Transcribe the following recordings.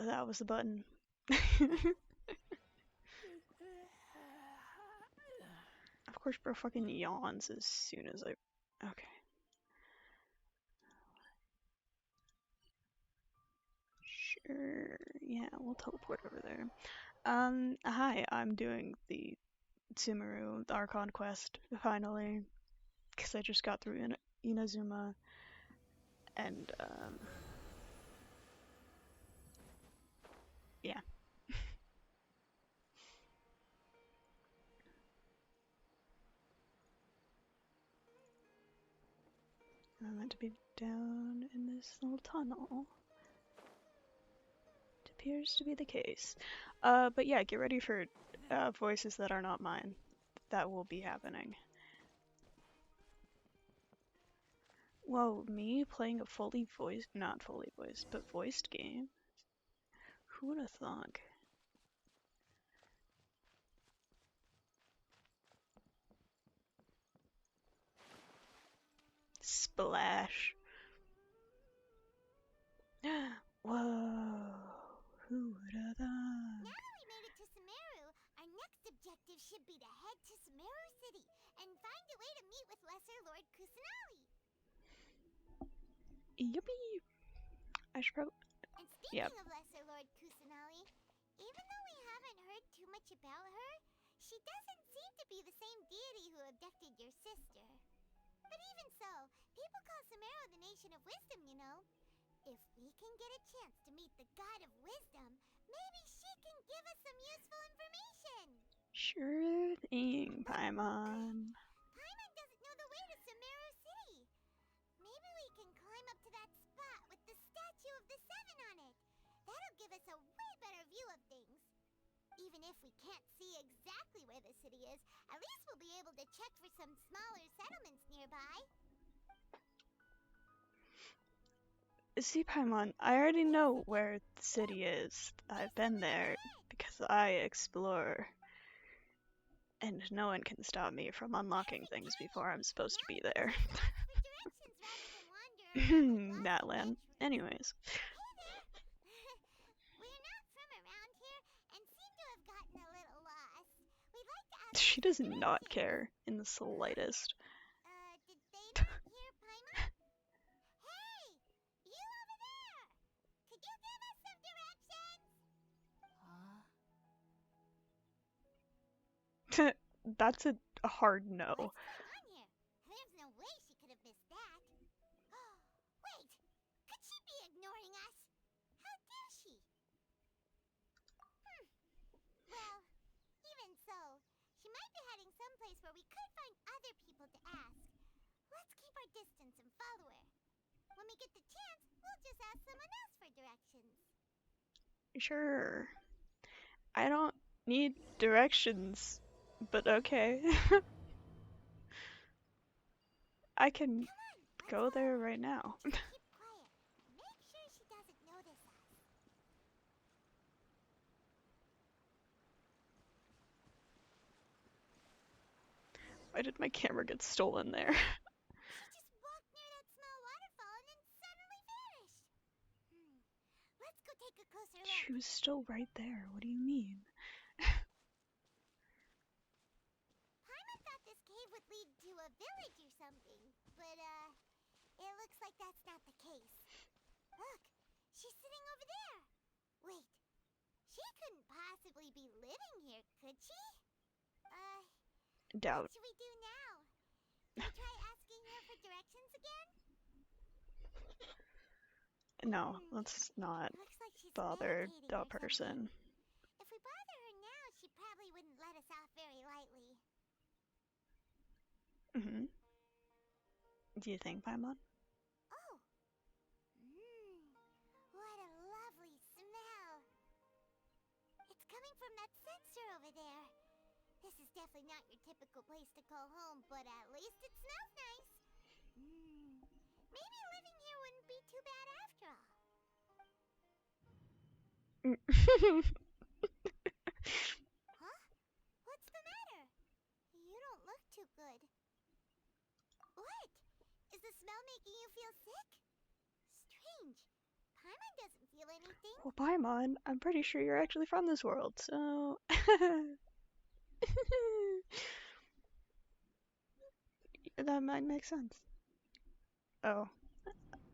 that was the button. Of course, bro fucking yawns as soon as I... Okay. Sure. Yeah, we'll teleport over there. Hi, I'm doing the Sumeru, the Archon quest, finally. Because I just got through Inazuma. And, yeah. I'm meant to be down in this little tunnel. It appears to be the case. But yeah, get ready for voices that are not mine. That will be happening. Whoa, me playing a fully voiced, not fully voiced, but voiced game? Who would have thunk? Splash. Whoa, who would have thunk? Now that we made it to Sumeru, our next objective should be to head to Sumeru City and find a way to meet with Lesser Lord Kusanali. Yippee! I should probably... And speaking of Lesser Lord Kusanali, even though we haven't heard too much about her, she doesn't seem to be the same deity who abducted your sister. But even so, people call Sumeru the Nation of Wisdom, you know. If we can get a chance to meet the God of Wisdom, maybe she can give us some useful information. Sure thing, Paimon. Paimon doesn't know the way to Sumeru City. Maybe we can climb up to that spot with the statue of the Seven on it. That'll give us a way better view of things. Even if we can't see exactly where the city is, at least we'll be able to check for some smaller settlements nearby. See, Paimon, I already know where the city is. I've been there because I explore. And no one can stop me from unlocking things before I'm supposed to be there. That land. Anyways. We're not from around here and seem to have gotten a little lost. We'd like to ask... She does not care in the slightest. Did they not hear Paimon? Hey! You over there! Could you give us some directions? Huh? That's a hard no. What's going on here? There's no way she could have missed that. Wait! Could she be ignoring us? How dare she? Well, even so, she might be heading someplace where we could find other people to ask. Let's keep our distance and follow her. When we get the chance, we'll just ask someone else for directions. Sure. I don't need directions, but okay. I can go there right now. Keep quiet. Make sure she doesn't notice us. Why did my camera get stolen there? She just walked near that small waterfall and then suddenly vanished. Let's go take a closer look. She was still right there. What do you mean? Paimon thought this cave would lead to a village or something, but it looks like that's not the case. Look, she's sitting over there. Wait, she couldn't possibly be living here, could she? Doubt. What should we do now? Do we try asking her for directions again? No, let's not Looks like she's bother meditating the or something. person. If we bother her now, she probably wouldn't let us off very lightly. Do you think, Paimon? Oh! What a lovely smell! It's coming from that sensor over there. This is definitely not your typical place to call home, but at least it smells nice. Maybe living here wouldn't be too bad after all. Huh? What's the matter? You don't look too good. What? Is the smell making you feel sick? Strange. Paimon doesn't feel anything? Well, Paimon, I'm pretty sure you're actually from this world, so. That might make sense. Oh,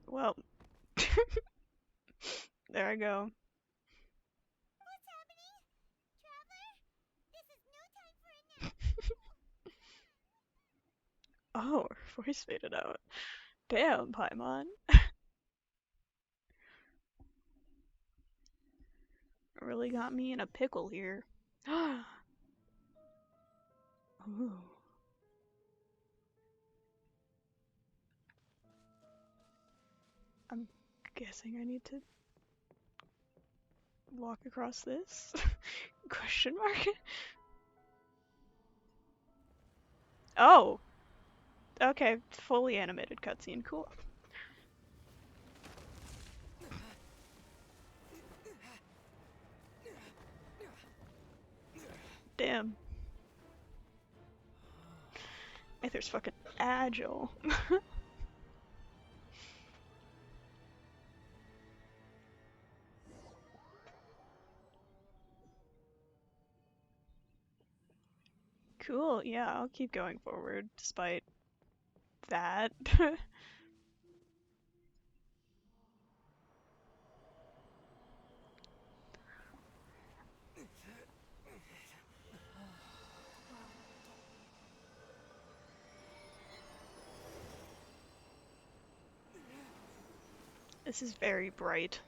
well, there I go. What's happening? Traveler? This is no time for a nap. Oh, voice faded out. Damn, Paimon. Really got me in a pickle here. Ooh. I'm guessing I need to walk across this? Question mark? Oh! Okay, fully animated cutscene, cool. Damn. Aether's fucking agile. Cool, yeah, I'll keep going forward despite that. This is very bright.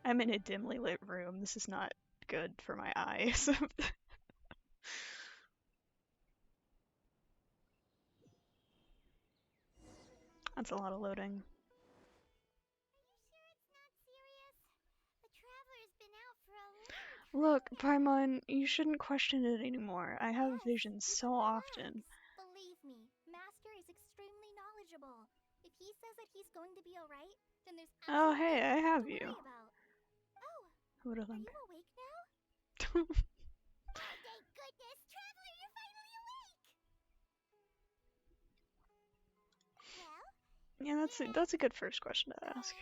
I'm in a dimly lit room. This is not good for my eyes. That's a lot of loading. Are you sure it's not serious? The Traveler's been out for a long time. Look, Paimon, you shouldn't question it anymore. I have Yes, visions you so can often. relax. Believe me, Master is extremely knowledgeable. If he says that he's going to be alright, then there's Oh, absolutely hey, I nothing have to you. worry about. Oh, Who would have are thunk? you awake now? Oh, thank goodness! Traveler, you're finally awake! Well, Yeah, we're that's a good first question to ask.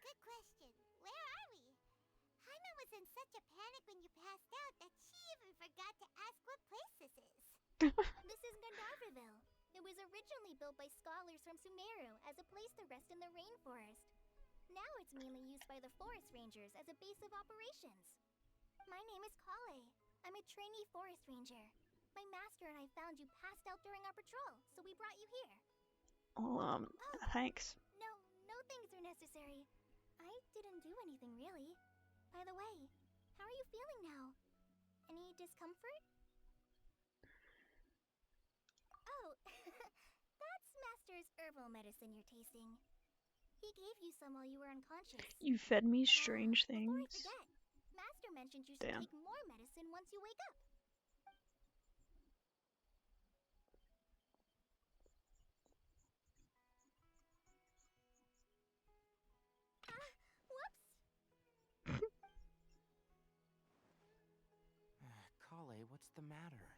good question. Where are we? Jaime was in such a panic when you passed out that she even forgot to ask what place this is. This is Gandharville. It was originally built by scholars from Sumeru as a place to rest in the rainforest. Now it's mainly used by the forest rangers as a base of operations. My name is Kale. I'm a trainee forest ranger. My master and I found you passed out during our patrol, so we brought you here. Well, Oh, thanks. no thanks are necessary. I didn't do anything really. By the way, how are you feeling now? Any discomfort? Oh, that's Master's herbal medicine you're tasting. He gave you some while you were unconscious. You fed me Ah, strange before I things. forget, Master mentioned you should Damn. take more medicine once you wake up. Ah, whoops! Kale, what's the matter?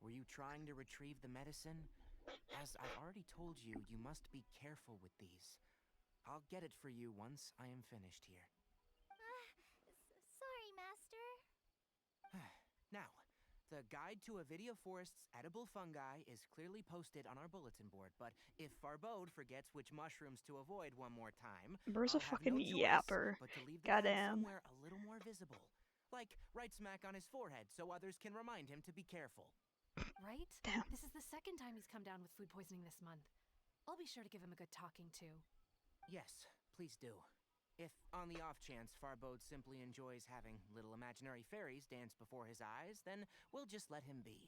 Were you trying to retrieve the medicine? As I've already told you, you must be careful with these. I'll get it for you once I am finished here. Sorry, Master. Now, the guide to Avidia Forest's edible fungi is clearly posted on our bulletin board, but if Farbode forgets which mushrooms to avoid one more time, Bro's a I'll have fucking no choice yapper. but to leave the guide Goddamn. somewhere a little more visible. Like right smack on his forehead so others can remind him to be careful. Right? Damn. This is the second time he's come down with food poisoning this month. I'll be sure to give him a good talking to. Yes, please do. If, on the off chance, Farbode simply enjoys having little imaginary fairies dance before his eyes, then we'll just let him be.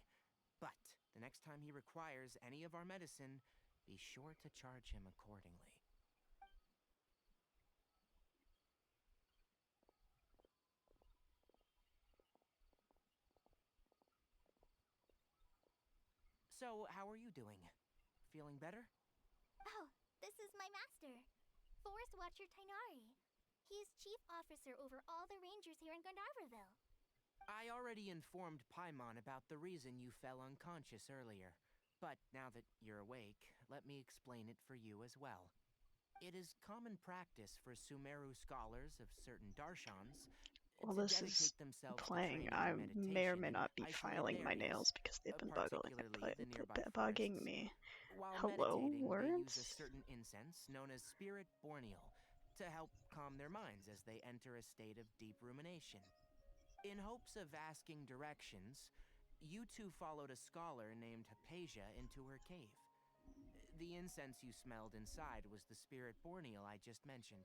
But the next time he requires any of our medicine, be sure to charge him accordingly. So, how are you doing? Feeling better? Oh, this is my master, Forest Watcher Tainari. He is chief officer over all the rangers here in Gandharville. I already informed Paimon about the reason you fell unconscious earlier. But now that you're awake, let me explain it for you as well. It is common practice for Sumeru scholars of certain darshans While to this is dedicate themselves to playing, training I in may or meditation may in not be isolated filing my areas, nails because they've been particularly the nearby bugging forests. me. While Hello, meditating, they use a words? certain incense known as spirit borneal to help calm their minds as they enter a state of deep rumination. In hopes of asking directions, you two followed a scholar named Hypatia into her cave. The incense you smelled inside was the spirit borneal I just mentioned.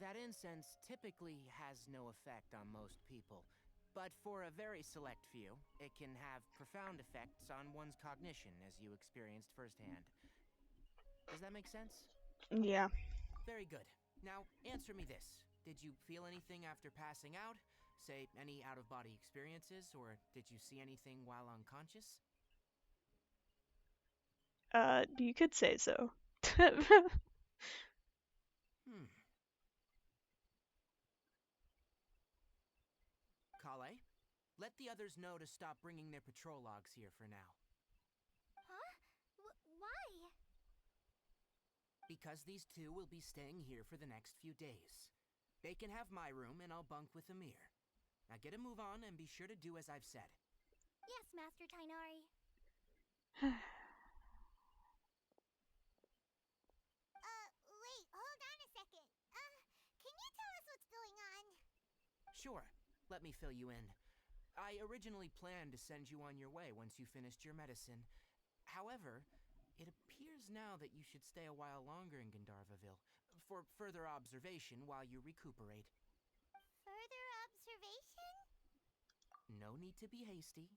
That incense typically has no effect on most people, but for a very select few, it can have profound effects on one's cognition, as you experienced firsthand. Does that make sense? Yeah. Very good. Now, answer me this. Did you feel anything after passing out? Say, any out-of-body experiences, or did you see anything while unconscious? You could say so. Hmm. Kale, let the others know to stop bringing their patrol logs here for now. Huh? Why? Because these two will be staying here for the next few days. They can have my room and I'll bunk with Amir. Now get a move on and be sure to do as I've said. Yes, Master Tainari. Wait, hold on a second. Can you tell us what's going on? Sure, let me fill you in. I originally planned to send you on your way once you finished your medicine. However, it appears now that you should stay a while longer in Gandharvaville for further observation while you recuperate. Further observation? No need to be hasty.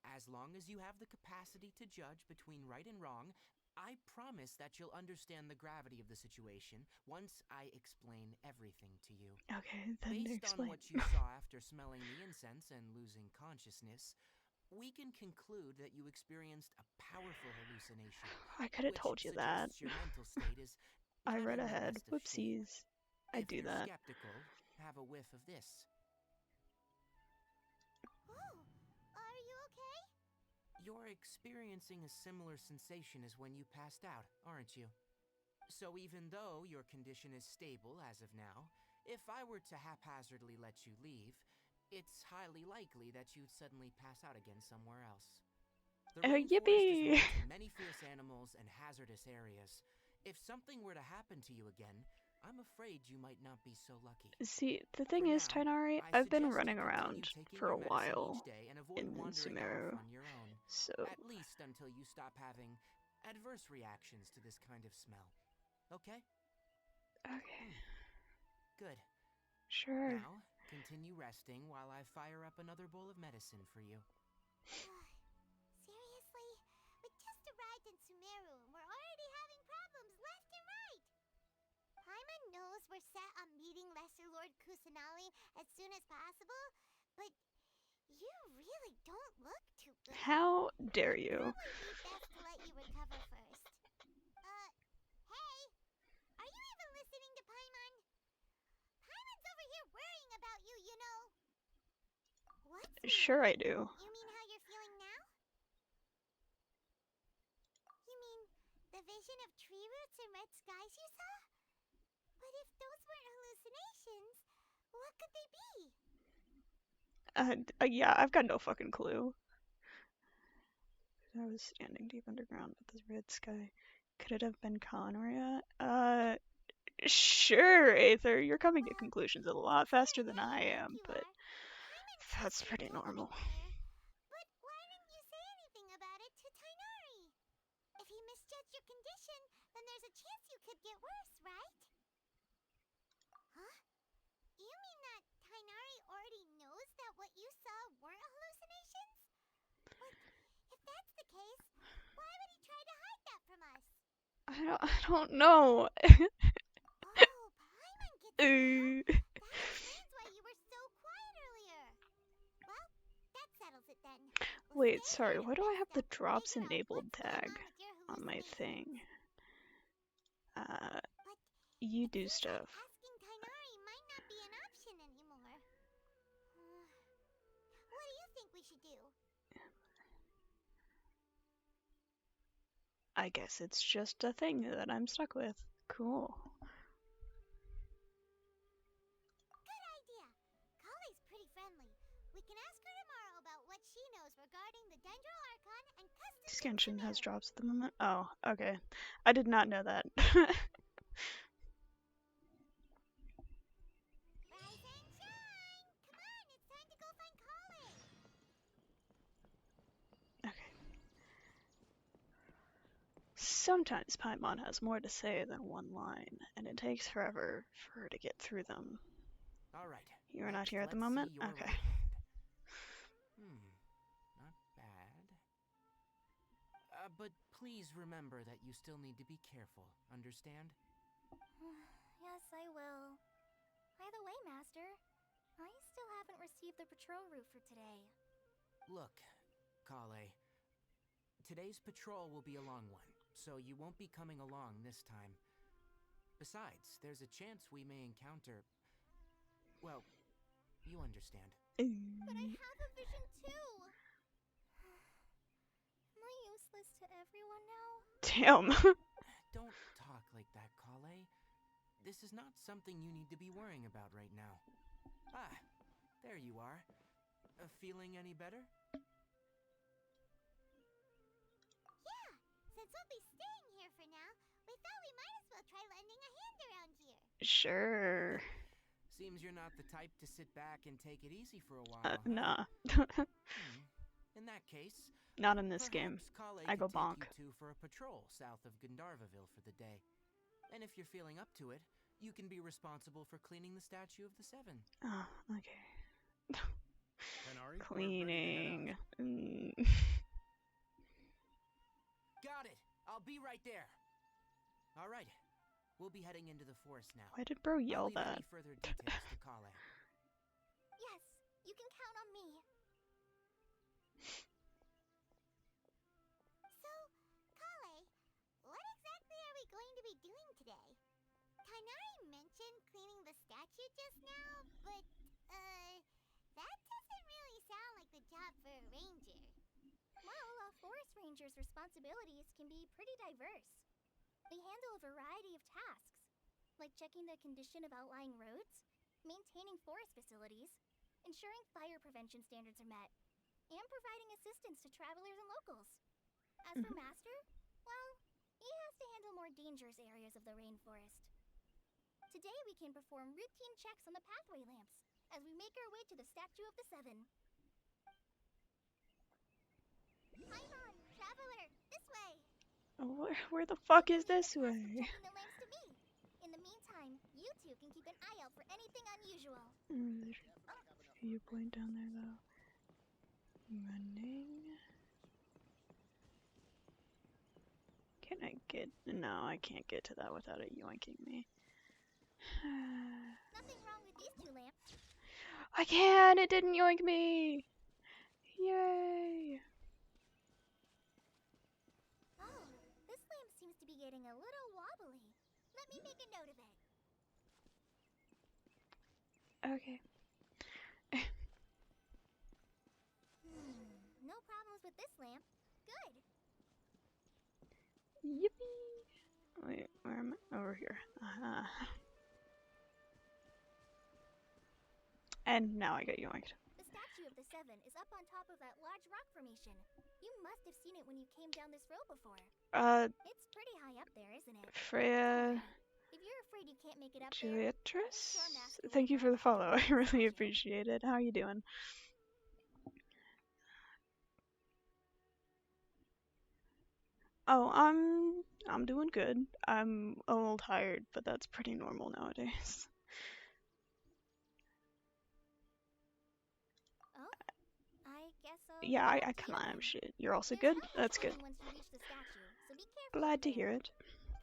As long as you have the capacity to judge between right and wrong, I promise that you'll understand the gravity of the situation once I explain everything to you. Okay, then Based on explain. what you saw after smelling the incense and losing consciousness, we can conclude that you experienced a powerful hallucination, I could have which told you that. suggests your mental state is I read getting the ahead. best of shape. Whoopsies. I If do you're that. skeptical, have a whiff of this. Oh, are you okay? You're experiencing a similar sensation as when you passed out, aren't you? So even though your condition is stable as of now, if I were to haphazardly let you leave, it's highly likely that you'd suddenly pass out again somewhere else. The Oh, rainforest is yippee! home to many fierce animals and hazardous areas. If something were to happen to you again, I'm afraid you might not be so lucky. See, the For thing is, now, Tainari, I I've been suggest you running continue around taking for your a medicine each while day and avoid in wandering off Sumeru, on your own. so... At least until you stop having adverse reactions to this kind of smell. Okay? Okay, Good. sure. Now, continue resting while I fire up another bowl of medicine for you. Seriously? We just arrived in Sumeru and we're already having problems left and right. Paimon knows we're set on meeting Lesser Lord Kusanali as soon as possible, but you really don't look too good. How dare you? Probably be best to let you recover first. Hey! Are you even listening to Paimon? Paimon's over here worrying about you, you know. What's Sure weird? I do. You mean how you're feeling now? You mean the vision of tree roots and red skies you saw? But if those weren't hallucinations, what could they be? Yeah, I've got no fucking clue. I was standing deep underground with this red sky. Could it have been Conria? Sure, Aether, you're coming to conclusions a lot faster than Sure, yeah, I you think am, you but are. Paimon said that's you pretty totally normal. better. But why didn't you say anything about it to Tainari? If he misjudged your condition, then there's a chance you could get worse, right? Huh? You mean that Tainari already knows that what you saw weren't hallucinations? But if that's the case, why would he try to hide that from us? I don't know. Oh, Paimon gets it now? That explains why you were so quiet earlier. Well, that settles it then. We'll Wait, stay sorry, here why to do I rest have the up and drops figure out enabled what's going tag on with your on my thing? hallucinations. Uh, But you it do seems like stuff. asking Tainari might not be an option anymore. What do you think we should do? I guess it's just a thing that I'm stuck with. Cool. Good idea. Kale's pretty friendly. We can ask her tomorrow about what she knows regarding the Dendro Archon and customs in Scanshin has Sumeru. drops at the moment. Oh, okay. I did not know that. Rise and shine! Come on, it's time to go find Kale. Okay. Sometimes Paimon has more to say than one line, and it takes forever for her to get through them. All right. You are not Next, here at the let's see moment? your Okay. right hand. Not bad. But please remember that you still need to be careful, understand? Yes, I will. By the way, Master, I still haven't received the patrol route for today. Look, Kale. Today's patrol will be a long one, so you won't be coming along this time. Besides, there's a chance we may encounter... Well, you understand. But I have a vision too! Am I useless to everyone now? Damn. Don't talk like that, Kale. This is not something you need to be worrying about right now. Ah, there you are. Feeling any better? Yeah, since we'll be staying here for now, we thought we might as well try lending a hand around here. Sure. Seems you're not the type to sit back and take it easy for a while, huh? Nah. In that case, Not in this game. perhaps Kale I go could take bonk. you two for a patrol south of Gandharvaville for the day. And if you're feeling up to it, you can be responsible for cleaning the statue of the Seven. Oh, okay. Kanari, Cleaning. Got it! I'll be right there! Alright, we'll be heading into the forest now. Why did bro I'll yell leave that? any further details to Kale. Yes, you can count on me. So, Kale, what exactly are we going to be doing today? Kainari mentioned cleaning the statue just now, but, that doesn't really sound like the job for a ranger. Well, a forest ranger's responsibilities can be pretty diverse. They handle a variety of tasks, like checking the condition of outlying roads, maintaining forest facilities, ensuring fire prevention standards are met, and providing assistance to travelers and locals. As for Master, well, he has to handle more dangerous areas of the rainforest. Today we can perform routine checks on the pathway lamps as we make our way to the Statue of the Seven. Paimon, traveler, this way! Where the fuck is You can leave this the task of way? checking the lamps to me. In the meantime, you two can keep an eye out for anything unusual. There's a viewpoint down there though. Running. Can I get? No, I can't get to that without it yoinking me. Nothing wrong with these two lamps. I can! It didn't yoink me! Yay! Oh, this lamp seems to be getting a little wobbly. Let me make a note of it. Okay. No problems with this lamp. Good. Yippee! Wait, where am I? Over here. And now I get yoinked. The Statue of the Seven is up on top of that large rock formation. You must have seen it when you came down this road before. It's pretty high up there, isn't it? Freya If you're afraid you can't make it up there, Julietris? sure Master will Thank you for guide the follow. I you really to appreciate it. How you doing? Oh, I'm doing good. I'm a little tired, but that's pretty normal nowadays. Oh, I guess I'll Yeah, leave it I up to you climb then. shit. You're also There's good? help That's good. coming once you reach the statue, so be careful. Glad up to there. hear it.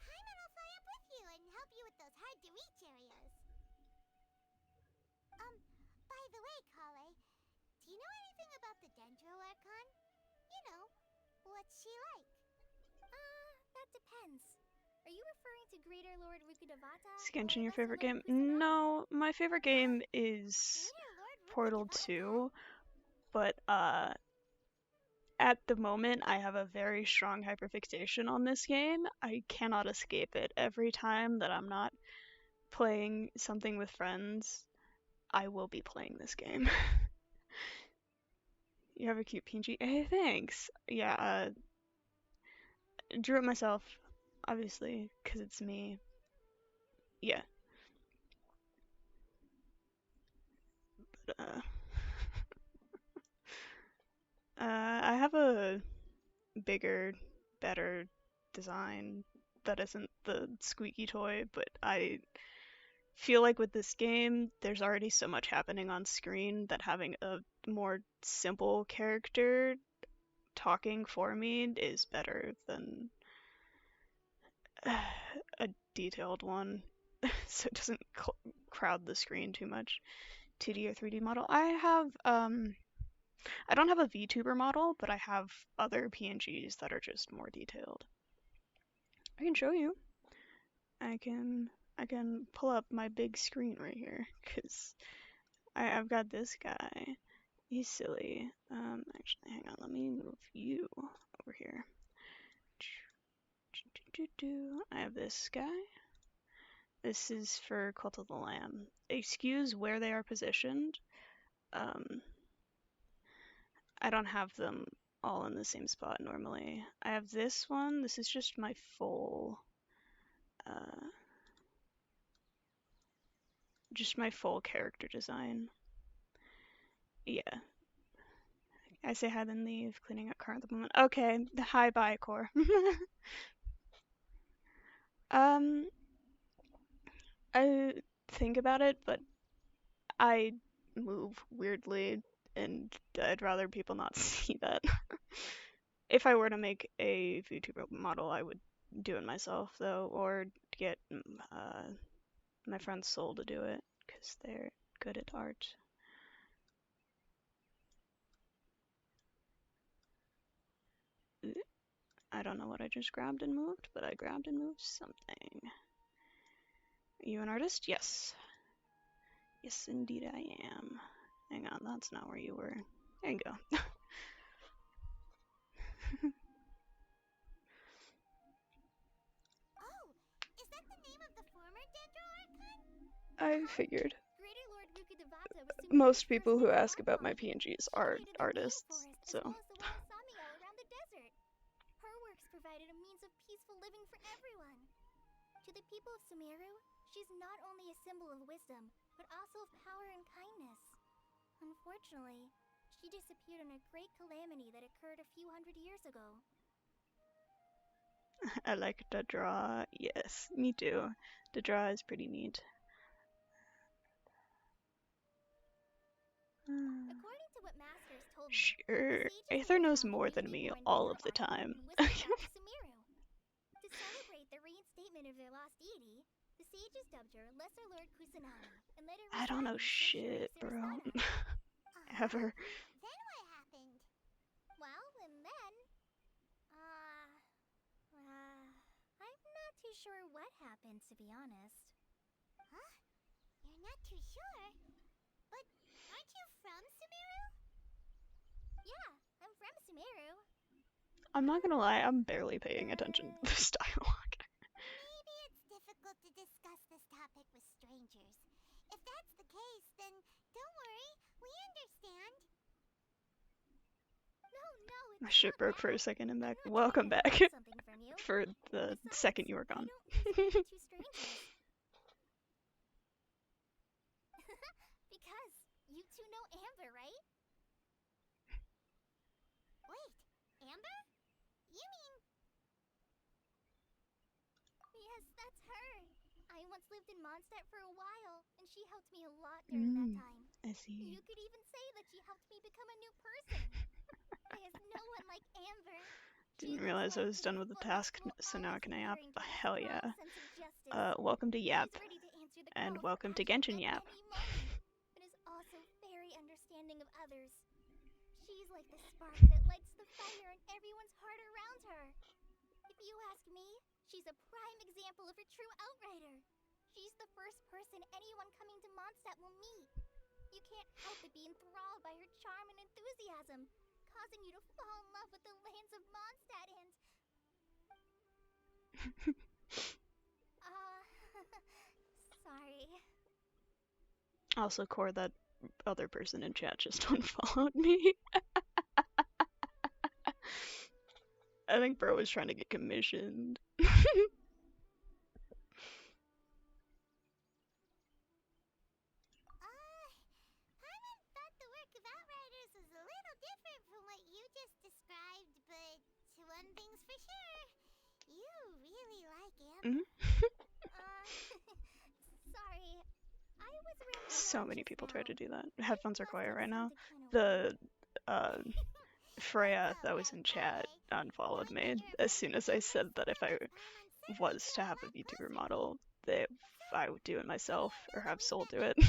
Paimon will fly up with you and help you with those hard-to-reach areas. By the way, Kale, do you know anything about the Dendro Archon? You know, what's she like? That depends. Are you referring to Greater Lord Rukudavata? Skenshin, or your Lesser favorite Lord game? Kusanagi? No, my favorite game is Greater Lord Portal Rukudavata? 2, but at the moment, I have a very strong hyperfixation on this game. I cannot escape it. Every time that I'm not playing something with friends, I will be playing this game. You have a cute PNG. Hey, thanks. Yeah, drew it myself, obviously, because it's me. Yeah. But, I have a bigger, better design that isn't the squeaky toy, but I feel like with this game, there's already so much happening on screen that having a more simple character talking for me is better than a detailed one, so it doesn't crowd the screen too much. 2D or 3D model. I don't have a VTuber model, but I have other PNGs that are just more detailed. I can show you. I can pull up my big screen right here because I've got this guy. He's silly. Actually, hang on. Let me move you over here. I have this guy. This is for Cult of the Lamb. Excuse where they are positioned. Um, I don't have them all in the same spot normally. I have this one. This is just my uh, full character design. Yeah. I say hi then leave, cleaning up car at the moment. Okay, hi bye core. um, I think about it, but I move weirdly, and I'd rather people not see that. If I were to make a VTuber model, I would do it myself though, or get my friend Soul to do it because they're good at art. I don't know what I just grabbed and moved, but I grabbed and moved something. Are you an artist? Yes. Yes, indeed I am. Hang on, that's not where you were. There you go. Oh, is that the name of the former Dendro Archon? I figured. Greater Lord Rukadevata was Sumeru's Most first people who Dendro ask about my Archon. PNGs She are created the artists, rainforest as so. well as the wild Samiel around the desert. Her works provided a means of peaceful living for everyone. To the people of Sumeru, she's not only a symbol of wisdom, but also of power and kindness. Unfortunately, she disappeared in a great calamity that occurred a few hundred years ago. I like to draw. Yes, me too. To draw is pretty neat. According to what Masters told me, Sure. the sages of Aether the knows town more than usually me mourn all Dendro of the Archon time. and whistle back to Sumeru. To celebrate the reinstatement of their lost deity, the sages dubbed her Lesser Lord Kusanagi and let her I don't reside know in the sanctuary shit, of bro. Sarasana. Ever. Then what happened? Well, and then, I'm not too sure what happened, to be honest. Huh? You're not too sure? But aren't you from Sumeru? Yeah, I'm from Sumeru. I'm not gonna lie, I'm barely paying attention to this dialogue. Maybe it's difficult to discuss this topic with strangers. If that's the case, then don't worry, we understand. No, My it's shit not broke for that. a second and I'm back. not trying Welcome to back. hide something from you. For the second Besides, you were I gone. don't usually talk to strangers. Because you two know Amber, right? Wait, Amber? You mean... Yes, that's her. I once lived in Mondstadt for a while, and she helped me a lot during that time. I see. You could even say that she helped me become a new person. There's no one like Amber. Didn't realize I was done with the task, so now I can yap. Hell yeah. Welcome to Yap, She's ready to answer the and call for welcome to action Genshin at Yap. any moment, but is also very understanding of others. She's like the spark that lights the fire in everyone's heart around her. If you ask me, she's a prime example of a true outrider. She's the first person anyone coming to Mondstadt will meet. You can't help but be enthralled by her charm and enthusiasm, causing you to fall in love with the lands of Mondstadt and... sorry. Also, Core, that other person in chat just unfollowed me. I think bro was trying to get commissioned. Hyman thought the work of Outriders was a little different from what you just described, but one thing's for sure, you really like him. Sorry. I was rambling So on many just people now. tried to do that. Headphones are Plus, quiet that right now. sounded kinda The Freya that was in chat unfollowed me as soon as I said that if I was to have a VTuber model, that I would do it myself or have Soul do it. Well,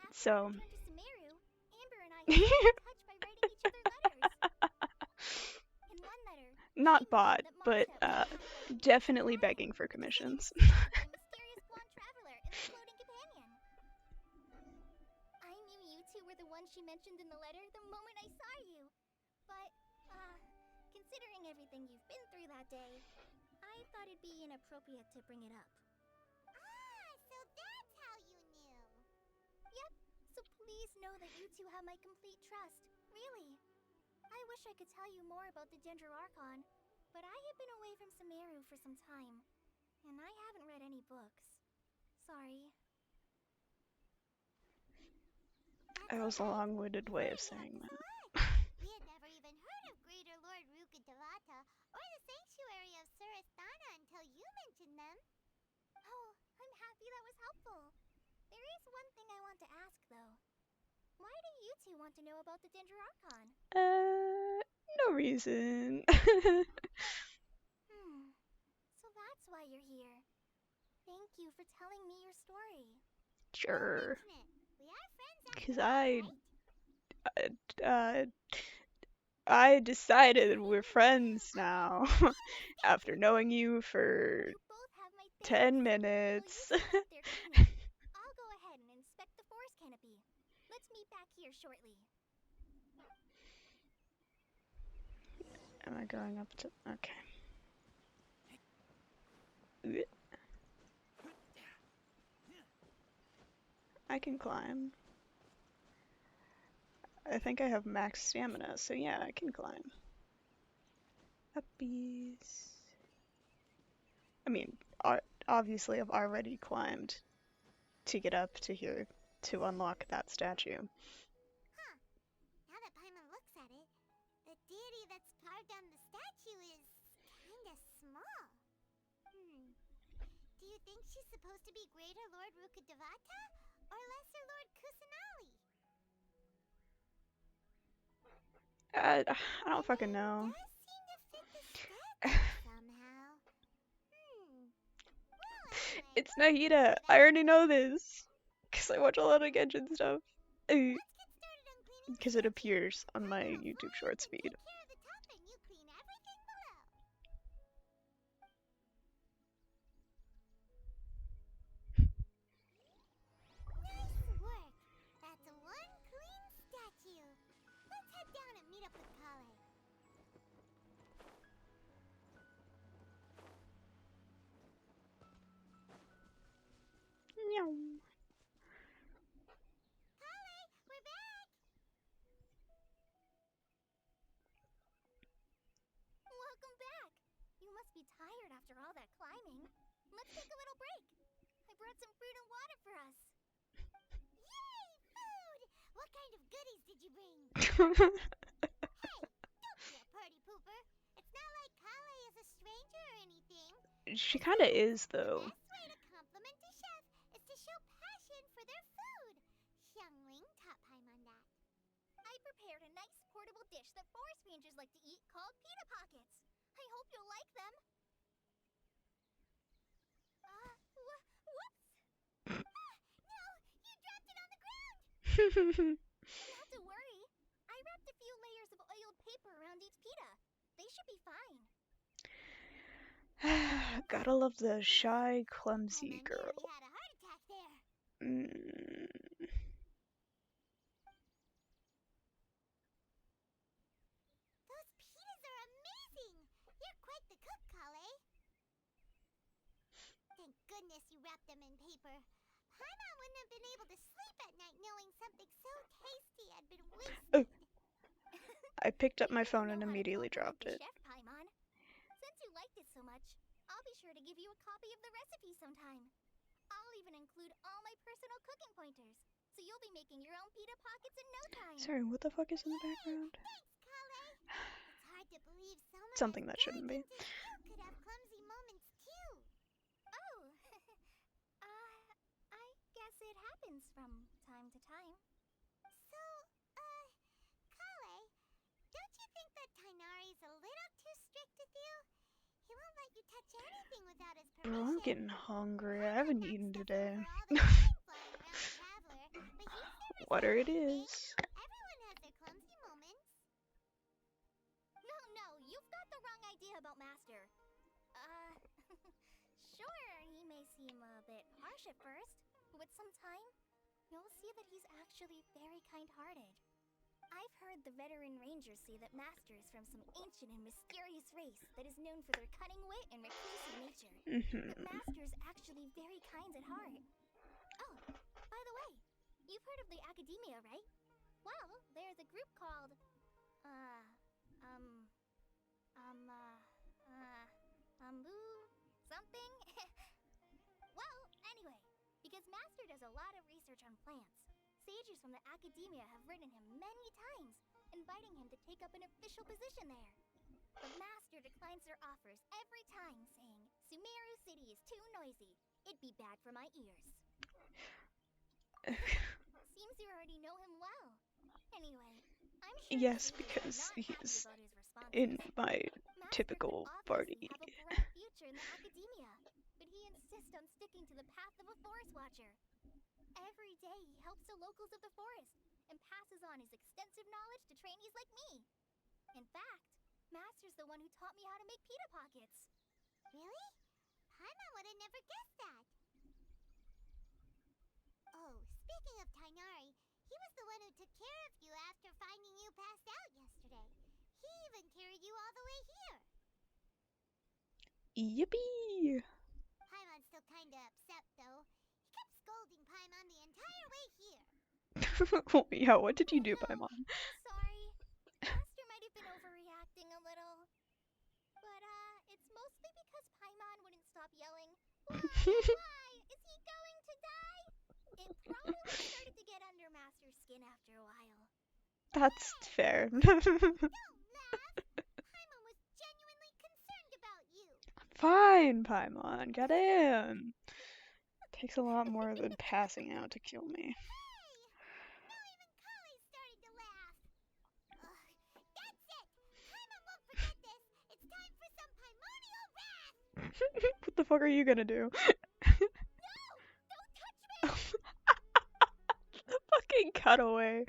after So, we returned to Sumeru, Amber and I stayed in touch by writing each other letters. In one letter, not she bought, mentioned that but Mondstadt was attacked by definitely giants begging for because they commissions. were visited by a mysterious blonde traveler and their floating companion. I knew you two were the ones she mentioned in the letter the moment I saw you. But, considering everything you've been through that day, I thought it'd be inappropriate to bring it up. So that's how you knew. Yep, so please know that you two have my complete trust. Really. I wish I could tell you more about the Ginger Archon, but I have been away from Sumeru for some time, and I haven't read any books. Sorry. That was a long-winded way of saying that. We had never even heard of Greater Lord Rukkhadevata or the Sanctuary of Surasthana until you mentioned them. Oh, I'm happy that was helpful. There is one thing I want to ask, though. Why do you two want to know about the Ginger Archon? No reason. So that's why you're here. Thank you for telling me your story. Sure. We are friends after Because all, right? I decided we're friends now. After knowing you for You both have my 10 thanks. minutes. While you two are up there cleaning, I'll go ahead and inspect the forest canopy. Let's meet back here shortly. Am I going up to... Okay. I can climb. I think I have max stamina, so yeah, I can climb. Uppies. I mean, obviously I've already climbed to get up to here to unlock that statue. Now that Paimon looks at it, the deity that's carved on the statue is kinda small. Do you think she's supposed to be Greater Lord Rukkhadevata or Lesser Lord Kusanali? I don't fucking know. Does seem to fit the statue somehow. Well, anyway, It's Nahida. I already know this. Because I watch a lot of Genshin stuff. let's get started on cleaning. Because it appears on my YouTube shorts feed. Take care of the top and you clean everything below. Nice work. That's one clean statue. Let's head down and meet up with Kale. Meow. Kale, we're back. Welcome back. You must be tired after all that climbing. Let's take a little break. I brought some fruit and water for us. Yay, food! What kind of goodies did you bring? Hey, don't be a party pooper. It's not like Kale is a stranger or anything. She kinda is, The though. best way to compliment a chef is to show passion for their food. Xiangling taught Paimon that. I prepared a nice portable dish that forest rangers like to eat called pita pockets. I hope you'll like them. Whoops! No! You dropped it on the ground! Not to worry. I wrapped a few layers of oiled paper around each pita. They should be fine. Gotta love the shy, clumsy Paimon girl. nearly had a heart attack there. wrapped them in paper. Paimon wouldn't have been able to sleep at night knowing something so tasty had been Oh, wasted. I picked up You my really phone know and how to immediately compliment dropped the it. chef, Paimon. Since you liked it so much, I'll be sure to give you a copy of the recipe sometime. I'll even include all my personal cooking pointers, so you'll be making your own pita pockets in no time. Sorry, what the fuck is in the Yay! background? Thanks, Kale. It's hard to believe someone Something as that shouldn't be. delicate as you could have clumsy moments too. Oh, I guess it happens from time to time. So, Kale, don't you think that Tainari's a little too strict with you? He won't let you touch anything without his Bro, permission. I'm getting hungry. I Paimon haven't knocks eaten stuff today. over all the time flying around Traveler, but he's never Water said it anything. is. Everyone has their clumsy moments. No, you've got the wrong idea about Master. Sure, he may seem a bit harsh at first, but with some time, you'll see that he's actually very kind-hearted. I've heard the veteran rangers say that Master is from some ancient and mysterious race that is known for their cunning wit and reclusive nature. But Master's actually very kind at heart. Oh, by the way, you've heard of the Academia, right? Well, there's a group called, something? Well, anyway, because Master does a lot of research on plants, sages from the Academia have written him many times, inviting him to take up an official position there. But Master declines their offers every time, saying, Sumeru City is too noisy. It'd be bad for my ears. Seems you already know him well. Anyway, I'm sure Yes, the sages are because not happy he's about his responses. in my Master typical could party. obviously have a bright future in the Academia, but he insists on sticking to the path of a forest watcher. Every day he helps the locals of the forest and passes on his extensive knowledge to trainees like me. In fact, Master's the one who taught me how to make pita pockets. Really? Paimon would have never guessed that. Oh, speaking of Tainari, he was the one who took care of you after finding you passed out yesterday. He even carried you all the way here. Yippee! Paimon's still kinda upset, though. He kept scolding Paimon the entire way here. Yeah, what did you do, Paimon? I'm sorry. Master might have been overreacting a little. But, it's mostly because Paimon wouldn't stop yelling, Why, oh why, is he going to die? It probably started to get under Master's skin after a while. That's fair. Don't laugh! Paimon was genuinely concerned about you. Fine, Paimon. Got him. Takes a lot more than passing out to kill me. Hey! Now even Kale's starting to laugh. That's it! Paimon won't forget this. It's time for some Paimonial wrath! What the fuck are you gonna do? No! Don't touch me! The fucking cutaway.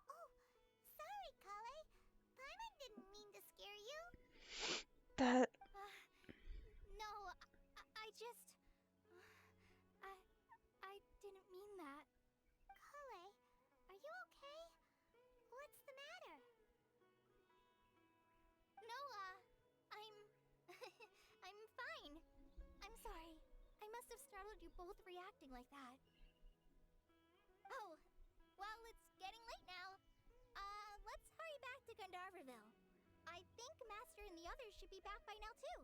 Oh, sorry, Kale. Paimon didn't mean to scare you. That. No, I just... I didn't mean that. Kale, are you okay? What's the matter? No, I'm... I'm fine. I'm sorry. I must have startled you both reacting like that. Oh, well, it's getting late now. Let's hurry back to Gandharville. I think Master and the others should be back by now, too.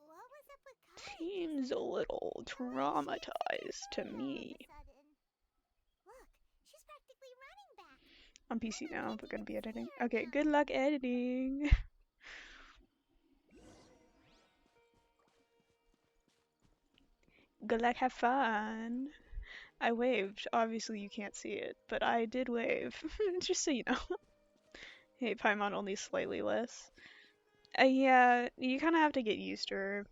What was up with Kale? Seems a little traumatized to me. Look, she's practically running back. On PC now, but gonna be editing. Okay, good luck editing. Good luck, have fun. I waved. Obviously you can't see it, but I did wave. Just so you know. Hey, Paimon, only slightly less. Yeah, you kind of have to get used to her.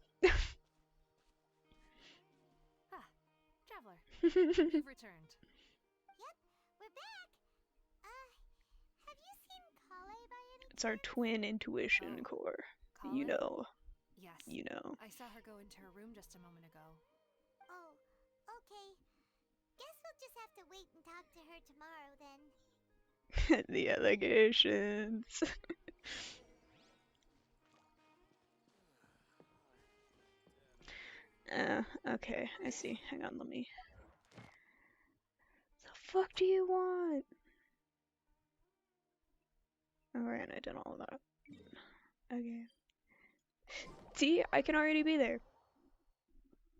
Traveler, you've returned. Yep, we're back. Have you seen Kale by any It's our twin intuition Oh, core. Kale? You know. Yes. You know. I saw her go into her room just a moment ago. Oh, okay. Guess we'll just have to wait and talk to her tomorrow then. The allegations. Okay, I see. Hang on, let me. The fuck do you want? Alright, I did all that. Okay. See, I can already be there.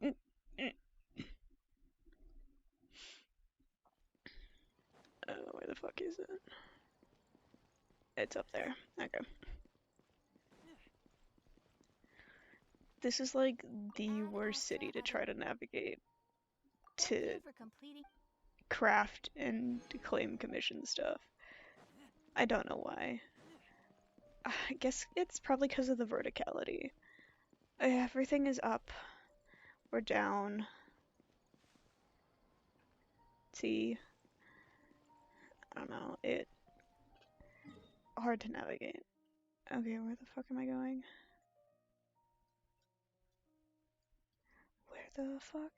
Mm, mm. Where the fuck is it? It's up there. Okay. This is like the worst city to try to navigate to for completing. craft and claim commission stuff. I don't know why. I guess it's probably because of the verticality. Everything is up or down. See, I don't know. It hard to navigate. Okay, where the fuck am I going? Where the fuck?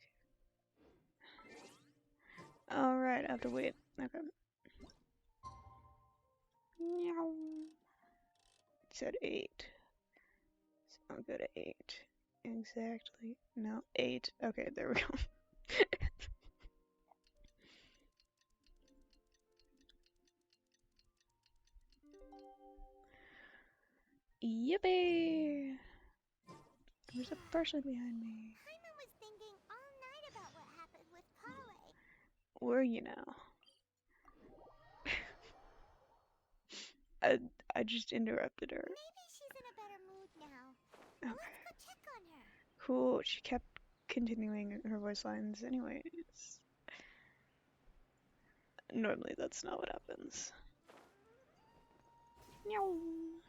Alright, I have to wait. Okay. Meow. It said 8. So I'll go to 8. Exactly. No, 8. Okay, there we go. Yippee! There's a person behind me. Paimon was thinking all night about what happened with Kale. Where are you now? I just interrupted her. Maybe she's in a better mood now. Okay. Let's go check on her. Cool. She kept continuing her voice lines anyways. Normally that's not what happens. Meow.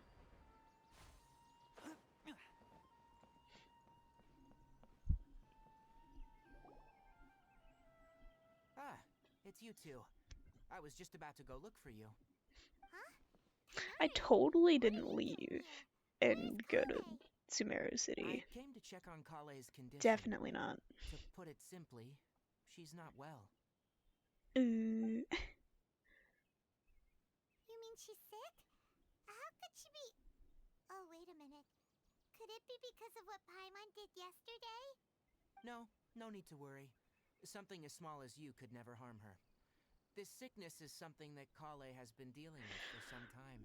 Ah, it's you two. I was just about to go look for you. Huh? I Tighnari, totally what are didn't you doing leave here? and go to Kale? Sumeru City. I came to check on Kale's condition. Definitely not. To put it simply, she's not well. Uh, You mean she's sick? How could she be... Oh, wait a minute. Could it be because of what Paimon did yesterday? No, no need to worry. Something as small as you could never harm her. This sickness is something that Kale has been dealing with for some time.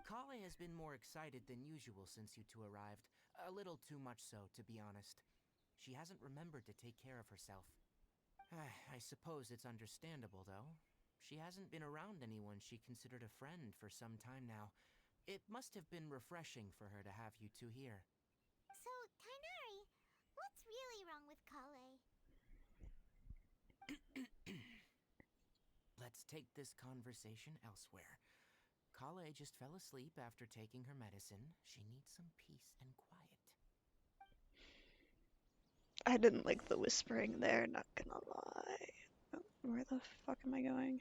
Kale has been more excited than usual since you two arrived. A little too much so, to be honest. She hasn't remembered to take care of herself. I suppose it's understandable, though. She hasn't been around anyone she considered a friend for some time now. It must have been refreshing for her to have you two here. So, Tighnari, what's really wrong with Kale? Let's take this conversation elsewhere. Kale just fell asleep after taking her medicine. She needs some peace and quiet. I didn't like the whispering there, not gonna lie. Oh, where the fuck am I going?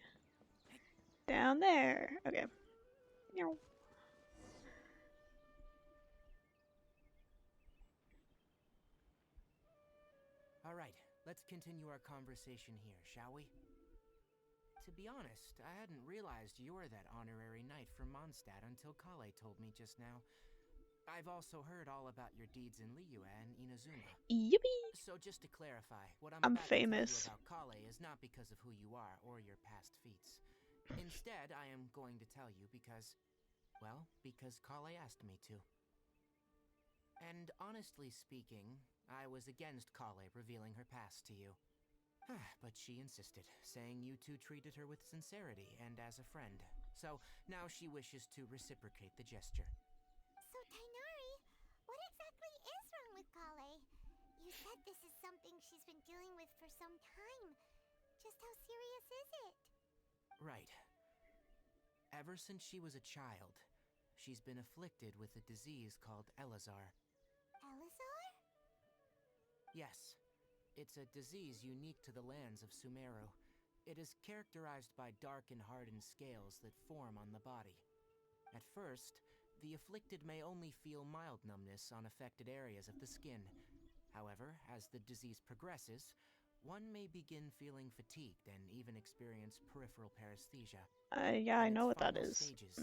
Down there. Okay. Meow. All right, let's continue our conversation here, shall we? To be honest, I hadn't realized you're that honorary knight from Mondstadt until Kale told me just now. I've also heard all about your deeds in Liyue and Inazuma. Yippee! So just to clarify, what I'm I'm about to tell you famous. about Kale is not because of who you are or your past feats. Instead, I am going to tell you because, well, because Kale asked me to. And honestly speaking, I was against Kale revealing her past to you. But she insisted, saying you two treated her with sincerity and as a friend. So now she wishes to reciprocate the gesture. So, Tighnari, what exactly is wrong with Kale? You said this is something she's been dealing with for some time. Just how serious is it? Right. Ever since she was a child, she's been afflicted with a disease called Elazar. Elazar? Yes, it's a disease unique to the lands of Sumeru. It is characterized by dark and hardened scales that form on the body. At first, the afflicted may only feel mild numbness on affected areas of the skin. However, as the disease progresses, one may begin feeling fatigued and even experience peripheral paresthesia. Yeah, I In its know what that final is. stages,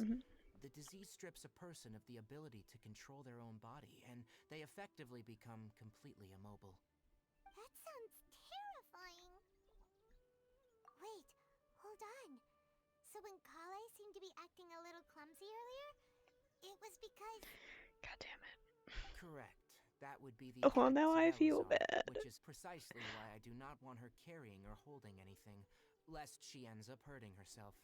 the disease strips a person of the ability to control their own body, and they effectively become completely immobile. That sounds terrifying. Wait, hold on. So when Kale seemed to be acting a little clumsy earlier, it was because... God damn it. Correct. That would be the Oh, well, effects now of I feel Elazar, bad. which is precisely why I do not want her carrying or holding anything, lest she ends up hurting herself.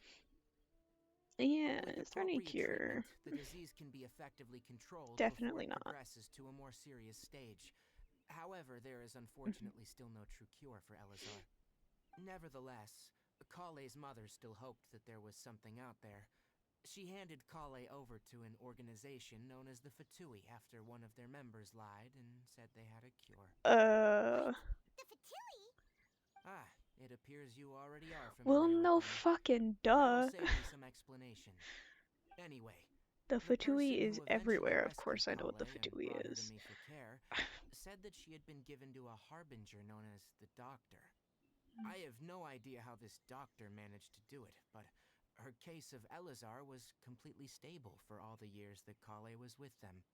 Yeah, With is there any appropriate cure? treatment, the disease can be effectively controlled before Definitely it not. progresses to a more serious stage. However, there is unfortunately still no true cure for Elazar. Nevertheless, Kale's mother still hoped that there was something out there. She handed Kale over to an organization known as the Fatui after one of their members lied and said they had a cure. What? The Fatui? Ah, it appears you already are Well, familiar with no them. fucking That'll duh. save me some explanation. Anyway, The the person Fatui is who eventually everywhere. Of rescued course I know what the Kale and Fatui brought her to is. me for care said that she had been given to a harbinger known as the Doctor. I have no idea how this doctor managed to do it, but her case of Elazar was completely stable for all the years that Kale was with them.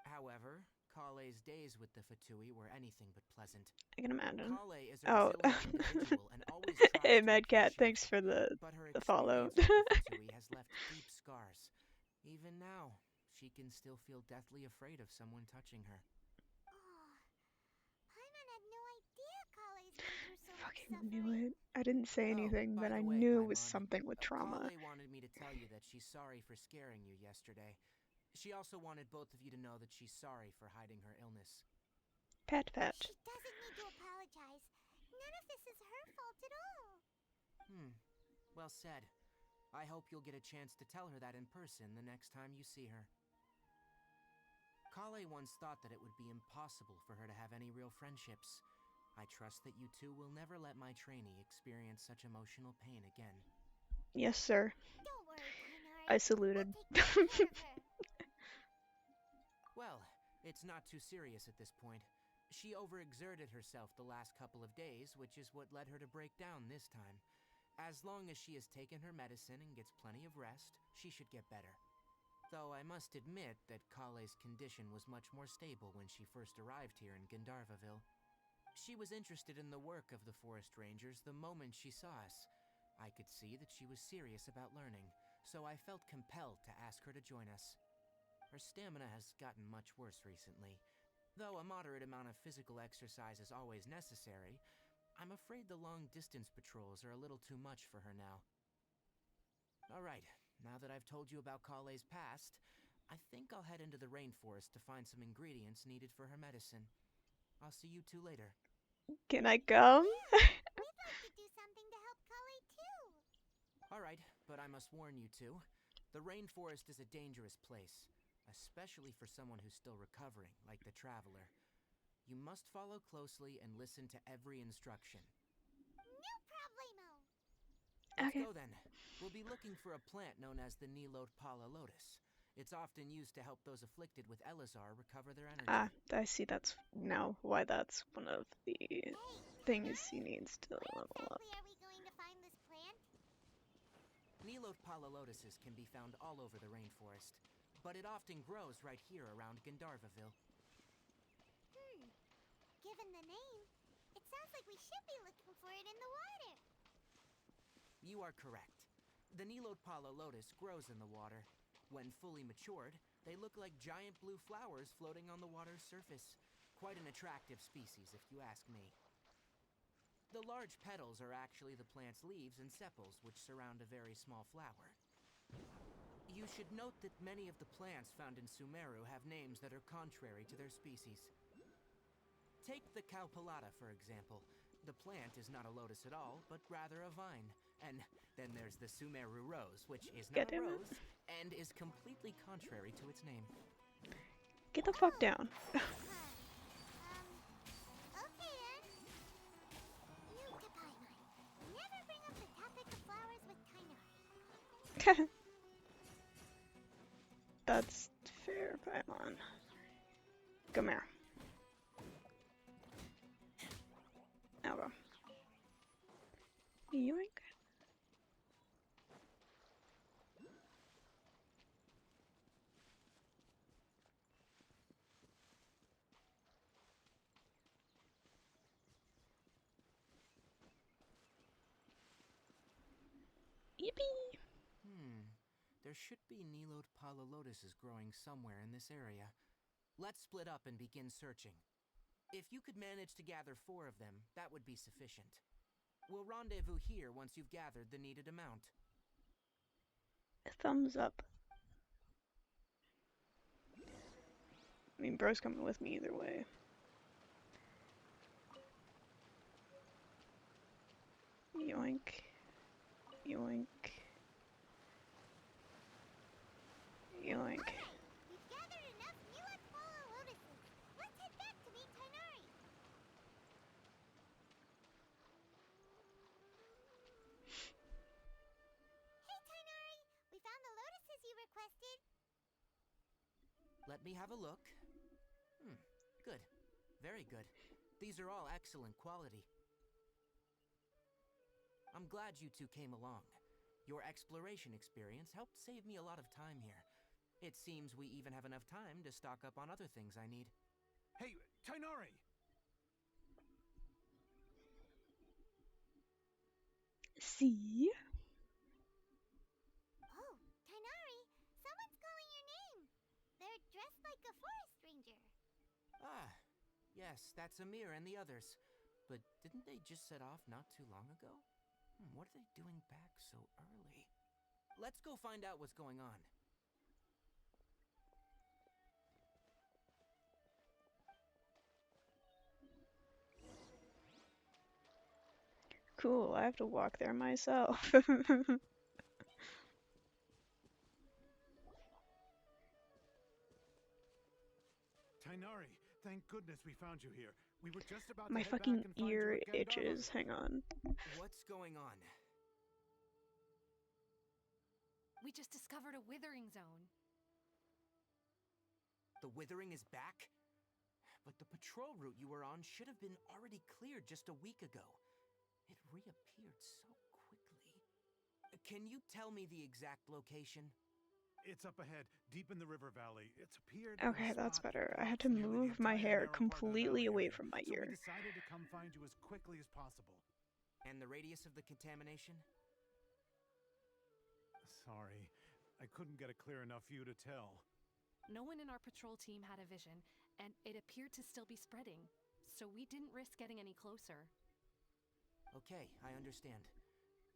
However, Kale's days with the Fatui were anything but pleasant. I can imagine. Kale is a Oh. resilient individual and always Hey, tries to Medcat, appreciate thanks it, for the but her follow. experience with the Fatui has left deep scars. Even now, she can still feel deathly afraid of someone touching her. Oh, Paimon had no idea Kale's been through so much Fucking knew suffering. it. I didn't say Oh, anything, by but I the way, knew it was Paimon, something with trauma. Kale wanted me to tell you that she's sorry for scaring you yesterday. She also wanted both of you to know that she's sorry for hiding her illness. Pat pat. She doesn't need to apologize. None of this is her fault at all. Well said. I hope you'll get a chance to tell her that in person the next time you see her. Kale once thought that it would be impossible for her to have any real friendships. I trust that you two will never let my trainee experience such emotional pain again. Yes, sir. Don't worry, Painari. I saluted. We'll take good care of her. Well, it's not too serious at this point. She overexerted herself the last couple of days, which is what led her to break down this time. As long as she has taken her medicine and gets plenty of rest, she should get better. Though I must admit that Kale's condition was much more stable when she first arrived here in Gandharvaville. She was interested in the work of the forest rangers the moment she saw us. I could see that she was serious about learning, so I felt compelled to ask her to join us. Her stamina has gotten much worse recently. Though a moderate amount of physical exercise is always necessary, I'm afraid the long-distance patrols are a little too much for her now. Alright, now that I've told you about Kale's past, I think I'll head into the rainforest to find some ingredients needed for her medicine. I'll see you two later. Can I come? We'd like to do something to help Kale too. Alright, but I must warn you two. The rainforest is a dangerous place, especially for someone who's still recovering, like the Traveler. You must follow closely and listen to every instruction. No problemo. Let's Okay. go then. We'll be looking for a plant known as the Nilotpala lotus. It's often used to help those afflicted with Elazar recover their energy. Ah, I see that's now why that's one of the things he needs to Where level up. exactly are we going to find this plant? Nilotpala lotuses can be found all over the rainforest, but it often grows right here around Gandharvaville. Given the name, it sounds like we should be looking for it in the water. You are correct. The Nilotpala lotus grows in the water. When fully matured, they look like giant blue flowers floating on the water's surface. Quite an attractive species, if you ask me. The large petals are actually the plant's leaves and sepals, which surround a very small flower. You should note that many of the plants found in Sumeru have names that are contrary to their species. Take the Cowpelata, for example. The plant is not a lotus at all, but rather a vine. And then there's the Sumeru rose, which is not a Get him. rose, and is completely contrary to its name. Get the fuck down. Okay then. Note to Paimon. Never bring up the topic of flowers with Kainari. That's fair, Paimon. Come here. Now go. Yoink. Yippee! There should be Nilode Palalotuses growing somewhere in this area. Let's split up and begin searching. If you could manage to gather 4 of them, that would be sufficient. We'll rendezvous here once you've gathered the needed amount. Thumbs up. I mean, bro's coming with me either way. Yoink. Yoink. Yoink. Alright, we've gathered enough Nilotpala lotuses. Let's head back to meet Tainari. Hey Tainari, we found the lotuses you requested. Let me have a look. Good. Very good. These are all excellent quality. I'm glad you two came along. Your exploration experience helped save me a lot of time here. It seems we even have enough time to stock up on other things I need. Hey, Tainari! See? Oh, Tainari, someone's calling your name. They're dressed like a forest ranger. Ah, yes, that's Amir and the others. But didn't they just set off not too long ago? What are they doing back so early? Let's go find out what's going on. Cool, I have to walk there myself. Tainari, thank goodness we found you here. We were just about My to head back fucking and find you ear at Gandharva. itches. Hang on. What's going on? We just discovered a withering zone. The withering is back? But the patrol route you were on should have been already cleared just a week ago. It reappeared so quickly. Can you tell me the exact location? It's up ahead, deep in the river valley. It's appeared Okay, in a that's spot better. I had blocks to nearly the move my entire hair narrow part of the completely valley away area. from my So we ear. decided to come find you as quickly as possible. And the radius of the contamination? Sorry, I couldn't get a clear enough view to tell. No one in our patrol team had a vision, and it appeared to still be spreading. So we didn't risk getting any closer. Okay, I understand.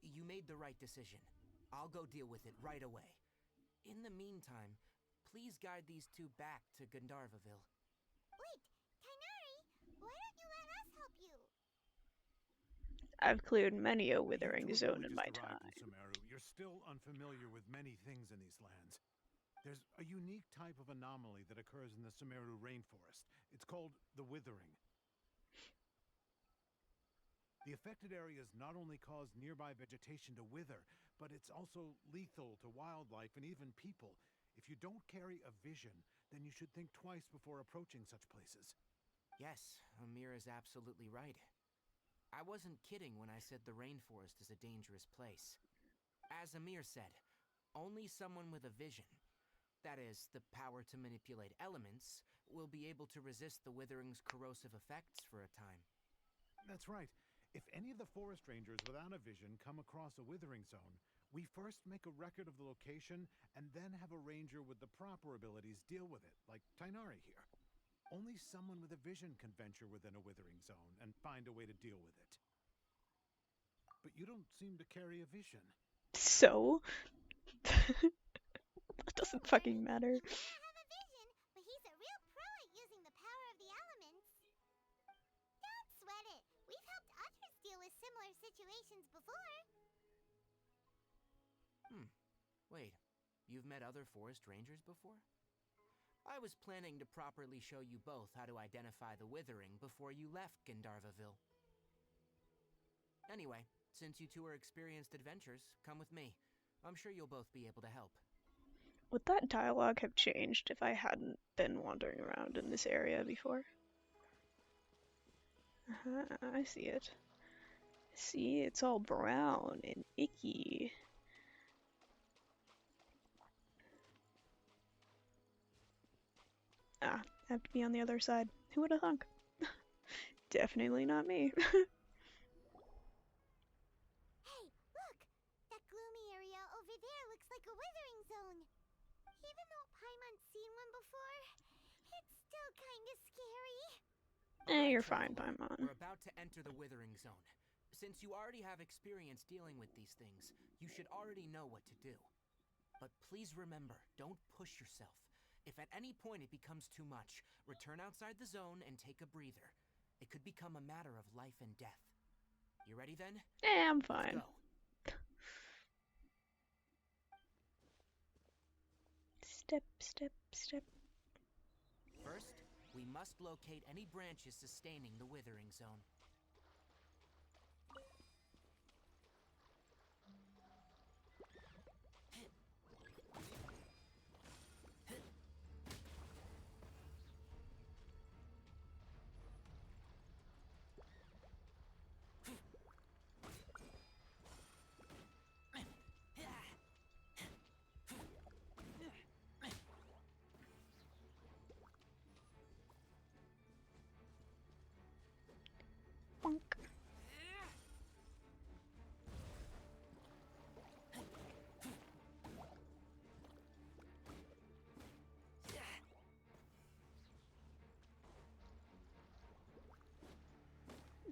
You made the right decision. I'll go deal with it right away. In the meantime, please guide these 2 back to Gandharvaville. Wait, Tainari, why don't you let us help you? I've cleared many a You withering two have zone only in just my arrived in time. Sumeru. You're still unfamiliar with many things in these lands. There's a unique type of anomaly that occurs in the Sumeru rainforest. It's called the withering. The affected areas not only cause nearby vegetation to wither, but it's also lethal to wildlife and even people. If you don't carry a vision, then you should think twice before approaching such places. Yes, Amir is absolutely right. I wasn't kidding when I said the rainforest is a dangerous place. As Amir said, only someone with a vision, that is, the power to manipulate elements, will be able to resist the withering's corrosive effects for a time. That's right. If any of the forest rangers without a vision come across a withering zone, we first make a record of the location and then have a ranger with the proper abilities deal with it, like Tainari here. Only someone with a vision can venture within a withering zone and find a way to deal with it. But you don't seem to carry a vision. So? That Don't doesn't worry, fucking matter. he may not have a vision, but he's a real pro at using the power of the elements. Don't sweat it. We've helped others deal with similar situations before. Wait, you've met other forest rangers before? I was planning to properly show you both how to identify the withering before you left Gandharvaville. Anyway, since you two are experienced adventurers, come with me. I'm sure you'll both be able to help. Would that dialogue have changed if I hadn't been wandering around in this area before? I see it. I See, it's all brown and icky. Ah, I have to be on the other side. Who would have thunk? Definitely not me. Hey, look! That gloomy area over there looks like a withering zone. Even though Paimon's seen one before, it's still kinda scary. Eh, Alright, you're fine, Traveler. Paimon. We're about to enter the Withering Zone. Since you already have experience dealing with these things, you should already know what to do. But please remember, don't push yourself. If at any point it becomes too much, return outside the zone and take a breather. It could become a matter of life and death. You ready then? Eh, I'm Let's fine. go. Step, step, step. First, we must locate any branches sustaining the Withering Zone. Bonk.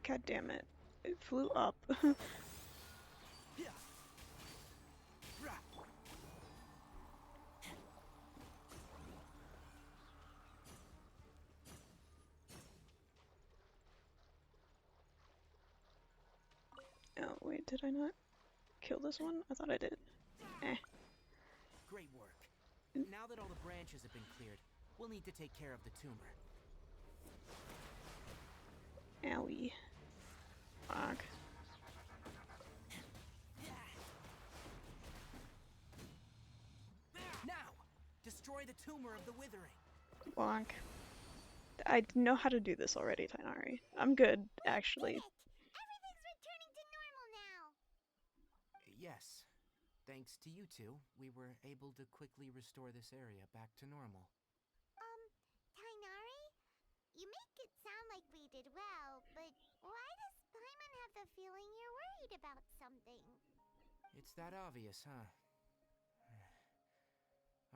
God damn it. It flew up. Oh, wait, did I not kill this one? I thought I did. Eh. Great work. Now that all the branches have been cleared, we'll need to take care of the tumor. Owie. Fuck. Now, destroy the tumor of the Withering. Bonk. I know how to do this already, Tainari. I'm good, actually. Everything's returning to normal now. Yes. Thanks to you two, we were able to quickly restore this area back to normal. Tainari? You make it sound like we did well, but why does Paimon have the feeling you're worried about something? It's that obvious, huh?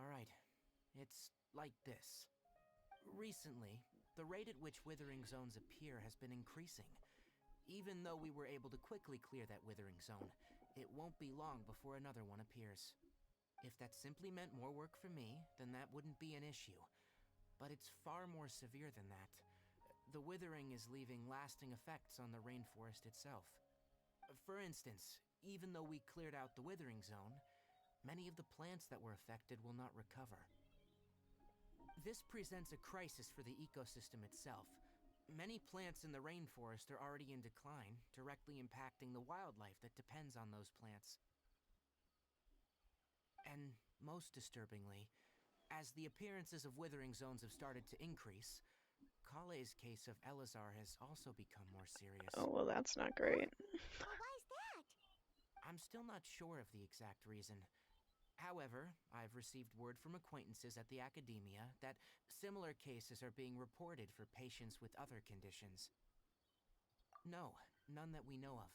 Alright. It's like this. Recently, the rate at which Withering Zones appear has been increasing. Even though we were able to quickly clear that Withering Zone, it won't be long before another one appears. If that simply meant more work for me, then that wouldn't be an issue. But it's far more severe than that. The Withering is leaving lasting effects on the rainforest itself. For instance, even though we cleared out the Withering Zone, many of the plants that were affected will not recover. This presents a crisis for the ecosystem itself. Many plants in the rainforest are already in decline, directly impacting the wildlife that depends on those plants. And most disturbingly, as the appearances of Withering Zones have started to increase, Kale's case of Elazar has also become more serious. Oh, well, that's not great. Well, why's that? I'm still not sure of the exact reason. However, I've received word from acquaintances at the academia that similar cases are being reported for patients with other conditions. No, none that we know of.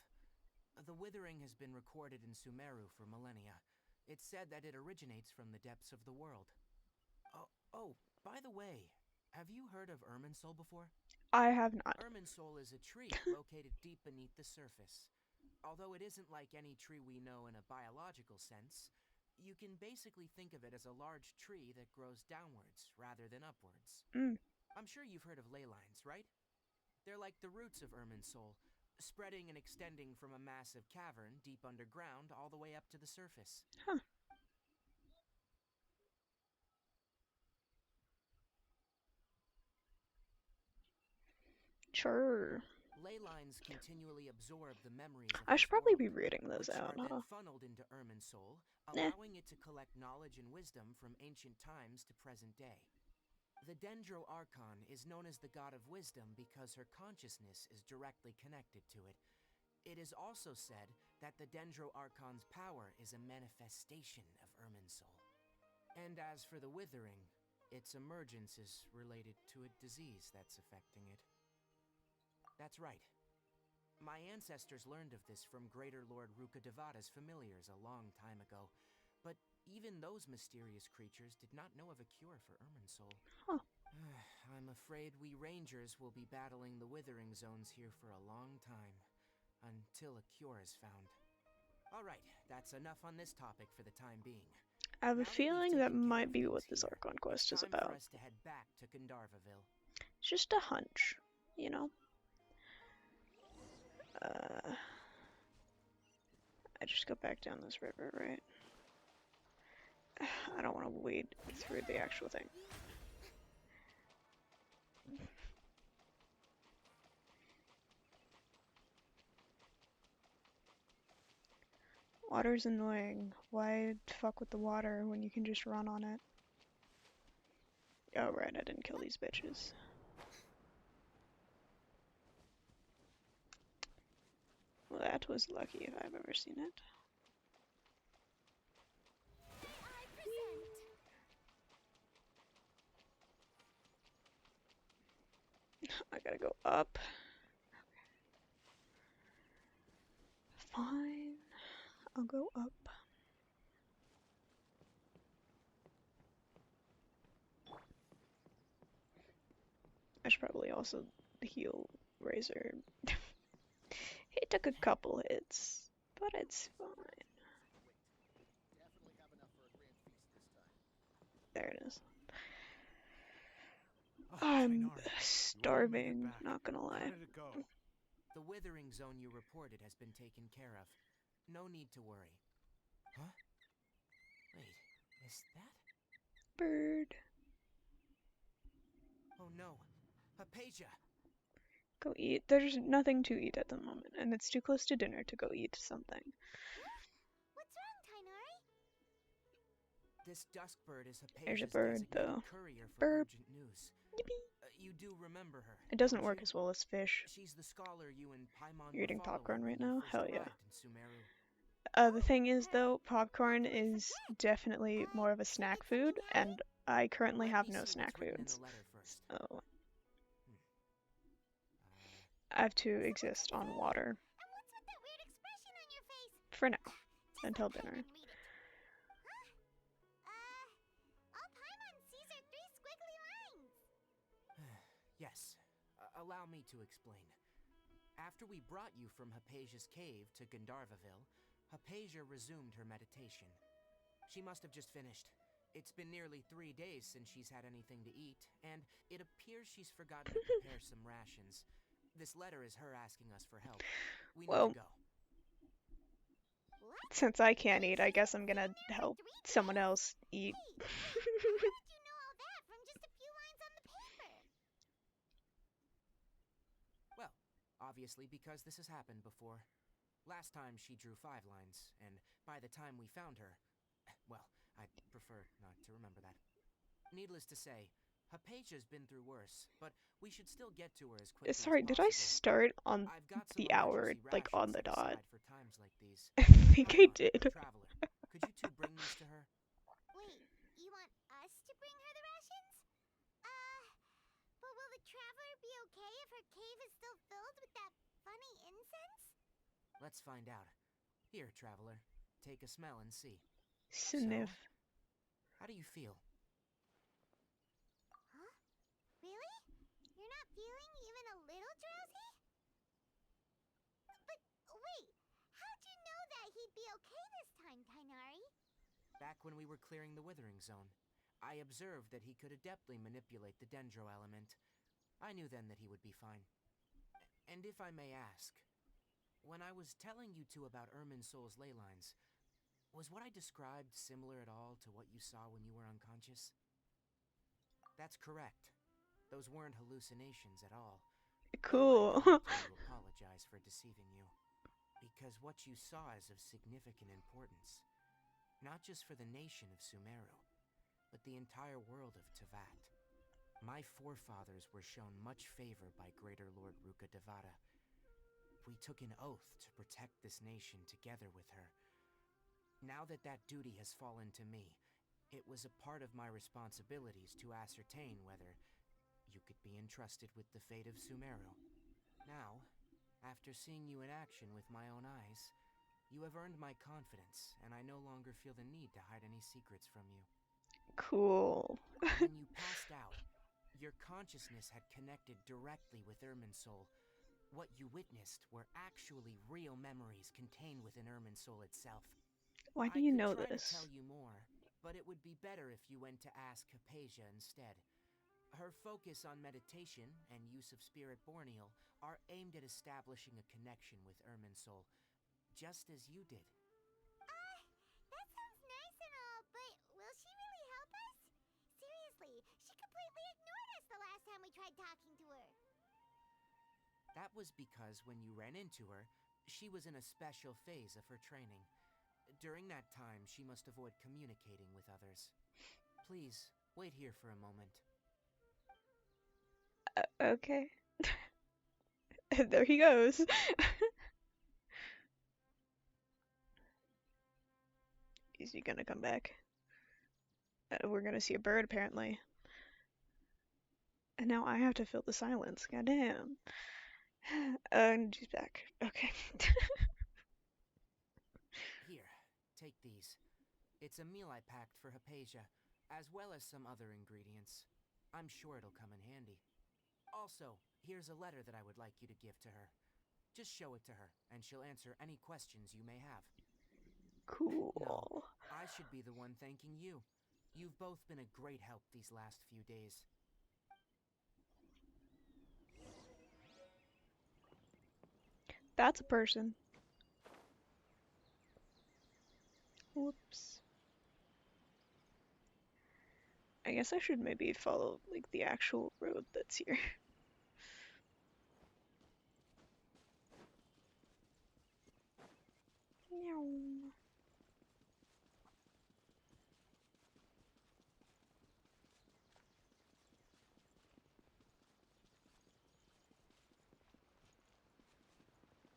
The Withering has been recorded in Sumeru for millennia. It's said that it originates from the depths of the world. Oh, by the way, have you heard of Irminsul before? I have not. Irminsul is a tree located deep beneath the surface. Although it isn't like any tree we know in a biological sense, you can basically think of it as a large tree that grows downwards rather than upwards. Mm. I'm sure you've heard of ley lines, right? They're like the roots of Irminsul, spreading and extending from a massive cavern deep underground all the way up to the surface. Huh. Sure. Ley lines continually absorb the memories of I this should probably world, be reading those which out, are then huh? funneled into Irminsul, Eh. allowing it to collect knowledge and wisdom from ancient times to present day. The Dendro Archon is known as the god of wisdom because her consciousness is directly connected to it. It is also said that the Dendro Archon's power is a manifestation of Irminsul. And as for the Withering, its emergence is related to a disease that's affecting it. That's right. My ancestors learned of this from Greater Lord Rukkhadevada's familiars a long time ago, but even those mysterious creatures did not know of a cure for Irminsul. Huh. I'm afraid we Rangers will be battling the Withering Zones here for a long time, until a cure is found. Alright, that's enough on this topic for the time being. I have a Now that we've feeling that taken care might of be things what this here, Archon it's quest is time about. for us to head back to Gandharvaville. It's just a hunch, you know? I just go back down this river, right? I don't want to wade through the actual thing. Water's annoying. Why fuck with the water when you can just run on it? Oh right, I didn't kill these bitches. Well, that was lucky if I've ever seen it. I gotta go up. Fine. I'll go up. I should probably also heal Razor. He took a couple hits, but it's fine. There it is. I'm starving, not gonna lie. How did it go? The Withering Zone you reported has been taken care of. No need to worry. Huh? Wait, is that? Bird. Oh no, Hypatia! Go eat. There's nothing to eat at the moment, and it's too close to dinner to go eat something. What's wrong, Tainari? This dusk bird is There's a Hypatia's bird, designated though. courier for Burp. urgent news. Yippee. You do remember her. It doesn't don't work you? as well as fish. She's the scholar you and Paimon You're were eating following popcorn right when you now? first Hell yeah. arrived in Sumeru. The thing is, though, popcorn is definitely more of a snack food, and I currently have no snack foods. So I have to exist on water. And what's with that weird expression on your face? For now. Just Until let dinner. Paimon read it. Huh? All Paimon sees are 3 squiggly lines. Yes. Allow me to explain. After we brought you from Hypatia's cave to Gandharvaville, Hypatia resumed her meditation. She must have just finished. It's been nearly 3 days since she's had anything to eat, and it appears she's forgotten to prepare some rations. This letter is her asking us for help. We need Well, to go. What? since I can't eat, I guess I'm gonna help someone else eat. Hey, how did you know all that from just a few lines on the paper? Well, obviously because this has happened before. Last time she drew 5 lines, and by the time we found her, well, I'd prefer not to remember that. Needless to say, Hypatia's been through worse, but we should still get to her as quickly Sorry, as did I possible. start on I've got some the hour, emergency like on the rations set dot? aside for times like these. I think I Paimon, did. Traveler, could you two bring these to her? Wait, you want us to bring her the rations? But will the traveler be okay if her cave is still filled with that funny incense? Let's find out. Here, Traveler, take a smell and see. Sniff. How do you feel? Huh? Really? You're not feeling even a little drowsy? But wait, how'd you know that he'd be okay this time, Tainari? Back when we were clearing the Withering Zone, I observed that he could adeptly manipulate the Dendro element. I knew then that he would be fine. And if I may ask, when I was telling you two about Irminsul's ley lines, was what I described similar at all to what you saw when you were unconscious? That's correct. Those weren't hallucinations at all. Cool. I have to apologize for deceiving you. Because what you saw is of significant importance. Not just for the nation of Sumeru, but the entire world of Teyvat. My forefathers were shown much favor by Greater Lord Rukkhadevada. We took an oath to protect this nation together with her. Now that that duty has fallen to me, it was a part of my responsibilities to ascertain whether you could be entrusted with the fate of Sumeru. Now, after seeing you in action with my own eyes, you have earned my confidence, and I no longer feel the need to hide any secrets from you. Cool. When you passed out, your consciousness had connected directly with Irminsul. What you witnessed were actually real memories contained within Irminsul itself. Why do I you could know try to this? tell you more, but it would be better if you went to ask Hypatia instead. Her focus on meditation and use of Spirit Borneal are aimed at establishing a connection with Irminsul, just as you did. That sounds nice and all, but will she really help us? Seriously, she completely ignored us the last time we tried talking to her. That was because when you ran into her, she was in a special phase of her training. During that time, she must avoid communicating with others. Please, wait here for a moment. Okay. There he goes. Is he gonna come back? We're gonna see a bird, apparently. And now I have to fill the silence. Goddamn. And she's back. Okay. Here, take these. It's a meal I packed for Hypatia, as well as some other ingredients. I'm sure it'll come in handy. Also, here's a letter that I would like you to give to her. Just show it to her, and she'll answer any questions you may have. No, Cool. I should be the one thanking you. You've both been a great help these last few days. That's a person. Whoops. I guess I should maybe follow, like, the actual road that's here. Meow.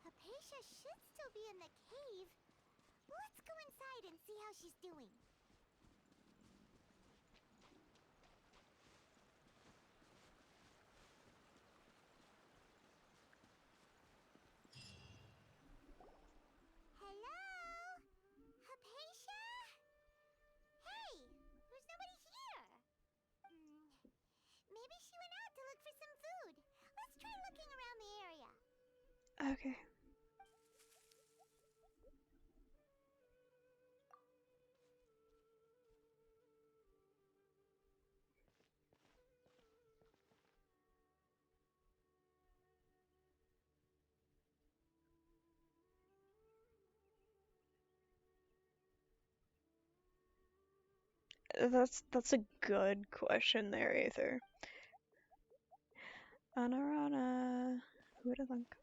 Hypatia should still be in the cave. Let's go inside and see how she's doing. Hello? Hypatia? Hey, there's nobody here. Maybe she went out to look for some food. Let's try looking around the area. Okay. That's a good question there, Aether. Anarana. Who would have thunk?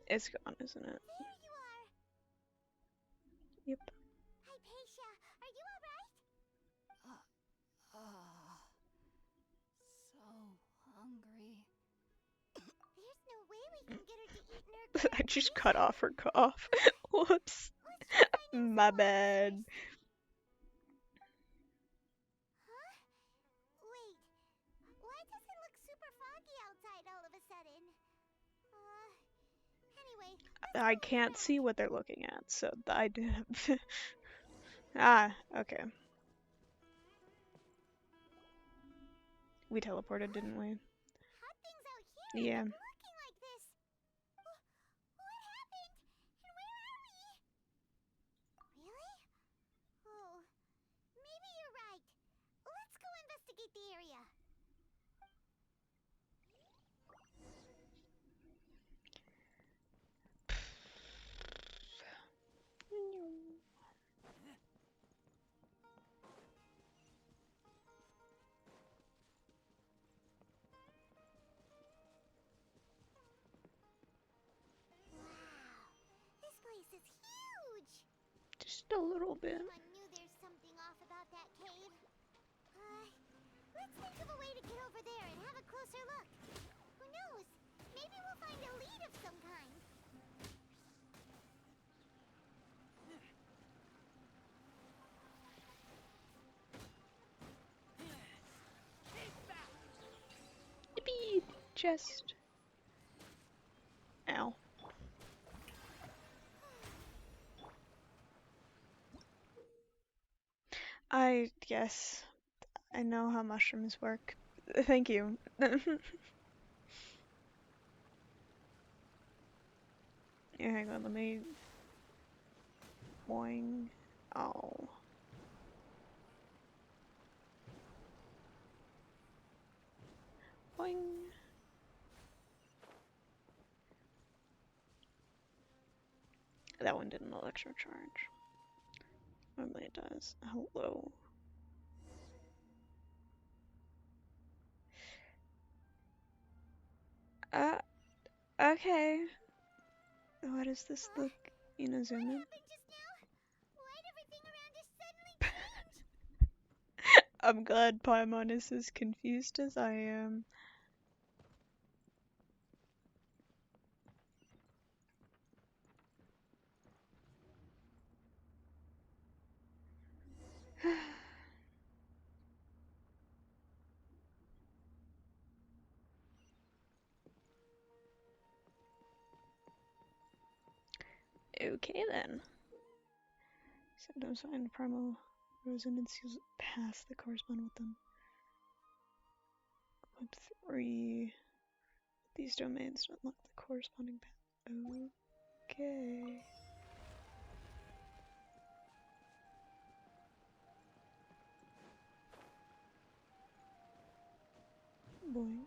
It's gone, isn't it? There you are. Yep. Hypatia, are you alright? So hungry. There's no way we can get her to eat in her I current just cut condition. off her cough. Whoops. Let's try finding My some bad. answers. Huh? Wait, why does it look super foggy outside all of a sudden? Anyway, let's I go look can't see around. what they're looking at, so I did. Ah, okay. We teleported, didn't we? How'd things out here Yeah. end up looking like this? What happened? And where are we? Really? Oh, maybe you're right. Let's go investigate the area. Just a little bit. Paimon knew there's something off about that cave. Let's think of a way to get over there and have a closer look. Who knows? Maybe we'll find a lead of some kind. Yippee! Chest. Ow. Yes, I know how mushrooms work. Thank you. Yeah, hang on, let me... Boing. Oh. Boing. That one didn't electrocharge. Normally it does. Hello. Okay. What does this look? You know, zoom in. What happened just now? Why'd everything around us suddenly change? I'm glad Paimon is as confused as I am. Okay then. Sometimes find primal resonances past that correspond with them. Clip 3. These domains to unlock the corresponding path. Okay. Boing.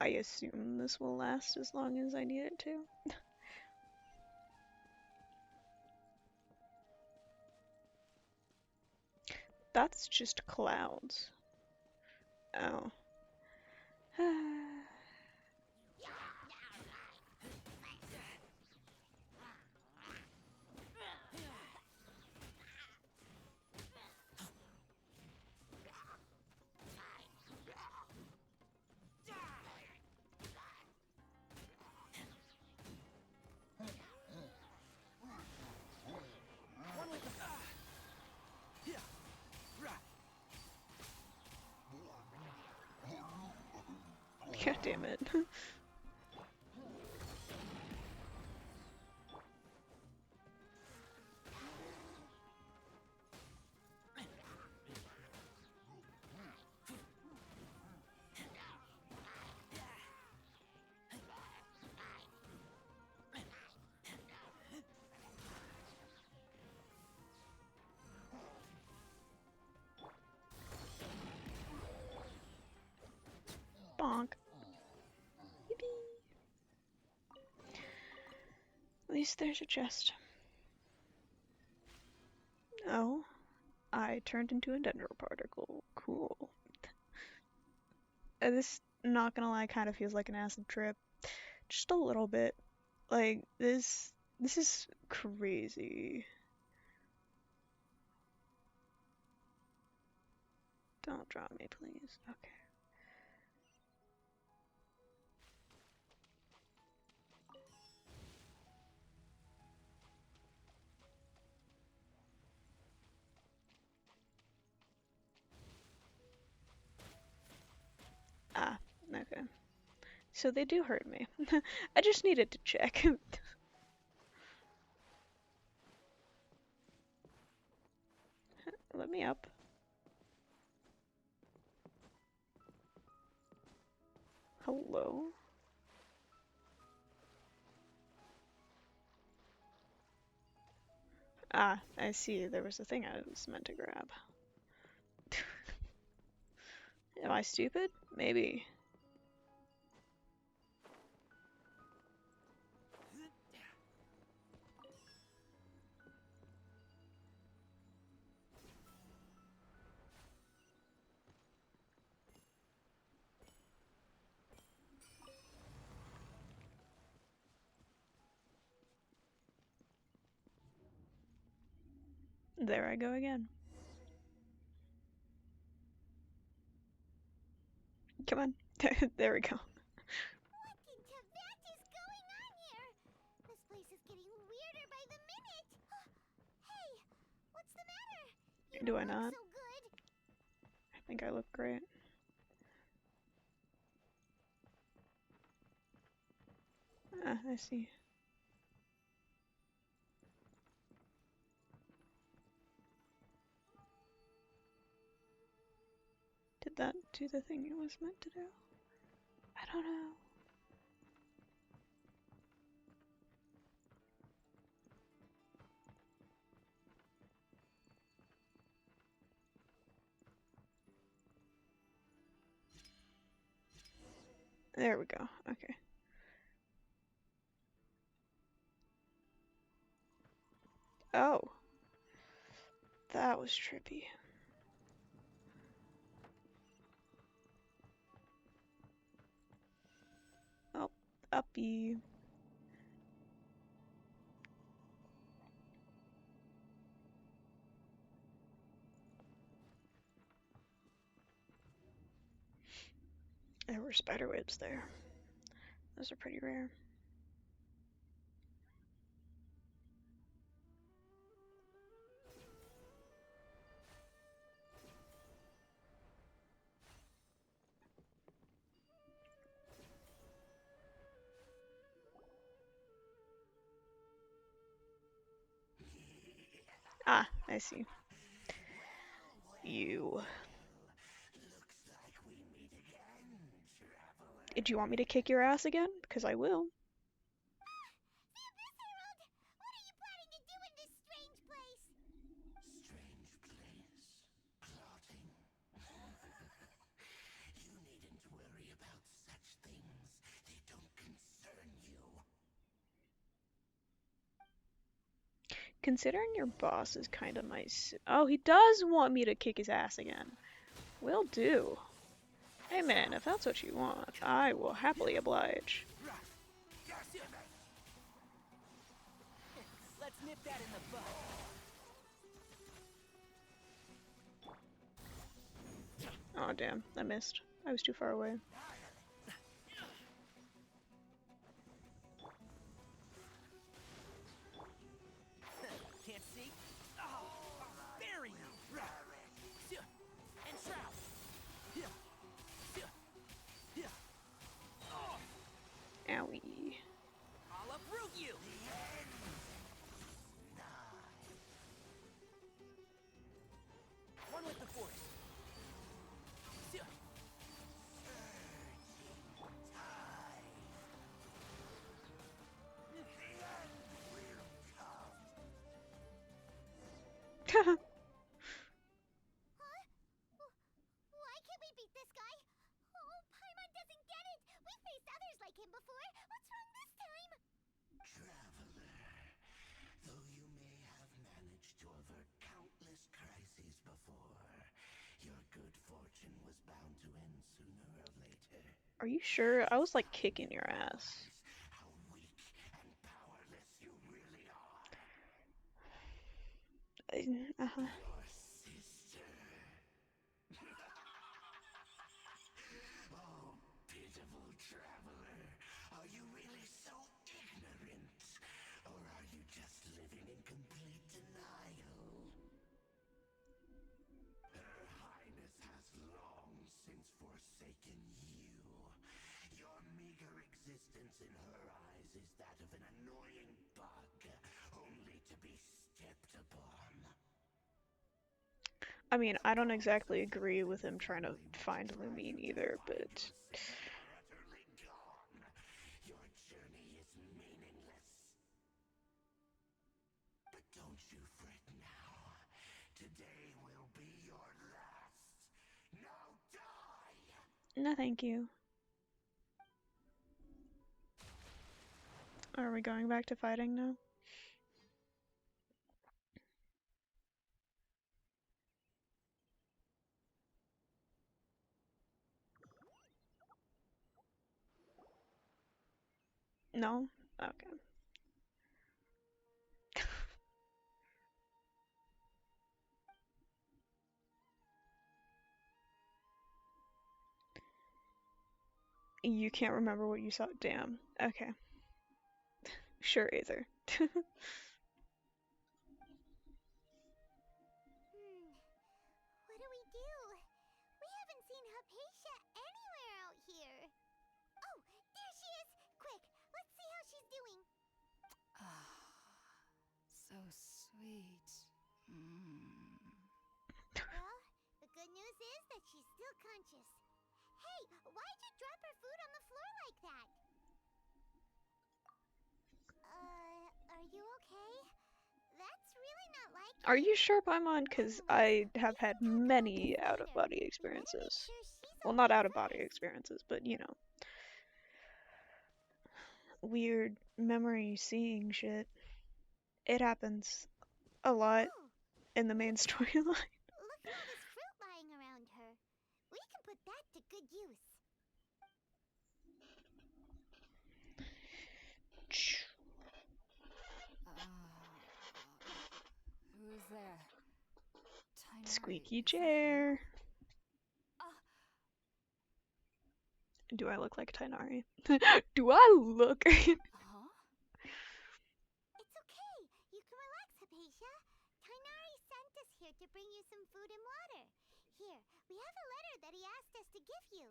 I assume this will last as long as I need it to. That's just clouds. Oh. God damn it. Bonk. Yippee. At least there's a chest. Oh, I turned into a dendro particle. Cool. This, not gonna lie, kind of feels like an acid trip. Just a little bit. Like, this is crazy. Don't drop me, please. Okay. Ah, okay. So they do hurt me. I just needed to check. Let me up. Hello? Ah, I see. There was a thing I was meant to grab. Am I stupid? Maybe. There I go again. Come on. There we go. What in Tibet is going on here? This place is getting weirder by the minute. Hey, what's the matter? You Do I don't look not? so good. I think I look great. Ah, I see. Did that do the thing it was meant to do? I don't know. There we go. Okay. Oh. That was trippy. Oh, uppy. There were spider webs there. Those are pretty rare. Ah, I see. You. Did you want me to kick your ass again? Because I will. The Abyss Herald! What are you planning to do in this strange place? Strange place. Plotting. You needn't worry about such things. They don't concern you. Considering your boss is kind of my. Oh, he does want me to kick his ass again. Will do. Hey man, if that's what you want, I will happily oblige. Let's nip that in the bud. Oh damn, I missed. I was too far away. Can't see? Oh, bury you! And shroud! Owie. I'll uproot you! One with the force. Huh? Why can't we beat this guy? Oh, Paimon doesn't get it! We've faced others like him before! What's wrong this time? Traveler, though you may have managed to avert countless crises before, your good fortune was bound to end sooner or later. Are you sure? I was like kicking your ass. How weak and powerless you really are. Uh-huh. Your sister. Oh, pitiful traveler. Are you really so ignorant? Or are you just living in complete denial? Her Highness has long since forsaken you. Your meager existence in her eyes is that of an annoying bug, only to be stepped upon. I mean, I don't exactly agree with him trying to find Lumine either, but Utterly gone. Your journey is meaningless. But don't you fret now. Today will be your last. Now die! no thank you. Are we going back to fighting now? No? Okay. You can't remember what you saw. Damn. Okay. Sure, Aether. What do we do? We haven't seen Hypatia anywhere out here. Oh, there she is! Quick, let's see how she's doing. So sweet. Well, the good news is that she's still conscious. Hey, why'd you drop her food on the floor like that? Are you okay? That's really not like Are you. you sure, Paimon? Because I Anyways, have we had can talk about this many out of later. body We better make experiences. sure she's Well, not okay out of body first. experiences, but you know, weird memory seeing shit. It happens a lot Oh, in the main looks like storyline. look at all this fruit lying around her. We can put that to good use. Who's there? Tighnari, Squeaky is that you? chair. Ah, Do I look like Tighnari? Do I look? huh? It's okay. You can relax, Hypatia. Tighnari sent us here to bring you some food and water. Here, we have a letter that he asked us to give you.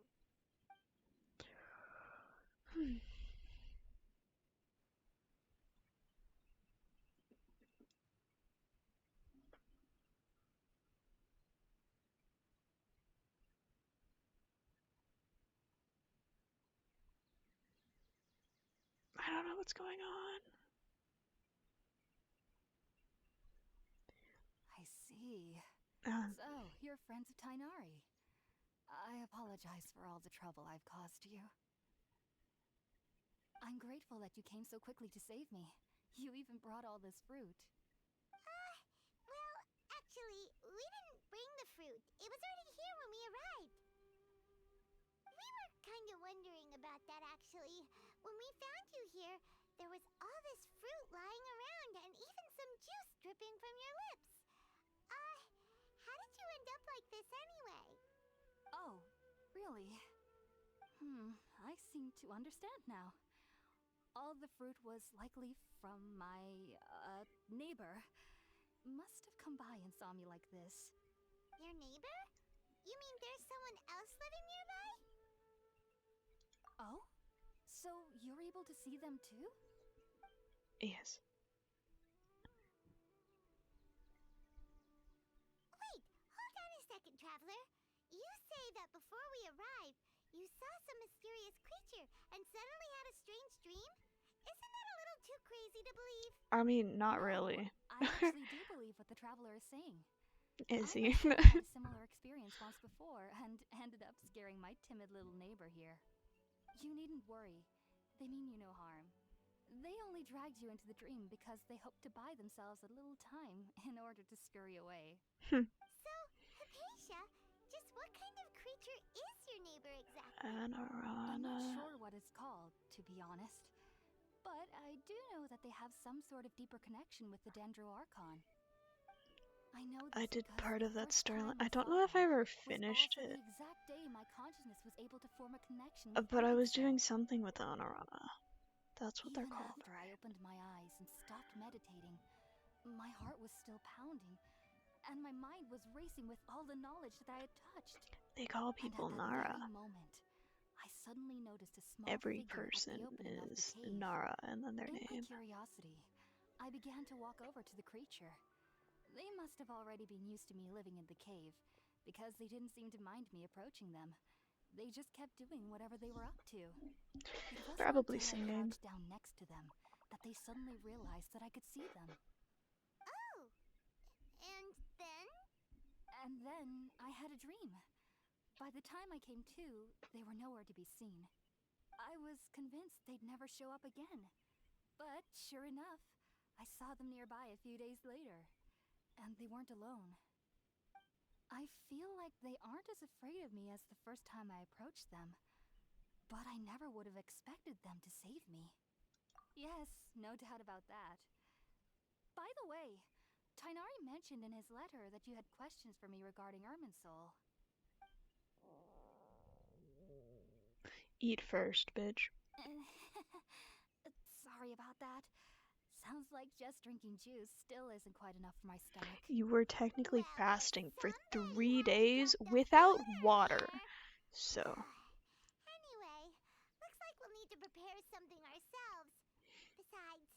I don't know what's going on. I see. Uh, So, you're friends of Tighnari. I apologize for all the trouble I've caused you. I'm grateful that you came so quickly to save me. You even brought all this fruit. Well, actually, we didn't bring the fruit. It was already here when we arrived. We were kind of wondering about that, actually. When we found you here, there was all this fruit lying around and even some juice dripping from your lips. How did you end up like this anyway? Oh, really? I seem to understand now. All the fruit was likely from my, neighbor. Must have come by and saw me like this. Your neighbor? You mean there's someone else living nearby? Oh? So you're able to see them too? yes. Wait, hold on a second, traveler. You say that before we arrived, you saw some mysterious creature and suddenly had a strange dream? Isn't that a little too crazy to believe? I mean, not No, really. I actually do believe what the traveler is saying. Is I he? myself had a similar experience once before and ended up scaring my timid little neighbor here. You needn't worry. They mean you no harm. They only dragged you into the dream because they hoped to buy themselves a little time in order to scurry away. So, Hypatia, just what kind of creature is your neighbor exactly? I'm not Anorana. sure what it's called, to be honest. But I do know that they have some sort of deeper connection with the Dendro Archon. I know I this did because part the of that first storyline. time I I don't saw know if I them ever was finished also it, the exact day my consciousness was able to form a connection with but I was Irminsul. doing something with Anorana. That's what they're Even called, after I right? opened my eyes and stopped meditating, my heart was still pounding, and my mind was racing with all the knowledge that I had touched. They call And people at that Nara. very moment, I suddenly noticed a small Every figure at person the opening of the is cave. Nara and then their In my name. curiosity, I began to walk over to the creature. They must have already been used to me living in the cave, because they didn't seem to mind me approaching them. They just kept doing whatever they were up to. It wasn't Probably until I singing. crouched down next to them that they suddenly realized that I could see them. Oh, and then? And then I had a dream. By the time I came to, they were nowhere to be seen. I was convinced they'd never show up again. But sure enough, I saw them nearby a few days later. And they weren't alone. I feel like they aren't as afraid of me as the first time I approached them. But I never would have expected them to save me. Yes, no doubt about that. By the way, Tighnari mentioned in his letter that you had questions for me regarding Irminsul. Eat first, bitch. Sorry about that. Sounds like just drinking juice still isn't quite enough for my stomach. You were technically Well, if fasting for somebody 3 has days jumped the without water. fire. So, Anyway, looks like we'll need to prepare something ourselves. Besides,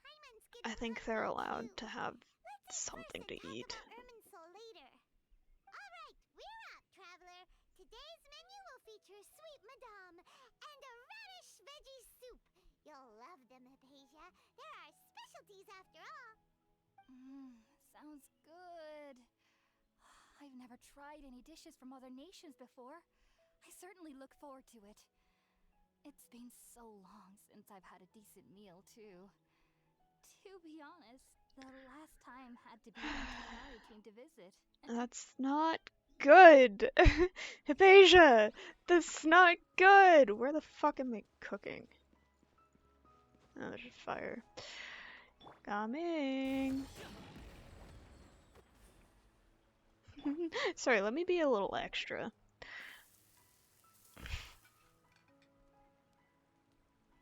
Paimon's I getting think they're hungry allowed too. to have Let's eat something first to and talk eat. about Erminsul later. Alright, we're out, traveler. Today's menu will feature sweet madame and a radish veggie soup. You'll love them, Hypatia. They're our specialties after all. Sounds good. I've never tried any dishes from other nations before. I certainly look forward to it. It's been so long since I've had a decent meal, too. To be honest, the last time had to be when Tighnari came to visit. That's not good! Hypatia! That's not good! Where the fuck am I cooking? Oh, there's a fire. Coming! Sorry, let me be a little extra.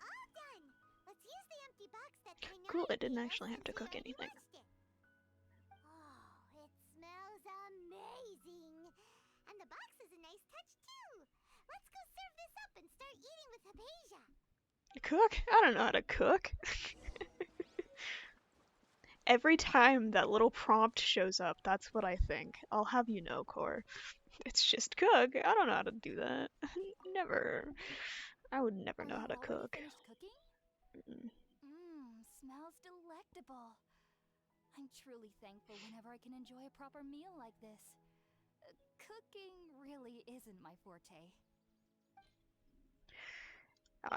All done. Let's use the empty box that Tighnari Cool, I didn't gave us actually have since to he cook already anything. watched it. Oh, it smells amazing. And the box is a nice touch too. Let's go serve this up and start eating with Hypatia. Cook? I don't know how to cook. Every time that little prompt shows up, that's what I think. I'll have you know, Core. It's just cook. I don't know how to do that. Never. I would never Oh, know how you to already cook. finished cooking? Mm. Smells delectable. I'm truly thankful whenever I can enjoy a proper meal like this. Cooking really isn't my forte.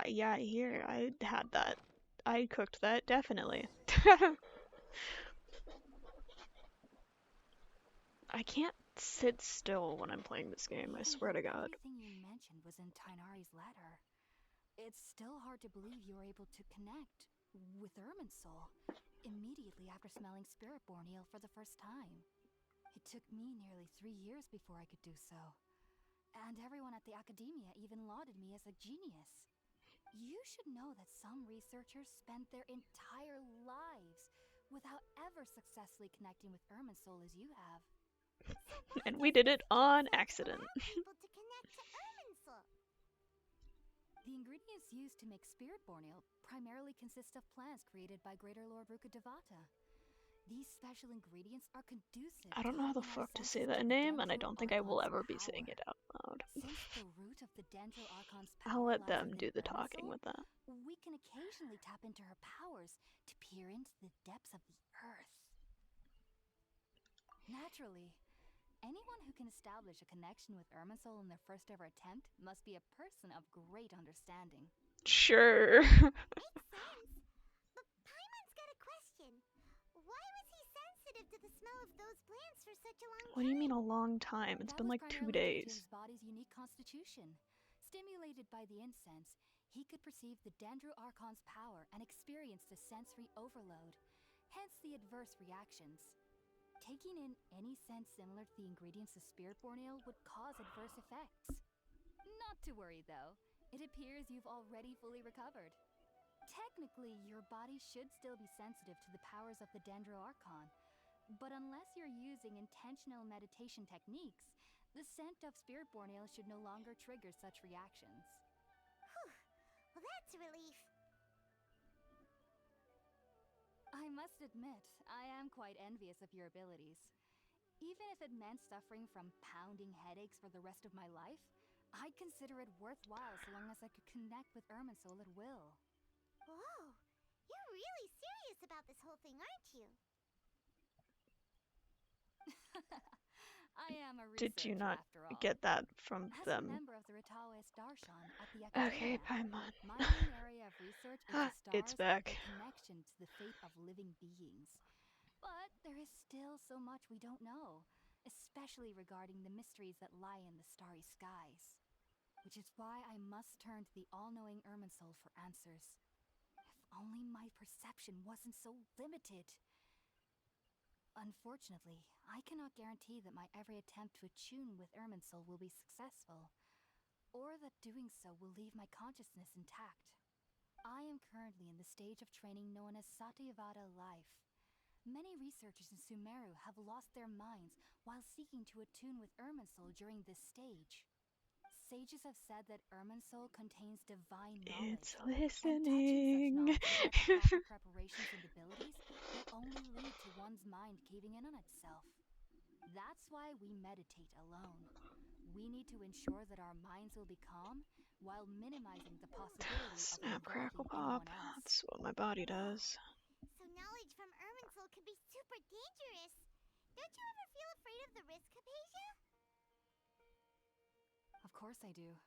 Yeah, here, I had that. I cooked that, definitely. I can't sit still when I'm playing this game, I Even swear though to God. everything you mentioned was in Tighnari's letter, it's still hard to believe you were able to connect with Irminsul immediately after smelling Spiritborn eel for the first time. It took me nearly 3 years before I could do so. And everyone at the academia even lauded me as a genius. You should know that some researchers spent their entire lives without ever successfully connecting with Irminsul as you have. So why And we does did this it on insect accident. allow people to connect to Erminsul? The ingredients used to make Spiritborn ale primarily consist of plants created by Greater Lord Rukkhadevata. These special ingredients are conducive I to don't know how the heighten our fuck to say senses to that the name, and I Dendro don't think I will Archon's ever be saying power. it out loud. Since the root of the Dendro Archon's I'll power let lies them within do the talking Irminsul, with that. we can occasionally tap into her powers to peer into the depths of the earth. Naturally, anyone who can establish a connection with Irminsul in their first ever attempt must be a person of great understanding. Sure. Makes sense. But Paimon's got a question. Why was he sensitive to the smell of those plants for such a long What do you mean time? a long time? It's That been was like 2 primarily due to days. his body's unique constitution. Stimulated by the incense, he could perceive the Dendro Archon's power and experience the sensory overload, hence the adverse reactions. Taking in any scent similar to the ingredients of Spiritborn ale would cause adverse effects. Not to worry though, it appears you've already fully recovered. Technically, your body should still be sensitive to the powers of the Dendro Archon, but unless you're using intentional meditation techniques, the scent of Spiritborn ale should no longer trigger such reactions. Whew. Well, that's a relief. I must admit, I am quite envious of your abilities. Even if it meant suffering from pounding headaches for the rest of my life, I'd consider it worthwhile so long as I could connect with Irminsul at will. Whoa. You're really serious about this whole thing, aren't you? I am a Did you researcher not after all. get that from As a them? member of the Ratawe Starshan at the Okay, Academia, Paimon. my main area of research is the It's stars and back. their connection to the fate of living beings. But there is still so much we don't know, especially regarding the mysteries that lie in the starry skies. Which is why I must turn to the all-knowing Irminsul for answers. If only my perception wasn't so limited. Unfortunately, I cannot guarantee that my every attempt to attune with Irminsul will be successful. or that doing so will leave my consciousness intact. I am currently in the stage of training known as Satyavada life. Many researchers in Sumeru have lost their minds while seeking to attune with Irminsul during this stage. Sages have said that Irminsul contains divine It's knowledge, and touching such listening. knowledge without the proper preparations and abilities will only lead to one's mind caving in on itself. That's why we meditate alone. We need to ensure that our minds will be calm while minimizing the possibility of Snap, crackle, involving pop. anyone else. That's what my body does. So knowledge from Irminsul can be super dangerous. Don't you ever feel afraid of the risk, Hypatia? Of course I do.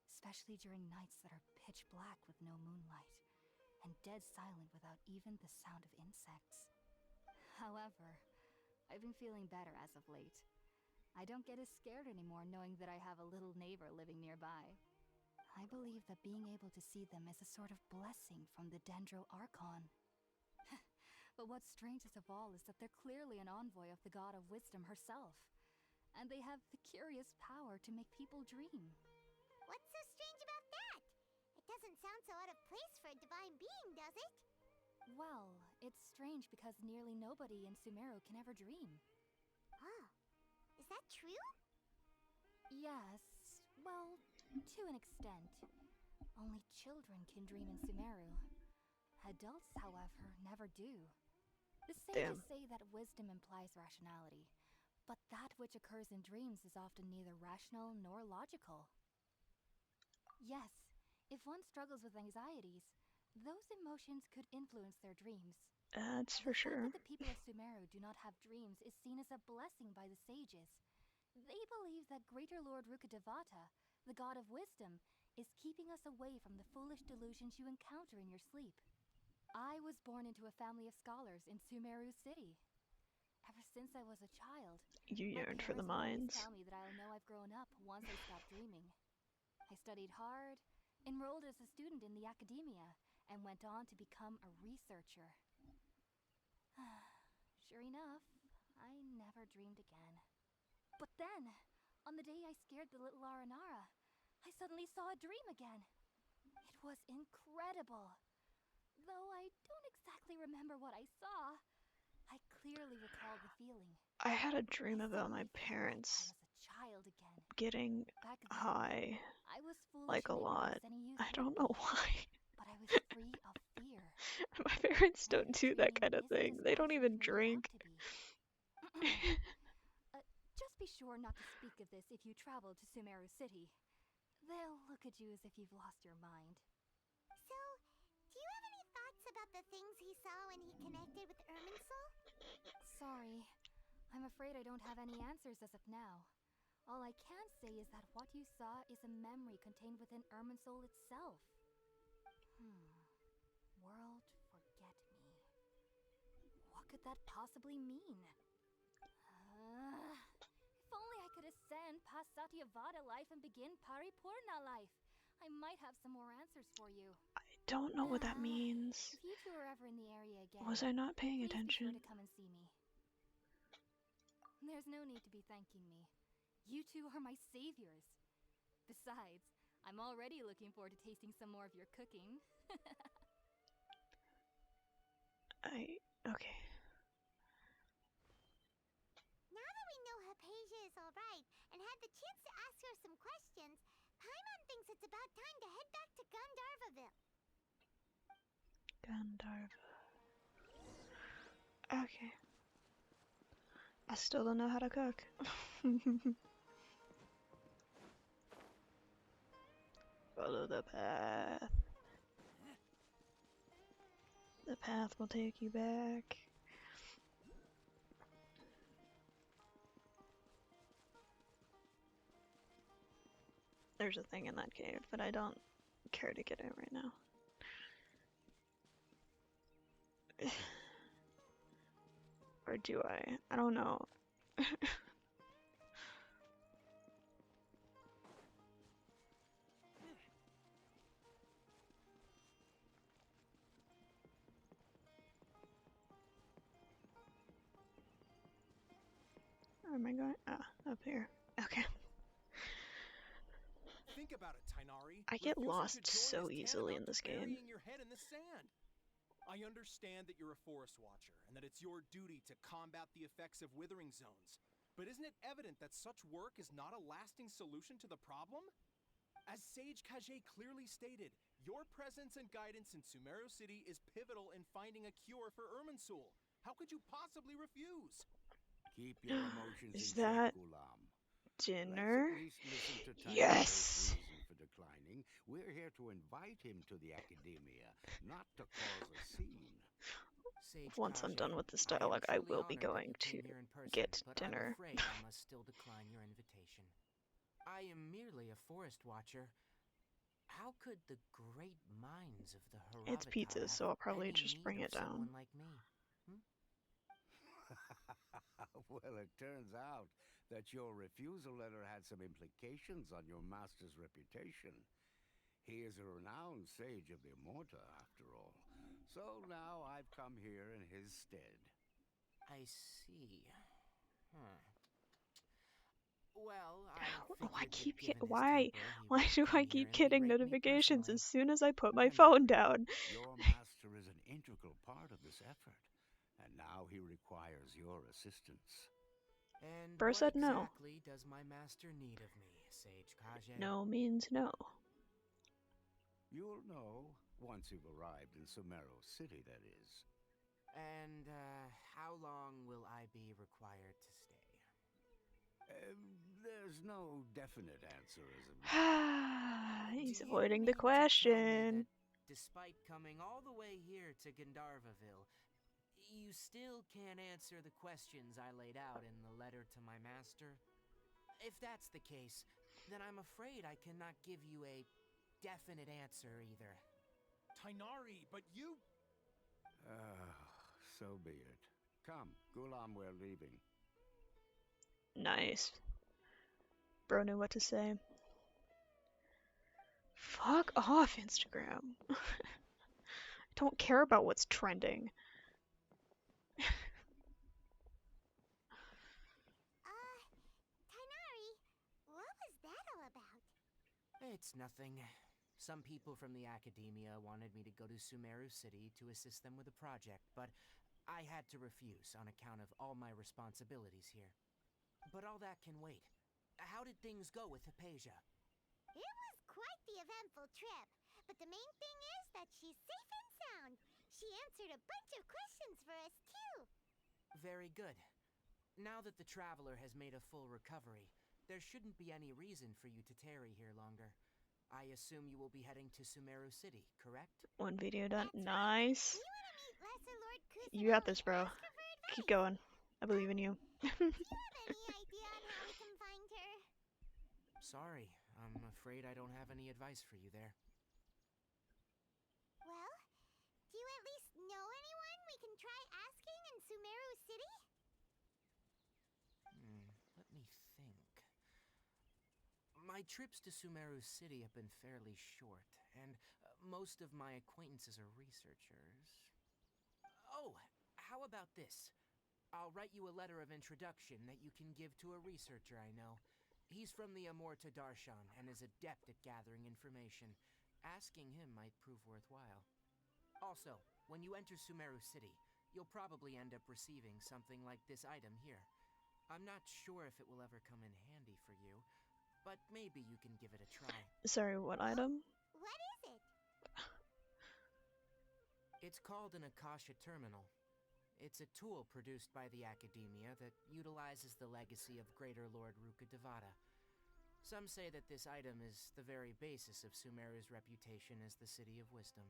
Especially during nights that are pitch black with no moonlight, and dead silent without even the sound of insects. However, I've been feeling better as of late. I don't get as scared anymore knowing that I have a little neighbor living nearby. I believe that being able to see them is a sort of blessing from the Dendro Archon. But what's strangest of all is that they're clearly an envoy of the God of Wisdom herself, and they have the curious power to make people dream. What's so strange about that? It doesn't sound so out of place for a divine being, does it? Well, it's strange because nearly nobody in Sumeru can ever dream. Oh, is that true? Yes, well, to an extent. Only children can dream in Sumeru. Adults, however, never do. The sages Damn. say that wisdom implies rationality, but that which occurs in dreams is often neither rational nor logical. Yes, if one struggles with anxieties, those emotions could influence their dreams. That's The for fact sure. that the people of Sumeru do not have dreams is seen as a blessing by the sages. They believe that Greater Lord Rukkhadevata, the god of wisdom, is keeping us away from the foolish delusions you encounter in your sleep. I was born into a family of scholars in Sumeru City. Ever since I was a child, You my yearned for the parents would always mines. tell me that I'll know I've grown up once I stop dreaming. I studied hard, enrolled as a student in the academia, and went on to become a researcher. Sure enough, I never dreamed again. But then, on the day I scared the little Aranara, I suddenly saw a dream again. It was incredible. Though I don't exactly remember what I saw, I clearly recall the feeling. I had a I dream about my suddenly felt like I parents was a child again. getting Back then, high, I was foolish like a and ignorant lot. as any youth I would don't be, know why. but I was free of fear. My parents And don't do that dreaming kind of isn't thing. as They bad don't as even it's made it out drink. to be. Just be sure not to speak of this if you travel to Sumeru City. They'll look at you as if you've lost your mind. So, do you have any thoughts about the things he saw when he connected with Irminsul? Sorry. I'm afraid I don't have any answers as of now. All I can say is that what you saw is a memory contained within Irminsul itself. World forget me. What could that possibly mean? If only I could ascend past Satyavada life and begin Paripurna life. I might have some more answers for you. I don't know what that means. If you two are ever in the area again, Was I not paying please be sure attention? to come and see me. There's no need to be thanking me. You two are my saviors. Besides, I'm already looking forward to tasting some more of your cooking. Okay. Now that we know Hypatia is alright and had the chance to ask her some questions, Paimon thinks it's about time to head back to Gandharvaville. Gandharva. Okay. I still don't know how to cook. Follow the path. The path will take you back. There's a thing in that cave, but I don't care to get it right now. Or do I? I don't know. Where am I going? Ah, up here. Okay. Think about it, Tainari. I get Refusing lost to join so is easily in tantamount to this game. burying your head in the sand. I understand that you're a forest watcher and that it's your duty to combat the effects of withering zones. But isn't it evident that such work is not a lasting solution to the problem? As Sage Kage clearly stated, your presence and guidance in Sumeru City is pivotal in finding a cure for Irminsul. How could you possibly refuse? Keep your emotions Is in check, that Gulam. Let's dinner? at least listen to Yes! Tainari's reason for declining. We're here to invite him to the academia, not to cause a scene. Sage Once I'm done Kage, with this I am dialogue, I truly will be honored that going you to came here in person, get but dinner. I'm afraid I must still decline your invitation. I am merely a forest watcher. How could the great minds of the It's Haravata pizza, have so I'll probably any just need bring of it down. someone like me? Well, it turns out that your refusal letter had some implications on your master's reputation. He is a renowned sage of the Immorta, after all. So now I've come here in his stead. I see. Huh. Well, I Oh, I figured keep that given his why? temper, he Why would do come I here keep and getting berate me notifications personally. as soon as I put my Remember, phone down? Your master is an integral part of this effort, and now he requires your assistance. And First what said no. exactly does my master need of me, Sage Kage? No means no. You'll know once you've arrived in Sumeru City, that is. And, how long will I be required to stay? There's no definite answer as of now. He's Do you avoiding the mean to tell me question. that despite coming all the way here to Gandharvaville, you still can't answer the questions I laid out in the letter to my master? If that's the case, then I'm afraid I cannot give you a definite answer either. Tainari, but you... So be it. Come, Gulam, we're leaving. Nice. Bro knew what to say. Fuck off, Instagram. I don't care about what's trending. Tainari, what was that all about? It's nothing. Some people from the academia wanted me to go to Sumeru City to assist them with a project, but I had to refuse on account of all my responsibilities here. But all that can wait. How did things go with Hypatia? It was quite the eventful trip, but the main thing is that she's safe and sound. She answered a bunch of questions for us, too. Very good. Now that the traveler has made a full recovery, there shouldn't be any reason for you to tarry here longer. I assume you will be heading to Sumeru City, correct? One video done. That's right. Nice. We want to meet Lesser Lord Kusanagi. You got this, bro. Ask her for advice. Keep going. I believe in you. Do you have any idea on how we can find her? Sorry, I'm afraid I don't have any advice for you there. Well, do you at least know anyone we can try asking in Sumeru City? Let me think. My trips to Sumeru City have been fairly short, and most of my acquaintances are researchers. Oh, how about this? I'll write you a letter of introduction that you can give to a researcher I know. He's from the Amorta Darshan and is adept at gathering information. Asking him might prove worthwhile. Also, when you enter Sumeru City, you'll probably end up receiving something like this item here. I'm not sure if it will ever come in handy for you, but maybe you can give it a try. Sorry, what item? What is it? It's called an Akasha Terminal. It's a tool produced by the Academia that utilizes the legacy of Greater Lord Rukkhadevata. Some say that this item is the very basis of Sumeru's reputation as the City of Wisdom.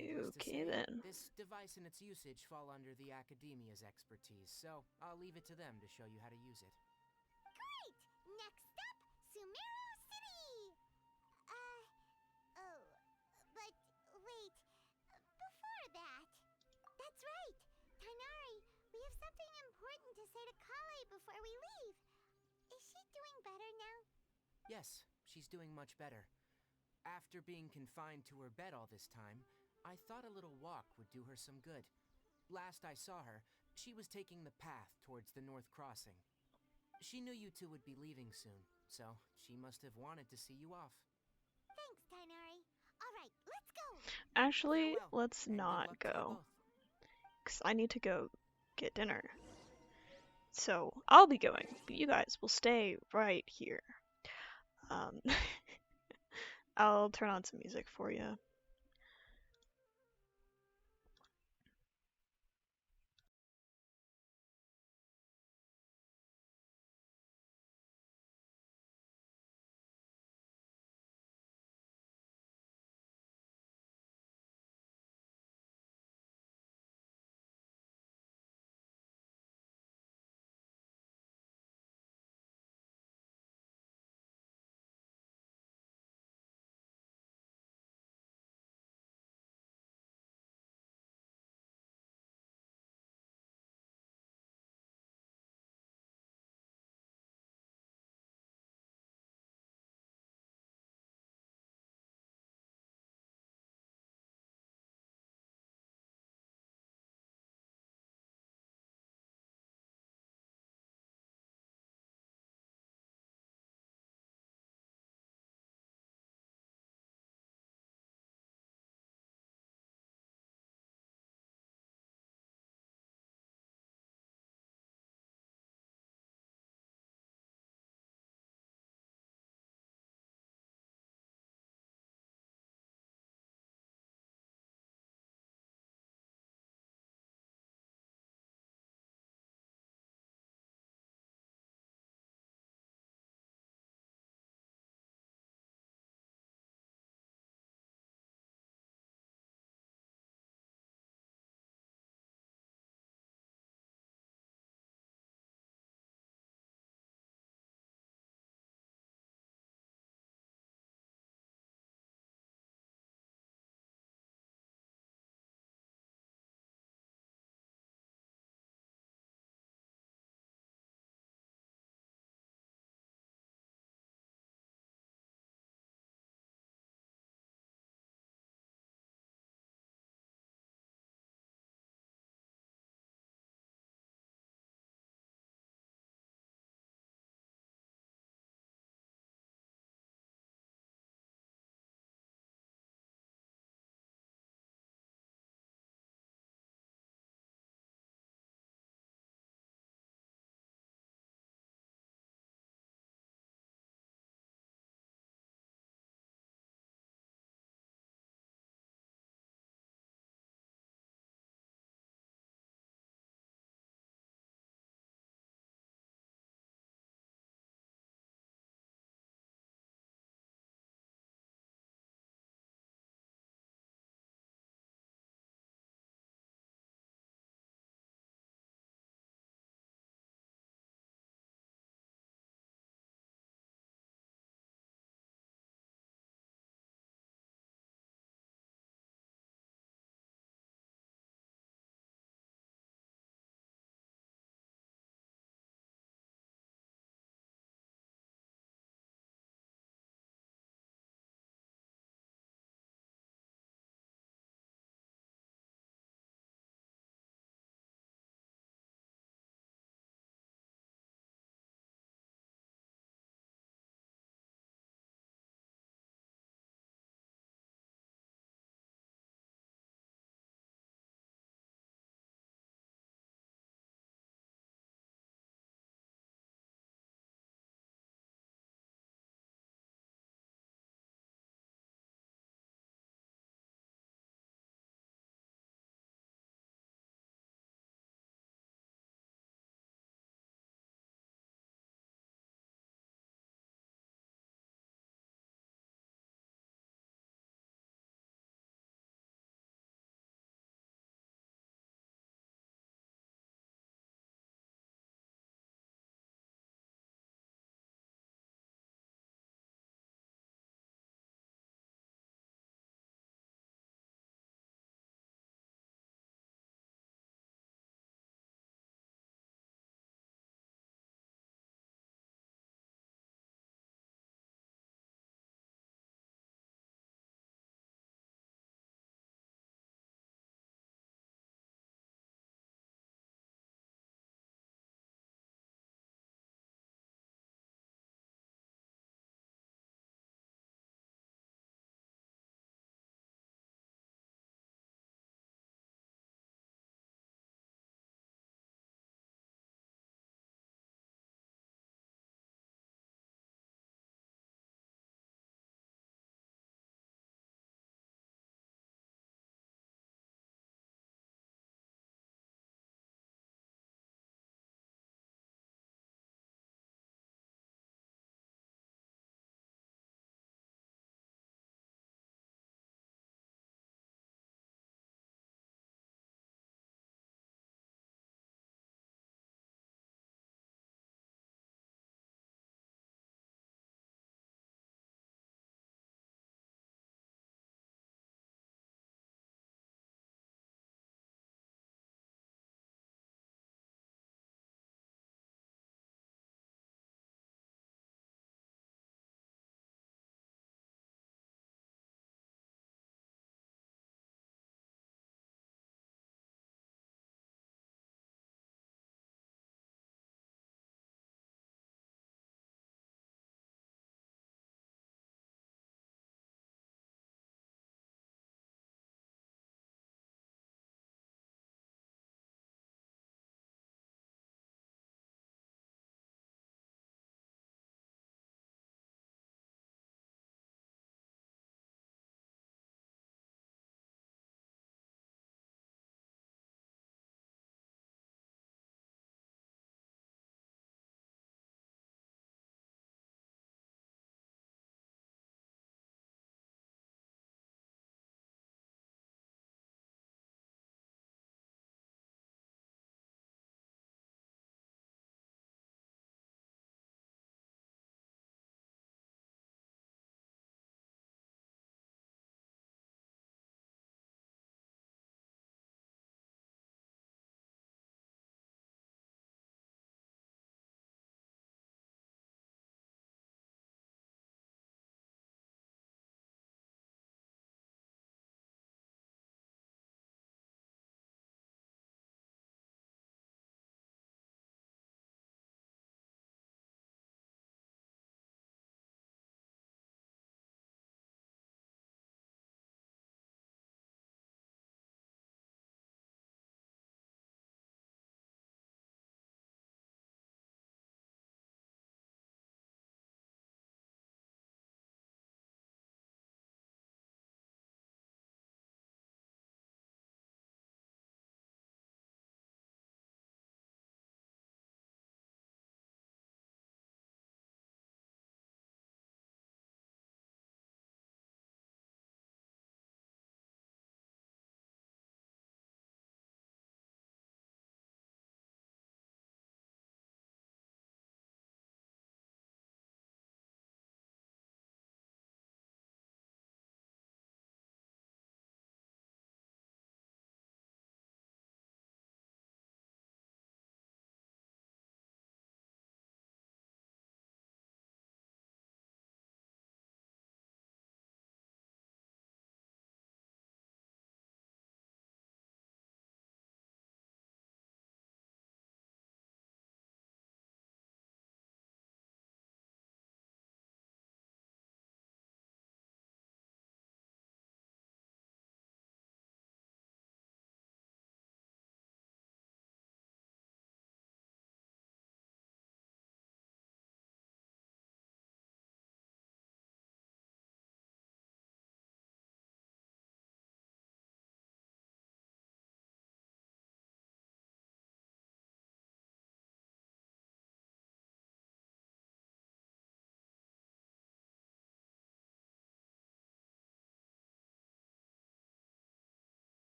Needless to Okay, say, then. this device and its usage fall under the Academia's expertise, so I'll leave it to them to show you how to use it. Great! Next up, Sumeru City! Oh, but wait, before that. That's right! Tainari, we have something important to say to Kale before we leave. Is she doing better now? Yes, she's doing much better. After being confined to her bed all this time, I thought a little walk would do her some good. Last I saw her, she was taking the path towards the North Crossing. She knew you two would be leaving soon, so she must have wanted to see you off. Thanks, Tainari. Alright, let's go! Actually, Farewell, let's and good not luck to you go. both. Because I need to go get dinner. So, I'll be going, but you guys will stay right here. Um, I'll turn on some music for you.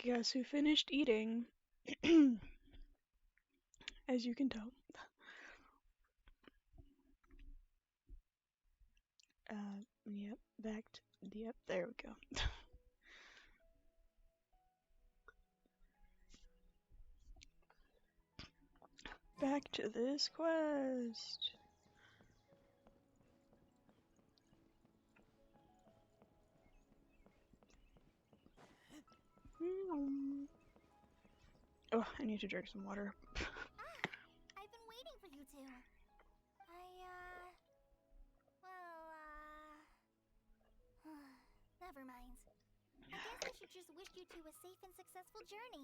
Guess who finished eating? As you can tell. Yep, yep, there we go. Back to this quest. Oh, I need to drink some water. I've been waiting for you two. Never mind. I guess I should just wish you two a safe and successful journey.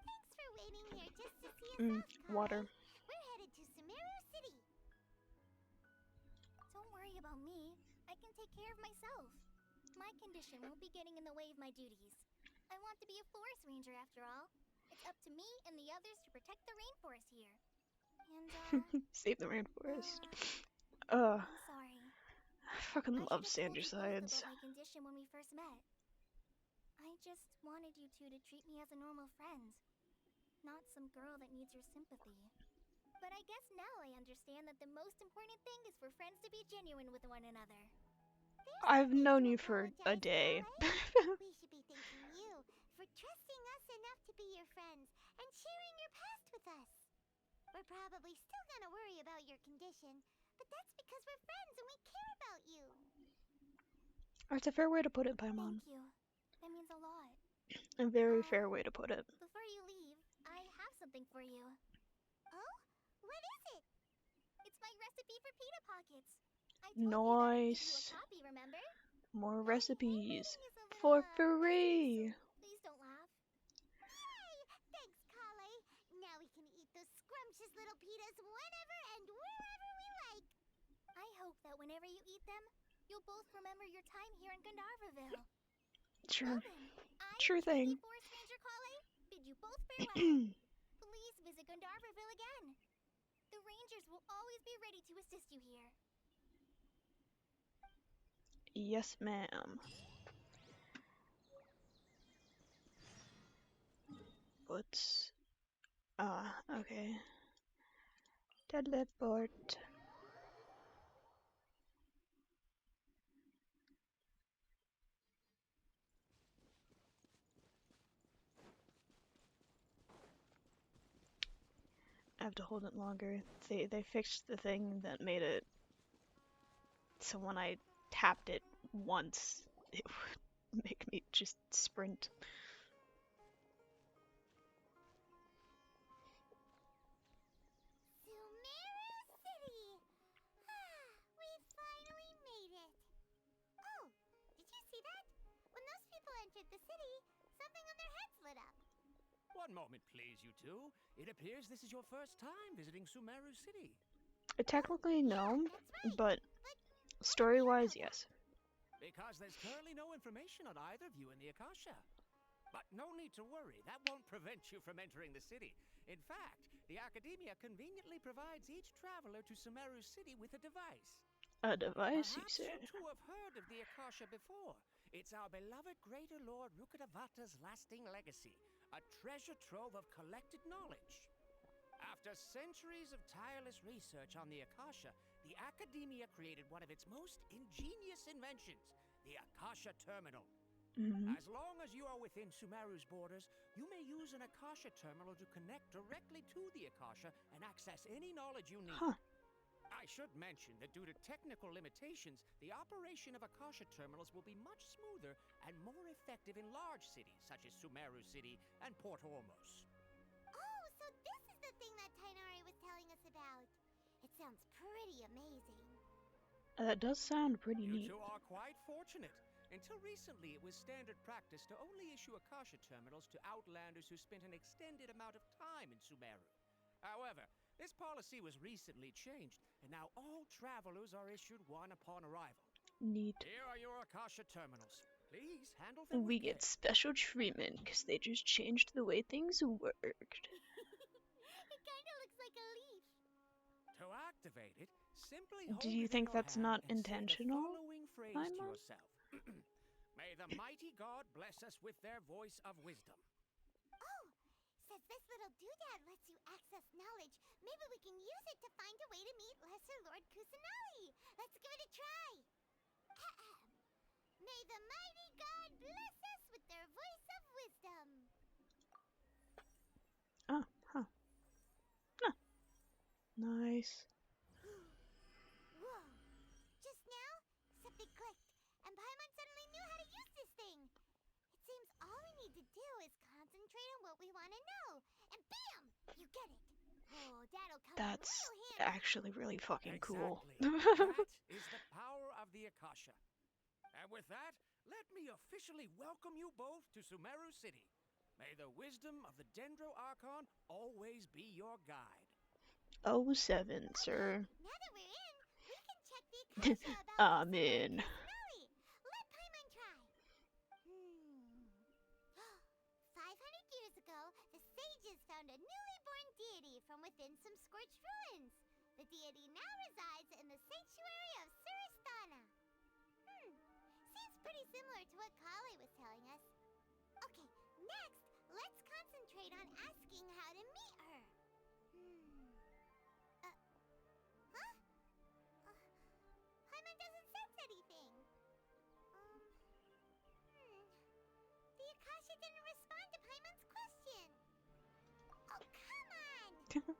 Thanks for waiting here just to see us off, Kai. Water. We're headed to Sumeru City. Don't worry about me. I can take care of myself. My condition won't be getting in the way of my duties. I want to be a forest ranger after all. It's up to me and the others to protect the rainforest here. And, Save the rainforest. I'm sorry. I fucking I love should have sandy told you both sides. about my condition when we first met. I just wanted you two to treat me as a normal friend, not some girl that needs your sympathy. But I guess now I understand that the most important thing is for friends to be genuine with one another. I've known you for a day. We should be thanking you for trusting us enough to be your friends and sharing your past with us. We're probably still gonna worry about your condition, but that's because we're friends and we care about you. That's a fair way to put it, Paimon. Thank you. That means a lot. A very fair way to put it. Before you leave, I have something for you. Oh? What is it? It's my recipe for pita pockets. I told you that I'd give you a Nice. copy, remember? More My recipes. handwriting is a little, For messy, free. so please don't laugh. Yay! Thanks, Kale. Now we can eat those scrumptious little pitas whenever and wherever we like. I hope that whenever you eat them, you'll both remember your time here in Gandharvaville. Sure. Well then, I, Sure thing. Forest Ranger Kale, bid you both farewell. Please visit Gandharvaville again. The Rangers will always be ready to assist you here. Yes, ma'am. What's... okay. Teleport. I have to hold it longer. They fixed the thing that made it so when I tapped it once, it would make me just sprint. Sumeru City! We finally made it! Oh, did you see that? When those people entered the city, something on their heads lit up. One moment, please, you two. It appears this is your first time visiting Sumeru City. Technically, no, That's right. but But story-wise, yes. Because there's currently no information on either of you in the Akasha. But no need to worry, that won't prevent you from entering the city. In fact, the Academia conveniently provides each traveler to Sumeru City with a device. A device, you Perhaps say? you two have heard of the Akasha before. It's our beloved Greater Lord Rukkhadevata's lasting legacy, a treasure trove of collected knowledge. After centuries of tireless research on the Akasha, the Academia created one of its most ingenious inventions, the Akasha Terminal. As long as you are within Sumeru's borders, you may use an Akasha Terminal to connect directly to the Akasha and access any knowledge you need. Huh. I should mention that due to technical limitations, the operation of Akasha Terminals will be much smoother and more effective in large cities such as Sumeru City and Port Ormos. Oh, so this is the thing that Tainari was telling us about. It sounds pretty amazing. That does sound pretty You neat. two are quite fortunate. Until recently, it was standard practice to only issue Akasha Terminals to outlanders who spent an extended amount of time in Sumeru. However, this policy was recently changed, and now all travelers are issued one upon arrival. Neat. Here are your Akasha Terminals. Please handle them We with get care. special treatment because they just changed the way things worked. It kinda looks like a leaf. To activate it, simply Do hold you it in think your that's hand not and say the intentional, following phrase to Paimon? yourself. May the mighty god bless us with their voice of wisdom. Oh, says this little doodad lets you access knowledge. Maybe we can use it to find a way to meet Lesser Lord Kusanagi. Let's give it a try. Ahem. May the mighty god bless us with their voice of wisdom. Oh, huh. Huh. Nice. Whoa. Just now, something clicked, and Paimon suddenly knew how to use this thing. It seems all we need to do is concentrate on what we want to know, and bam! You get it. Oh, that'll come in That's real handy. actually really fucking cool. Exactly. That is the power of the Akasha. And with that, let me officially welcome you both to Sumeru City. May the wisdom of the Dendro Archon always be your guide. 07, sir. Now that we're in, we can check the Akasha about I'm Lesser Lord in. Kusanagi. Let Paimon try. 500 years ago, the sages found a newly born deity from within some scorched ruins. The deity now resides in the sanctuary of Suristana. Seems pretty similar to what Kale was telling us. Okay, next, let's concentrate on asking how to meet her. Huh? Paimon doesn't sense anything. The Akasha didn't respond to Paimon's question. Oh, come on!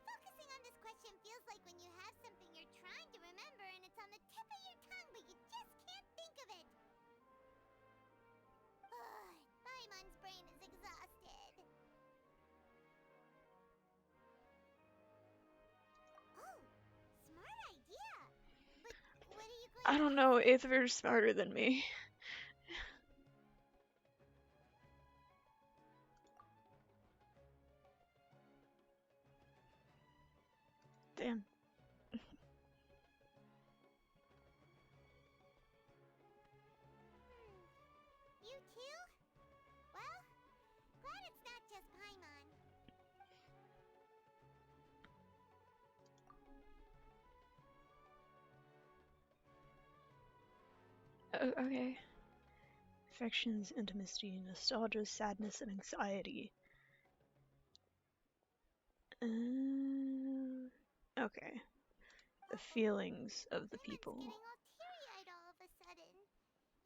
Focusing on this question feels like when you have something you're trying to remember and it's on the tip of your tongue, but you just can't think of it. Paimon's brain is exhausted. Oh, smart idea. But what are you going I to don't know if they're smarter than me. Damn. You too? Well, glad it's not just Paimon. Okay. Affections, intimacy, nostalgia, sadness, and anxiety. Okay. The feelings of the Paimon's people. getting all teary-eyed all of a sudden.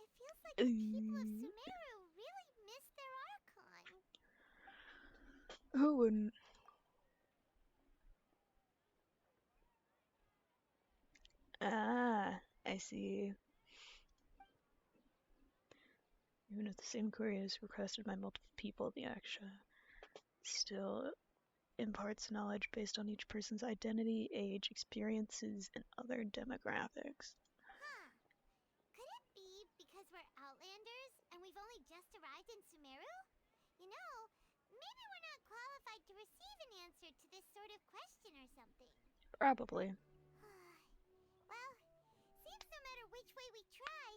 It feels like the people of Sumeru really miss their Archon. Who wouldn't? Ah, I see. Even if the same query is requested by multiple people, the Aksha still imparts knowledge based on each person's identity, age, experiences, and other demographics. Huh. Could it be because we're Outlanders and we've only just arrived in Sumeru? You know, maybe we're not qualified to receive an answer to this sort of question or something. Probably. Well, seems no matter which way we try,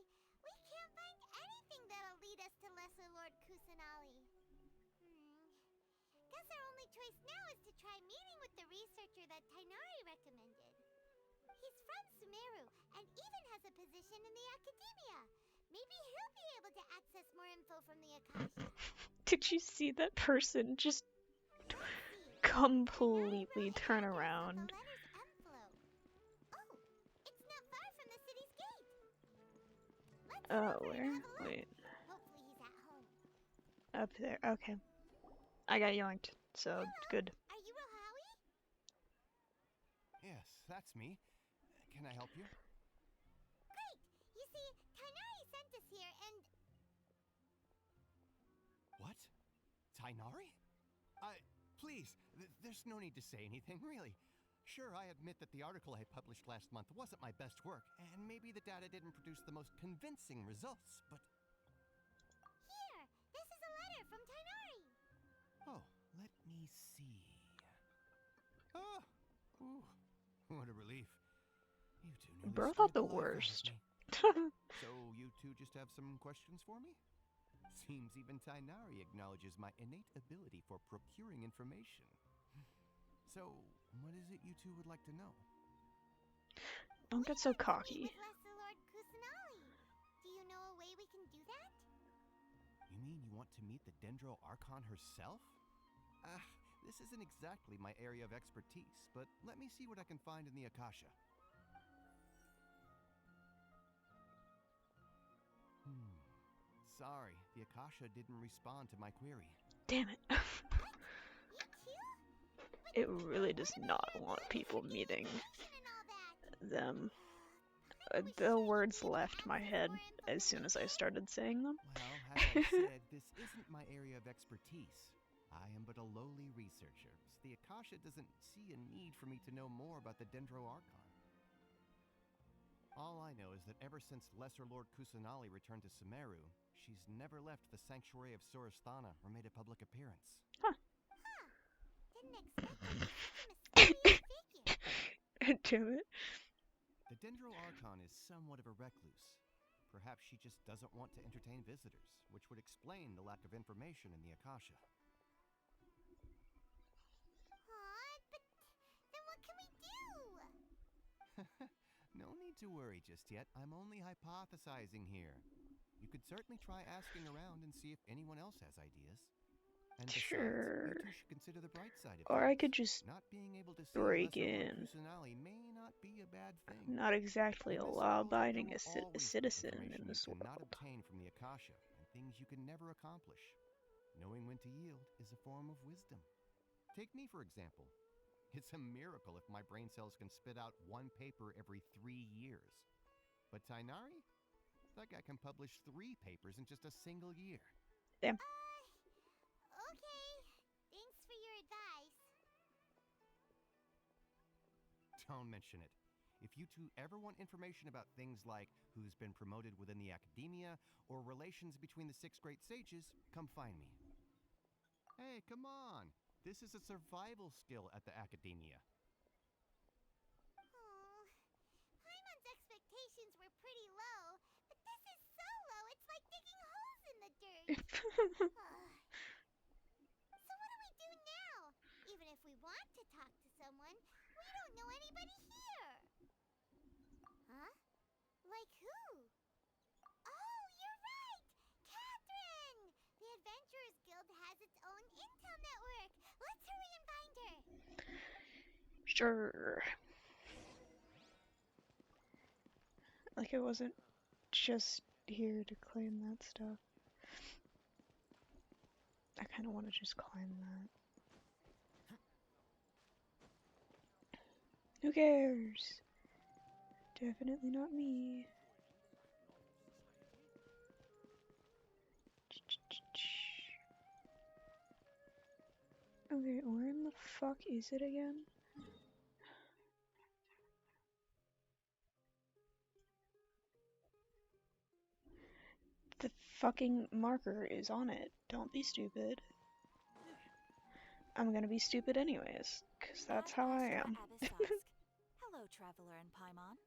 we can't find anything that'll lead us to Lesser Lord Kusanagi. Guess our only choice now is to try meeting with the researcher that Tainari recommended. He's from Sumeru and even has a position in the academia. Maybe he'll be able to access more info from the Akasha. Did you see that person just completely turn around? Oh, it's not far from the city's gate. Let's Oh, go where? and have a look. Wait. Hopefully he's at home. Up there. Okay. I got yoinked, so good. Are you Rohawi? Yes, that's me. Can I help you? Great! You see, Tainari sent us here and... What? Tainari? Please, there's no need to say anything, really. Sure, I admit that the article I published last month wasn't my best work, and maybe the data didn't produce the most convincing results, but... Here! This is a letter from Tainari! Oh, let me see... Oh! Ooh, what a relief. You two nearly Bro scared thought the life out of worst. me. So, you two just have some questions for me? Seems even Tainari acknowledges my innate ability for procuring information. So, what is it you two would like to know? Don't get so We'd like to meet cocky. with Lesser Lord Kusanagi. Do you know a way we can do that? You mean you want to meet the Dendro Archon herself? This isn't exactly my area of expertise, but let me see what I can find in the Akasha. Sorry, the Akasha didn't respond to my query. Damn it. What? You too? But It really does what about not your want ability people for meeting communication and all that? them. Paimon was The sure you'd words be able to left my access head more info as than soon we as I did. started saying them. Well, as I said, this isn't my area of expertise. I am but a lowly researcher, so the Akasha doesn't see a need for me to know more about the Dendro Archon. All I know is that ever since Lesser Lord Kusanali returned to Sumeru, she's never left the Sanctuary of Surasthana or made a public appearance. Huh. Didn't expect her to be such a mysterious figure. Damn it. The Dendro Archon is somewhat of a recluse. Perhaps she just doesn't want to entertain visitors, which would explain the lack of information in the Akasha. Aw, but then what can we do? No need to worry just yet. I'm only hypothesizing here. You could certainly try asking around and see if anyone else has ideas. And besides, Sure. you two should consider the bright side of Or things. I could just Not being able to see break Lesser Lord in. Kusanali may not be a bad thing. Not exactly In a this world, law-abiding there will always be citizen information in this you cannot world. obtain from the Akasha, and things you can never accomplish. Knowing when to yield is a form of wisdom. Take me, for example. It's a miracle if my brain cells can spit out one paper every 3 years. But Tainari? That guy can publish 3 papers in just a single year. Damn. Okay. Thanks for your advice. Don't mention it. If you two ever want information about things like who's been promoted within the academia or relations between the 6 great sages, come find me. Hey, come on! This is a survival skill at the academia. Oh, Paimon's expectations were pretty low, but this is so low it's like digging holes in the dirt. So what do we do now? Even if we want to talk to someone, we don't know anybody here. Huh? Like who? Oh, you're right! Catherine! The Adventurers Guild has its own intel network. Let's hurry and find her. Sure. Like I wasn't just here to claim that stuff. I kind of want to just climb that. Who cares? Definitely not me. Okay, where in the fuck is it again? The fucking marker is on it. Don't be stupid. I'm gonna be stupid anyways, because that's how I am. Hello, Traveler and Paimon.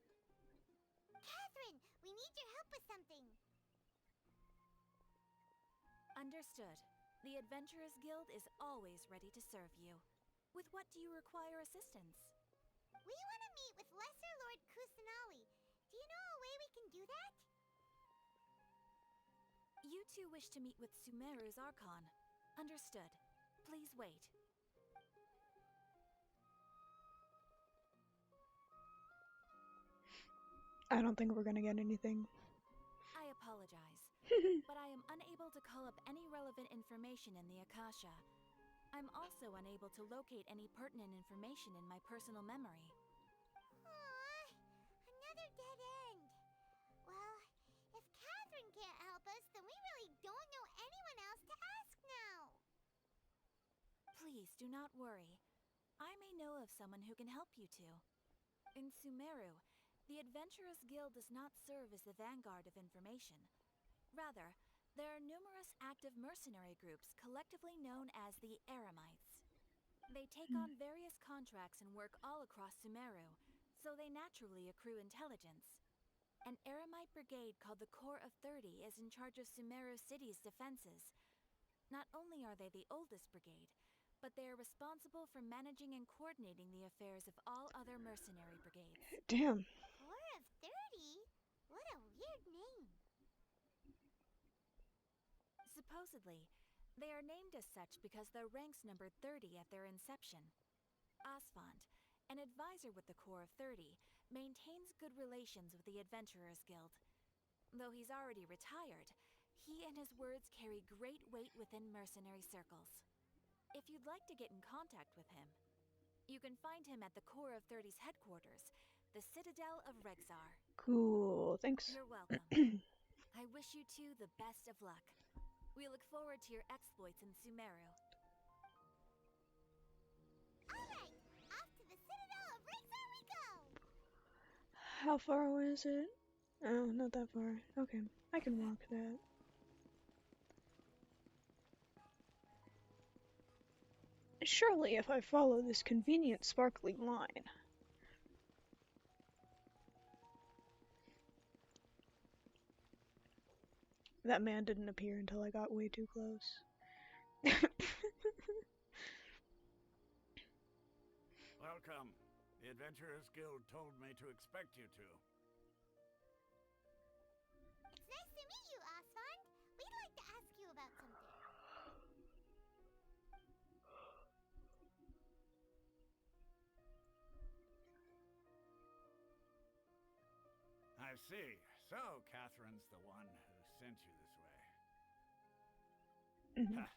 Catherine, we need your help with something. Understood. The Adventurers Guild is always ready to serve you. With what do you require assistance? We want to meet with Lesser Lord Kusanali. Do you know a way we can do that? You two wish to meet with Sumeru's Archon. Understood. Please wait. I don't think we're gonna get anything. I apologize, but I am unable to call up any relevant information in the Akasha. I'm also unable to locate any pertinent information in my personal memory. Aww, another dead end. Well, if Catherine can't help us, then we really don't know anyone else to ask now. Please do not worry. I may know of someone who can help you two. In Sumeru, the Adventurers Guild does not serve as the vanguard of information. Rather, there are numerous active mercenary groups collectively known as the Eremites. They take on various contracts and work all across Sumeru, so they naturally accrue intelligence. An Eremite brigade called the Corps of 30 is in charge of Sumeru City's defenses. Not only are they the oldest brigade, but they are responsible for managing and coordinating the affairs of all other mercenary brigades. Damn. Corps of 30? What a weird name. Supposedly, they are named as such because their ranks numbered 30 at their inception. Asfand, an advisor with the Corps of 30, maintains good relations with the Adventurers Guild. Though he's already retired, he and his words carry great weight within mercenary circles. If you'd like to get in contact with him, you can find him at the Corps of 30's headquarters, the Citadel of Rexar. Cool, thanks. You're welcome. I wish you two the best of luck. We look forward to your exploits in Sumeru. Alright, off to the Citadel of Rexar we go! How far away is it? Oh, not that far. Okay, I can walk that. Surely if I follow this convenient sparkly line. That man didn't appear until I got way too close. Welcome. The Adventurers Guild told me to expect you two. It's nice to meet you, Asfand. We'd like to ask you about something. I see. So, Catherine's the one who sent you this way. Ha!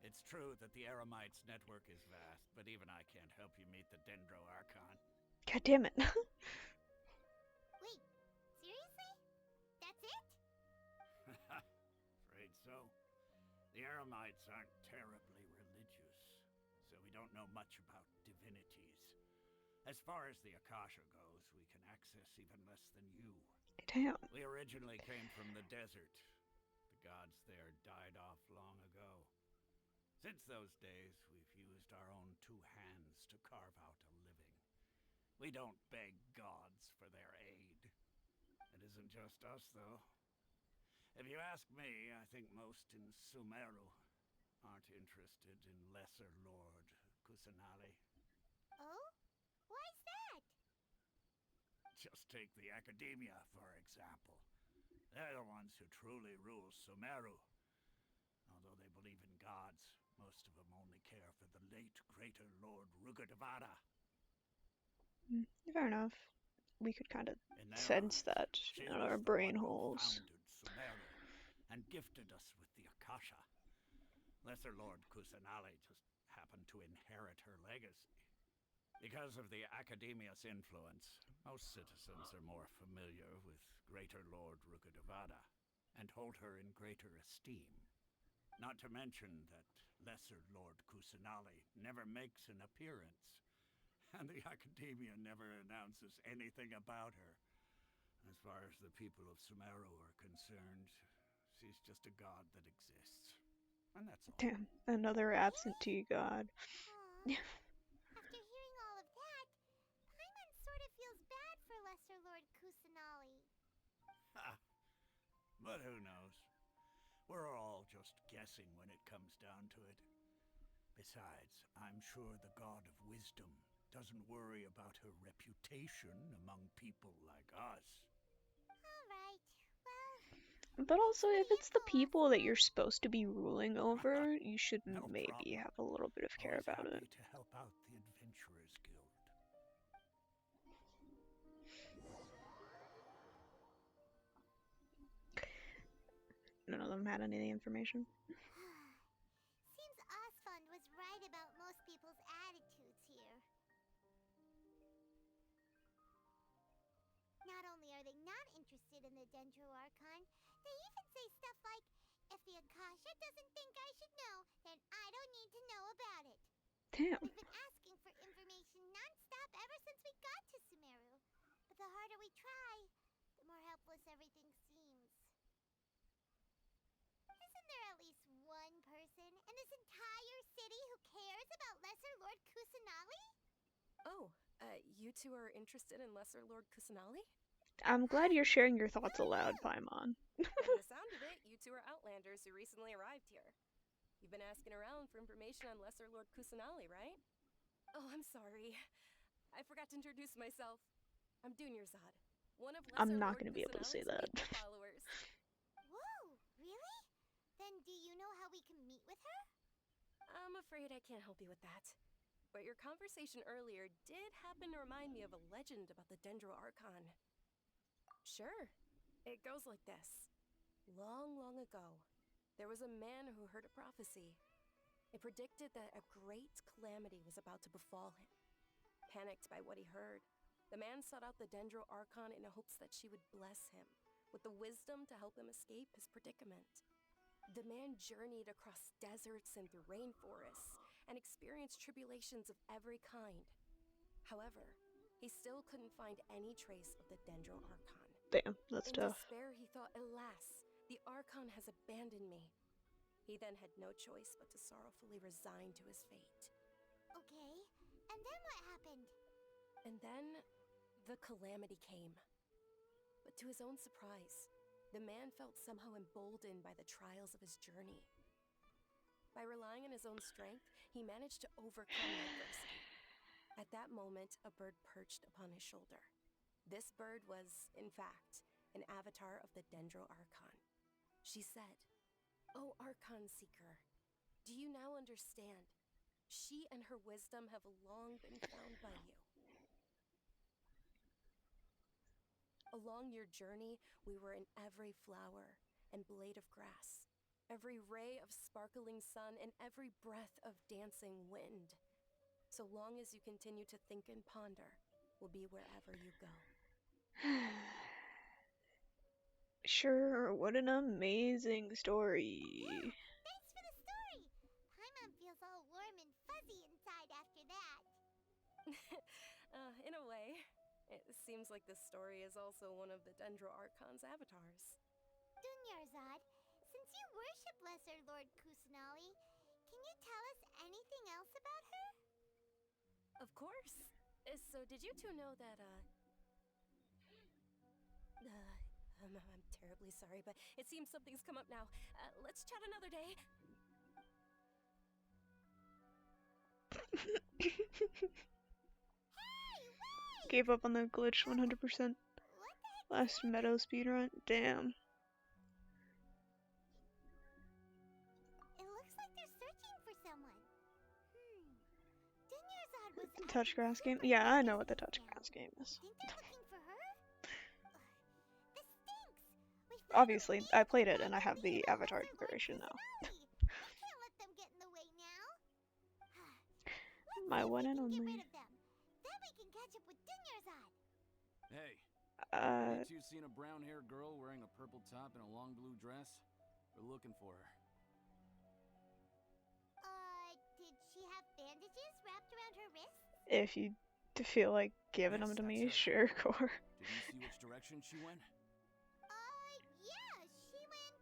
It's true that the Eremites' network is vast, but even I can't help you meet the Dendro Archon. God damn it. Wait, seriously? That's it? Afraid so. The Eremites aren't terribly religious, so we don't know much about divinities. As far as the Akasha goes, we can access even less than you. Damn. We originally came from the desert. The gods there died off long ago. Since those days, we've used our own two hands to carve out a living. We don't beg gods for their aid. It isn't just us, though. If you ask me, I think most in Sumeru aren't interested in Lesser Lord Kusanali. Oh? Why's that? Just take the Academia, for example. They're the ones who truly rule Sumeru. Although they believe in gods, most of them only care for the late Greater Lord Rugadavada. Fair enough. We could kind of In their sense eyes, that she in was our the brain one who holes. founded Sumeru and gifted us with the Akasha. Lesser Lord Kusanali just happened to inherit her legacy. Because of the Academia's influence, most citizens are more familiar with Greater Lord Rugadavada and hold her in greater esteem. Not to mention that Lesser Lord Kusanali never makes an appearance, and the Academia never announces anything about her. As far as the people of Sumeru are concerned, she's just a god that exists. And that's all. Damn, another absentee god. Aw. After hearing all of that, Paimon sort of feels bad for Lesser Lord Kusanali. Ha! But who knows? We're all just guessing when it comes down to it. Besides, I'm sure the god of wisdom doesn't worry about her reputation among people like us. Alright, well, But also, if the it's the info, people that Asfand. you're supposed to be ruling over, you should No maybe problem. have a little bit of care Always about happy it. to help out the Adventurers Guild. None of them had any information. Seems Asfand was right about most people's attitudes here. Not only are they not interested in the Dendro Archon, they even say stuff like, if the Akasha doesn't think I should know, then I don't need to know about it. Damn. We've been asking for information non-stop ever since we got to Sumeru. But the harder we try, the more helpless everything seems. Isn't there at least one person in this entire city who cares about Lesser Lord Kusanali? Oh, you two are interested in Lesser Lord Kusanali? I'm glad you're sharing your thoughts aloud, Paimon. From the sound of it, you two are Outlanders who recently arrived here. You've been asking around for information on Lesser Lord Kusanali, right? Oh, I'm sorry. I forgot to introduce myself. I'm Dunyarzad, one of Lesser I'm not Lord going to be able to say Kusanali's that. faithful followers. Whoa, really? Then do you know how we can meet with her? I'm afraid I can't help you with that. But your conversation earlier did happen to remind me of a legend about the Dendro Archon. Sure. It goes like this. Long, long ago, there was a man who heard a prophecy. It predicted that a great calamity was about to befall him. Panicked by what he heard, the man sought out the Dendro Archon in hopes that she would bless him with the wisdom to help him escape his predicament. The man journeyed across deserts and through rainforests and experienced tribulations of every kind. However, he still couldn't find any trace of the Dendro Archon. Damn, that's In tough. despair, he thought, alas, the Archon has abandoned me. He then had no choice but to sorrowfully resign to his fate. Okay, and then what happened? And then, the calamity came. But to his own surprise, the man felt somehow emboldened by the trials of his journey. By relying on his own strength, he managed to overcome adversity. At that moment, a bird perched upon his shoulder. This bird was, in fact, an avatar of the Dendro Archon. She said, "O Archon Seeker, do you now understand? She and her wisdom have long been found by you. Along your journey, we were in every flower and blade of grass, every ray of sparkling sun, and every breath of dancing wind. So long as you continue to think and ponder, we'll be wherever you go." Sure, what an amazing story. Yeah, thanks for the story! Paimon feels all warm and fuzzy inside after that. In a way, it seems like this story is also one of the Dendro Archon's avatars. Dunyarzad, since you worship Lesser Lord Kusanali, can you tell us anything else about her? Of course. So did you two know that, I'm terribly sorry, but it seems something's come up now. Let's chat another day. Hey, wait! Gave up on the glitch 100%. What the heck is Last happening? meadow speedrun. Damn. It looks like they're searching for someone. Dunyarzad was acting Touch grass game? super Yeah, I know nervous what the just touch now. grass game is. Think they're looking for her? This stinks! We finally Obviously, made I it to played it find and I out have everything the about avatar Lesser Lord configuration now. Kusanali. We can't let them get in the way now. Let's My see if one we and can get only. rid of them. Then we can catch up with Dunyarzad. Hey, you Uh, two seen a brown-haired girl wearing a purple top and a long blue dress? We're looking for her. Did she have bandages wrapped around her wrists? if you feel like giving Yes, them to that's me, her. sure, Core. Did you see which direction she went? Yeah, she went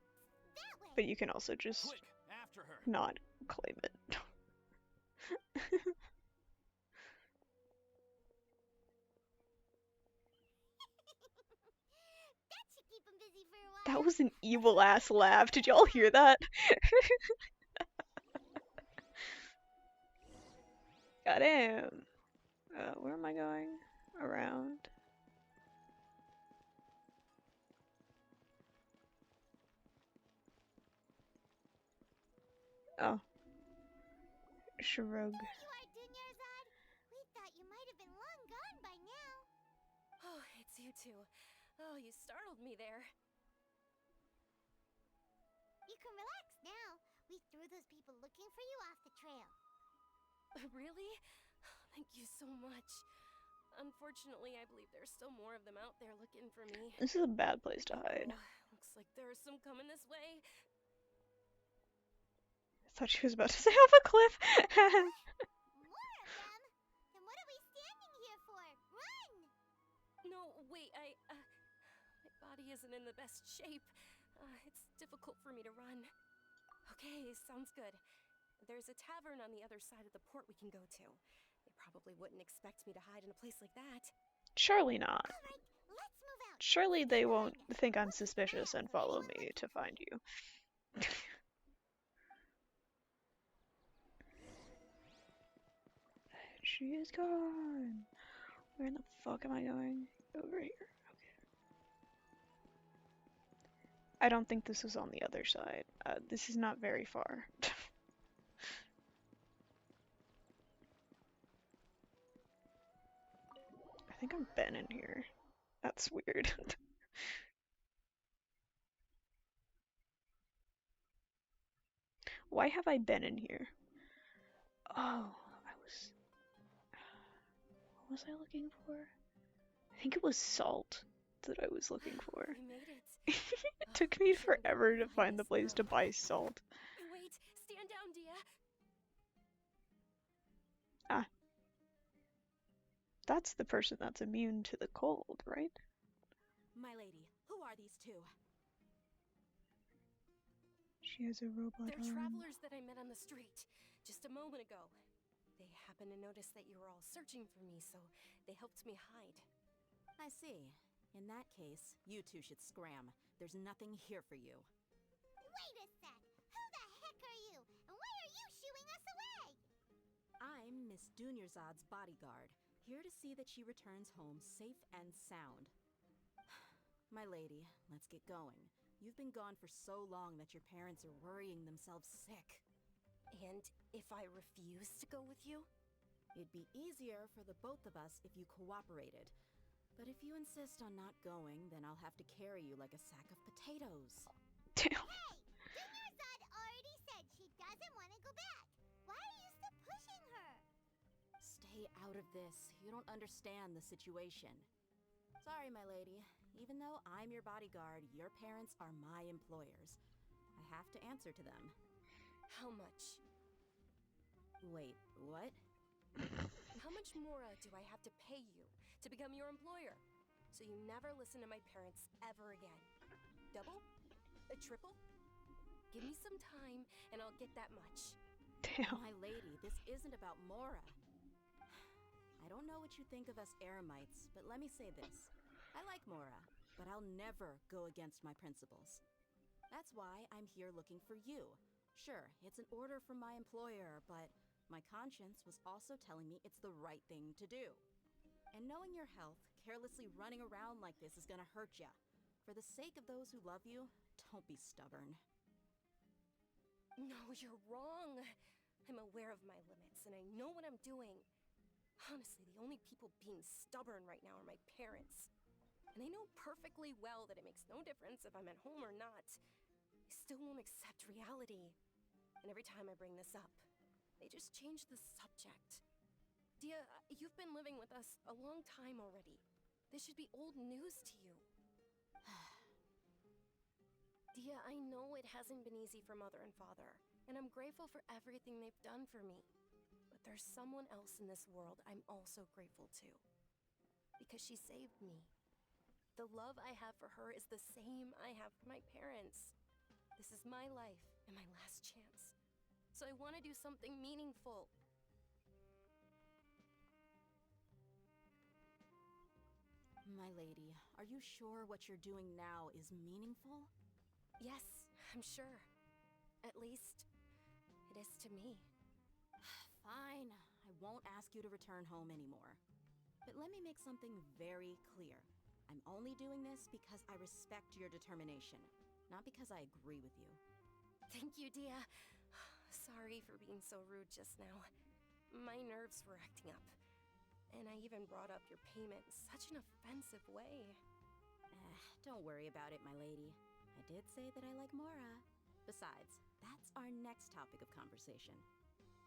that way. But you can also just Quick, after her! not claim it. That should keep him busy for a while. That was an evil ass laugh. Did y'all hear that? Goddamn. Where am I going? Around. Oh. Shrug. There you are, Dunyarzad. We thought you might have been long gone by now. Oh, it's you two. Oh, you startled me there. You can relax now. We threw those people looking for you off the trail. Really? Thank you so much. Unfortunately, I believe there's still more of them out there looking for me. This is a bad place to hide. Oh, looks like there's some coming this way. I thought she was about to say off a cliff. More of them? Then what are we standing here for? Run! No, wait, my body isn't in the best shape. It's difficult for me to run. Okay, sounds good. There's a tavern on the other side of the port we can go to. They probably wouldn't expect me to hide in a place like that. Surely not. Alright, let's move out. Surely Stay they won't behind. think I'm We'll keep an eye suspicious out and for follow anyone me looking to for find you. She is gone. Where in the fuck am I going? Over here. I don't think this was on the other side. This is not very far. I think I've been in here. That's weird. Why have I been in here? Oh, what was I looking for? I think it was salt that I was looking for. We made it. It took me forever to find the place to buy salt. Wait, stand down, Dia. Ah, that's the person that's immune to the cold, right? My lady, who are these two? She has a robot They're arm. travelers that I met on the street just a moment ago. They happened to notice that you were all searching for me, so they helped me hide. I see. In that case, you two should scram. There's nothing here for you. Wait a sec! Who the heck are you? And why are you shooing us away? I'm Miss Dunyarzad's bodyguard, here to see that she returns home safe and sound. My lady, let's get going. You've been gone for so long that your parents are worrying themselves sick. And if I refuse to go with you? It'd be easier for the both of us if you cooperated. But if you insist on not going, then I'll have to carry you like a sack of potatoes. Damn. Hey! Dunyarzad already said she doesn't want to go back. Why are you still pushing her? Stay out of this. You don't understand the situation. Sorry, my lady. Even though I'm your bodyguard, your parents are my employers. I have to answer to them. How much? Wait, what? How much more do I have to pay you to become your employer? So you never listen to my parents ever again. Double? A triple? Give me some time and I'll get that much. Damn. My lady, this isn't about Mora. I don't know what you think of us Eremites, but let me say this. I like Mora, but I'll never go against my principles. That's why I'm here looking for you. Sure, it's an order from my employer, but my conscience was also telling me it's the right thing to do. And knowing your health, carelessly running around like this is gonna hurt ya. For the sake of those who love you, don't be stubborn. No, you're wrong. I'm aware of my limits and I know what I'm doing. Honestly, the only people being stubborn right now are my parents. And they know perfectly well that it makes no difference if I'm at home or not. They still won't accept reality. And every time I bring this up, they just change the subject. Dia, you've been living with us a long time already. This should be old news to you. Dia, I know it hasn't been easy for Mother and Father, and I'm grateful for everything they've done for me. But there's someone else in this world I'm also grateful to. Because she saved me. The love I have for her is the same I have for my parents. This is my life and my last chance. So I want to do something meaningful. My lady, are you sure what you're doing now is meaningful? Yes, I'm sure. At least, it is to me. Fine, I won't ask you to return home anymore. But let me make something very clear. I'm only doing this because I respect your determination, not because I agree with you. Thank you, Dia. Sorry for being so rude just now. My nerves were acting up. And I even brought up your payment in such an offensive way. Don't worry about it, my lady. I did say that I like Mora. Besides, that's our next topic of conversation.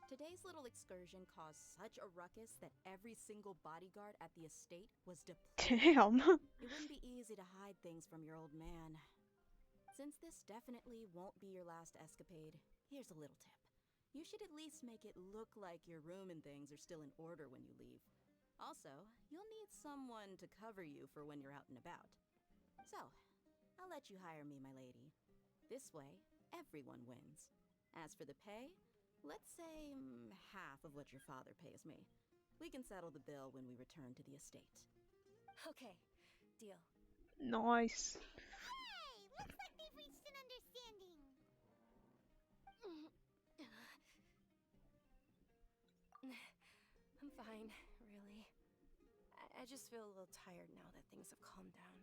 Today's little excursion caused such a ruckus that every single bodyguard at the estate was deployed. Damn. It wouldn't be easy to hide things from your old man. Since this definitely won't be your last escapade, here's a little tip. You should at least make it look like your room and things are still in order when you leave. Also, you'll need someone to cover you for when you're out and about. So, I'll let you hire me, my lady. This way, everyone wins. As for the pay, let's say half of what your father pays me. We can settle the bill when we return to the estate. Okay, deal. Nice. Hey! Looks like they've reached an understanding. I'm fine, really. I just feel a little tired now that things have calmed down.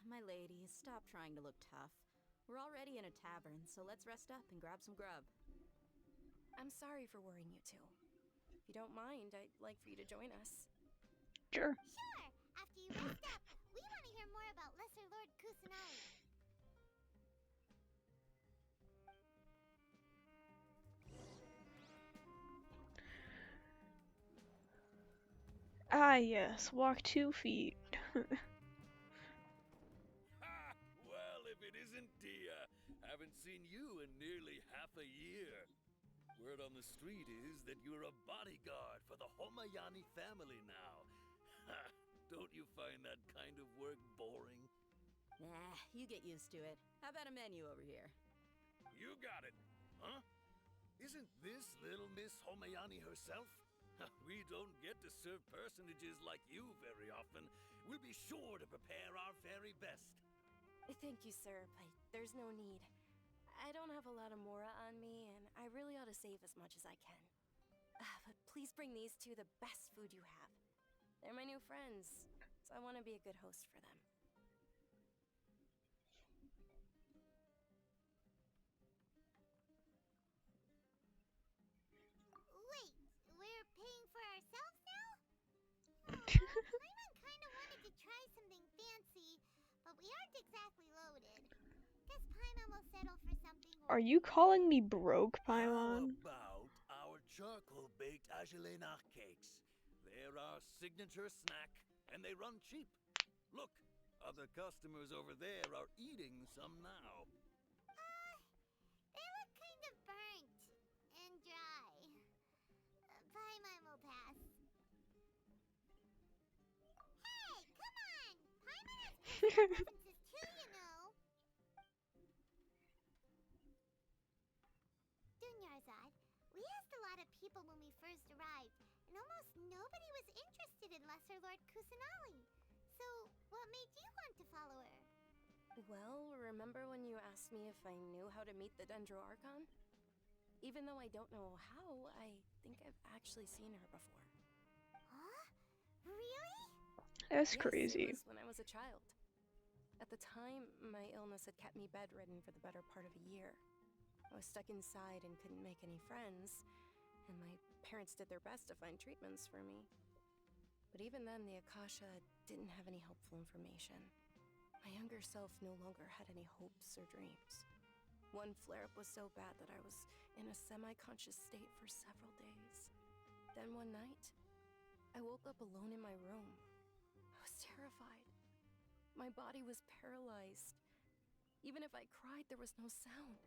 My lady, stop trying to look tough. We're already in a tavern, so let's rest up and grab some grub. I'm sorry for worrying you two. If you don't mind, I'd like for you to join us. Sure. Sure! After you rest up, we want to hear more about Lesser Lord Kusanali. Ah, yes. Walk 2 feet. Ha! Well, if it isn't Dia. Haven't seen you in nearly half a year. Word on the street is that you're a bodyguard for the Homayani family now. Ha! Don't you find that kind of work boring? Nah, you get used to it. How about a menu over here? You got it. Huh? Isn't this little Miss Homayani herself? We don't get to serve personages like you very often. We'll be sure to prepare our very best. Thank you, sir, but there's no need. I don't have a lot of mora on me, and I really ought to save as much as I can. But please bring these two the best food you have. They're my new friends, so I want to be a good host for them. Wait, we're paying for ourselves now? Paimon kinda wanted to try something fancy, but we aren't exactly loaded. Guess Paimon will settle for something Are you calling me broke, How Paimon? about our charcoal-baked agelena cakes? They're our signature snack, and they run cheap. Look, other customers over there are eating some now. They look kind of burnt and dry. Paimon will pass. Hey, come on! Paimon has personal preferences too, you know. Dunyarzad, we asked a lot of people when we first arrived, and almost nobody was interested in Lesser Lord Kusanali. So, what made you want to follow her? Well, remember when you asked me if I knew how to meet the Dendro Archon? Even though I don't know how, I think I've actually seen her before. Huh? Really? That's Yes, crazy. it was when I was a child. At the time, my illness had kept me bedridden for the better part of a year. I was stuck inside and couldn't make any friends, and my parents did their best to find treatments for me. But even then, the Akasha didn't have any helpful information. My younger self no longer had any hopes or dreams. One flare-up was so bad that I was in a semi-conscious state for several days. Then one night, I woke up alone in my room. I was terrified. My body was paralyzed. Even if I cried, there was no sound.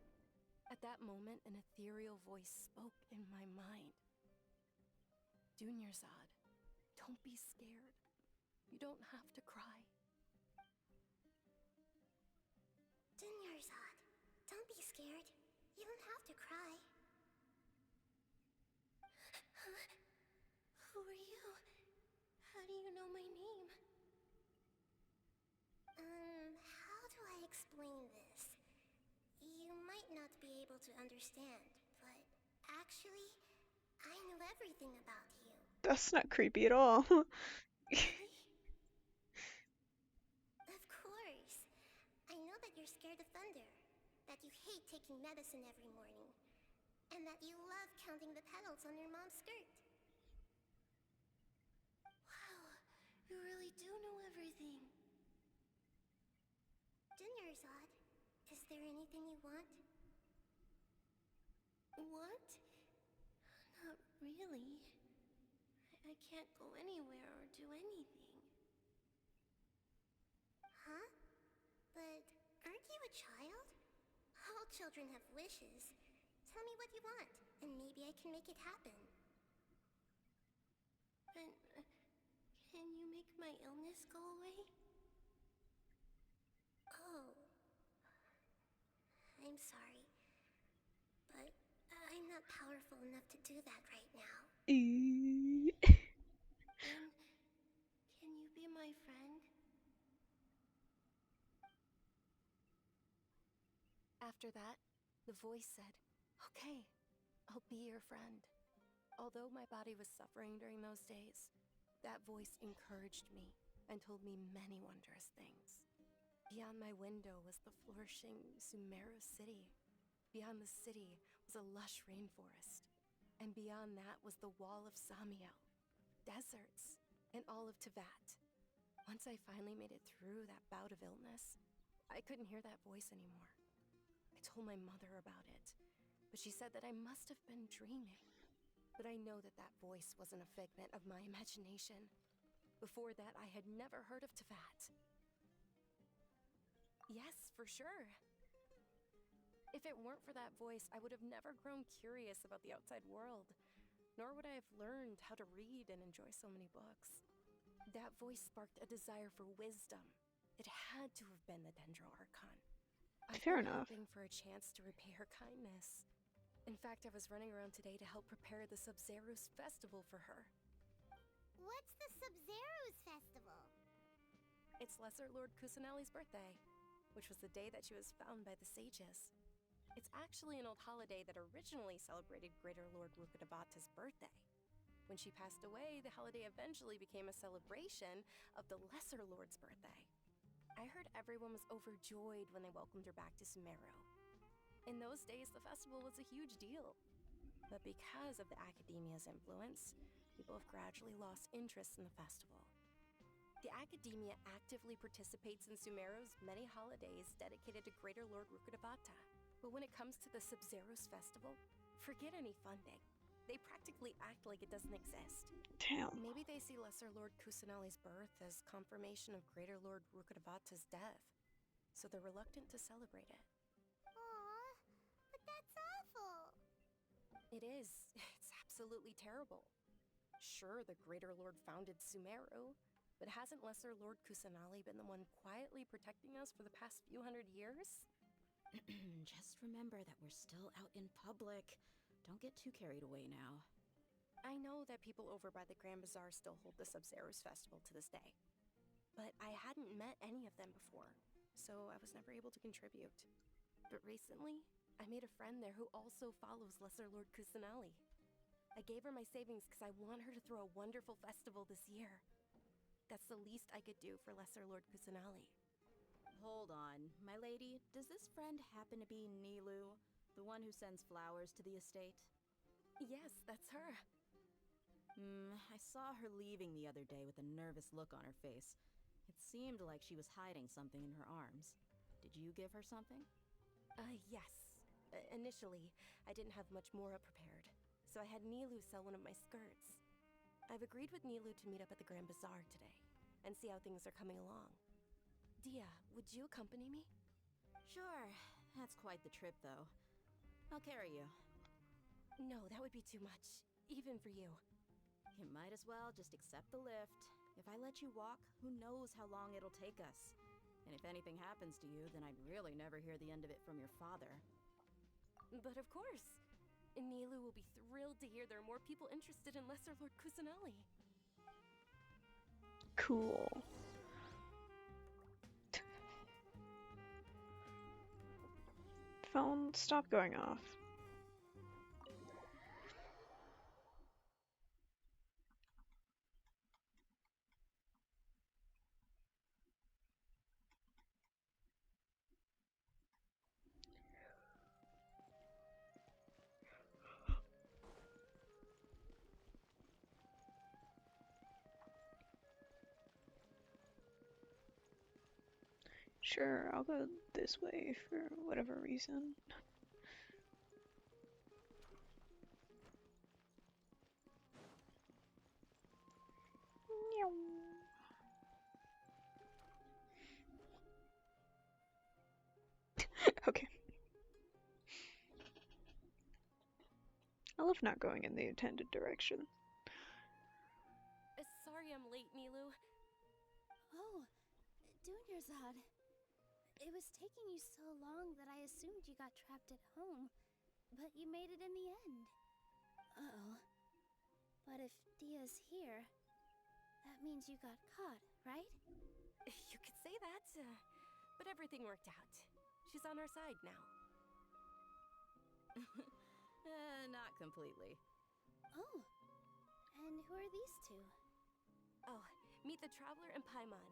At that moment, an ethereal voice spoke in my mind. Dunyarzad, don't be scared. You don't have to cry. Dunyarzad, don't be scared. You don't have to cry. Who are you? How do you know my name? How do I explain this? You might not be able to understand, but actually, I know everything about you. That's not creepy at all. Really? Of course. I know that you're scared of thunder, that you hate taking medicine every morning, and that you love counting the petals on your mom's skirt. Wow, you really do know everything. Dunyarzad, is there anything you want? Want? Not really. I can't go anywhere or do anything. Huh? But aren't you a child? All children have wishes. Tell me what you want, and maybe I can make it happen. And can you make my illness go away? Oh. I'm sorry. But I'm not powerful enough to do that right now. Eee. Then, can you be my friend? After that, the voice said, "Okay, I'll be your friend." Although my body was suffering during those days, that voice encouraged me and told me many wondrous things. Beyond my window was the flourishing Sumeru city. Beyond the city was a lush rainforest. And beyond that was the wall of Samiel, deserts, and all of Teyvat. Once I finally made it through that bout of illness, I couldn't hear that voice anymore. I told my mother about it, but she said that I must have been dreaming. But I know that that voice wasn't a figment of my imagination. Before that, I had never heard of Teyvat. Yes, for sure. If it weren't for that voice, I would have never grown curious about the outside world, nor would I have learned how to read and enjoy so many books. That voice sparked a desire for wisdom. It had to have been the Dendro Archon. I've Fair been enough. hoping for a chance to repay her kindness. In fact, I was running around today to help prepare the Sub-Zerus festival for her. What's the Sub-Zerus festival? It's Lesser Lord Kusanali's birthday, which was the day that she was found by the sages. It's actually an old holiday that originally celebrated Greater Lord Rukkhadevata's birthday. When she passed away, the holiday eventually became a celebration of the Lesser Lord's birthday. I heard everyone was overjoyed when they welcomed her back to Sumeru. In those days, the festival was a huge deal. But because of the Academia's influence, people have gradually lost interest in the festival. The Academia actively participates in Sumeru's many holidays dedicated to Greater Lord Rukkhadevata. But when it comes to the Sub-Zerus festival, forget any funding. They practically act like it doesn't exist. Damn. Maybe they see Lesser Lord Kusanali's birth as confirmation of Greater Lord Rukkhadevata's death, so they're reluctant to celebrate it. Aw, but that's awful. It is. It's absolutely terrible. Sure, the Greater Lord founded Sumeru, but hasn't Lesser Lord Kusanali been the one quietly protecting us for the past few hundred years? Just remember that we're still out in public. Don't get too carried away now. I know that people over by the Grand Bazaar still hold the Sub-Zerus festival to this day. But I hadn't met any of them before, so I was never able to contribute. But recently, I made a friend there who also follows Lesser Lord Kusanali. I gave her my savings because I want her to throw a wonderful festival this year. That's the least I could do for Lesser Lord Kusanali. Hold on, my lady, does this friend happen to be Nilu, the one who sends flowers to the estate? Yes, that's her. I saw her leaving the other day with a nervous look on her face. It seemed like she was hiding something in her arms. Did you give her something? Yes. Initially, I didn't have much more prepared, so I had Nilu sell one of my skirts. I've agreed with Nilu to meet up at the Grand Bazaar today, and see how things are coming along. Dia, would you accompany me? Sure. That's quite the trip, though. I'll carry you. No, that would be too much, even for you. You might as well just accept the lift. If I let you walk, who knows how long it'll take us. And if anything happens to you, then I'd really never hear the end of it from your father. But of course. Nilu will be thrilled to hear there are more people interested in Lesser Lord Kusanali. Cool. Phone, stop going off. Sure, I'll go this way for whatever reason. Okay. I love not going in the intended direction. Sorry I'm late, Nilu. Oh, Dunyarzad. It was taking you so long that I assumed you got trapped at home, but you made it in the end. Uh-oh. But if Dia's here, that means you got caught, right? You could say that, but everything worked out. She's on our side now. Not completely. Oh, and who are these two? Oh, meet the Traveler and Paimon,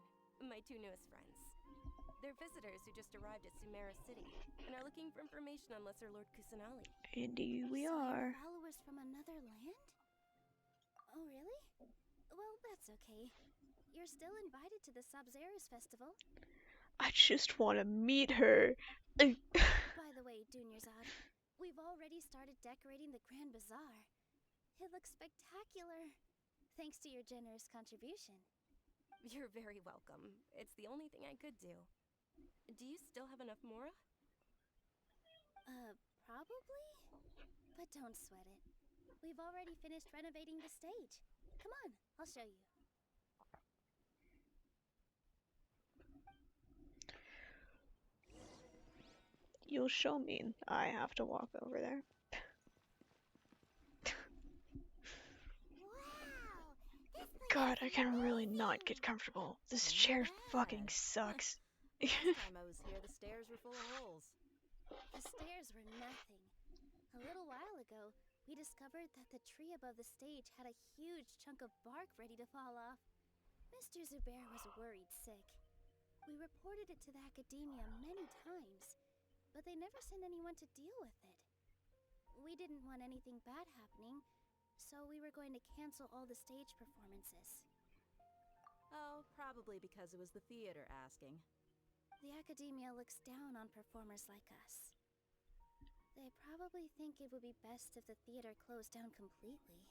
my two newest friends. They're visitors who just arrived at Sumeru City and are looking for information on Lesser Lord Kusanali. Indeed we So are. you're followers from another land? Oh, really? Well, that's okay. You're still invited to the Sabzerus festival. I just want to meet her. By the way, Dunyarzad, we've already started decorating the Grand Bazaar. It looks spectacular. Thanks to your generous contribution. You're very welcome. It's the only thing I could do. Do you still have enough Mora? Probably? But don't sweat it. We've already finished renovating the stage. Come on, I'll show you. You'll show me. I have to walk over there. Wow! This place God, I is can really not amazing! get comfortable. This Not chair fucking bad. sucks. Last time I was here, the stairs were full of holes. The stairs were nothing. A little while ago, we discovered that the tree above the stage had a huge chunk of bark ready to fall off. Mr. Zubair was worried sick. We reported it to the academia many times, but they never sent anyone to deal with it. We didn't want anything bad happening, so we were going to cancel all the stage performances. Oh, probably because it was the theater asking. The academia looks down on performers like us. They probably think it would be best if the theater closed down completely.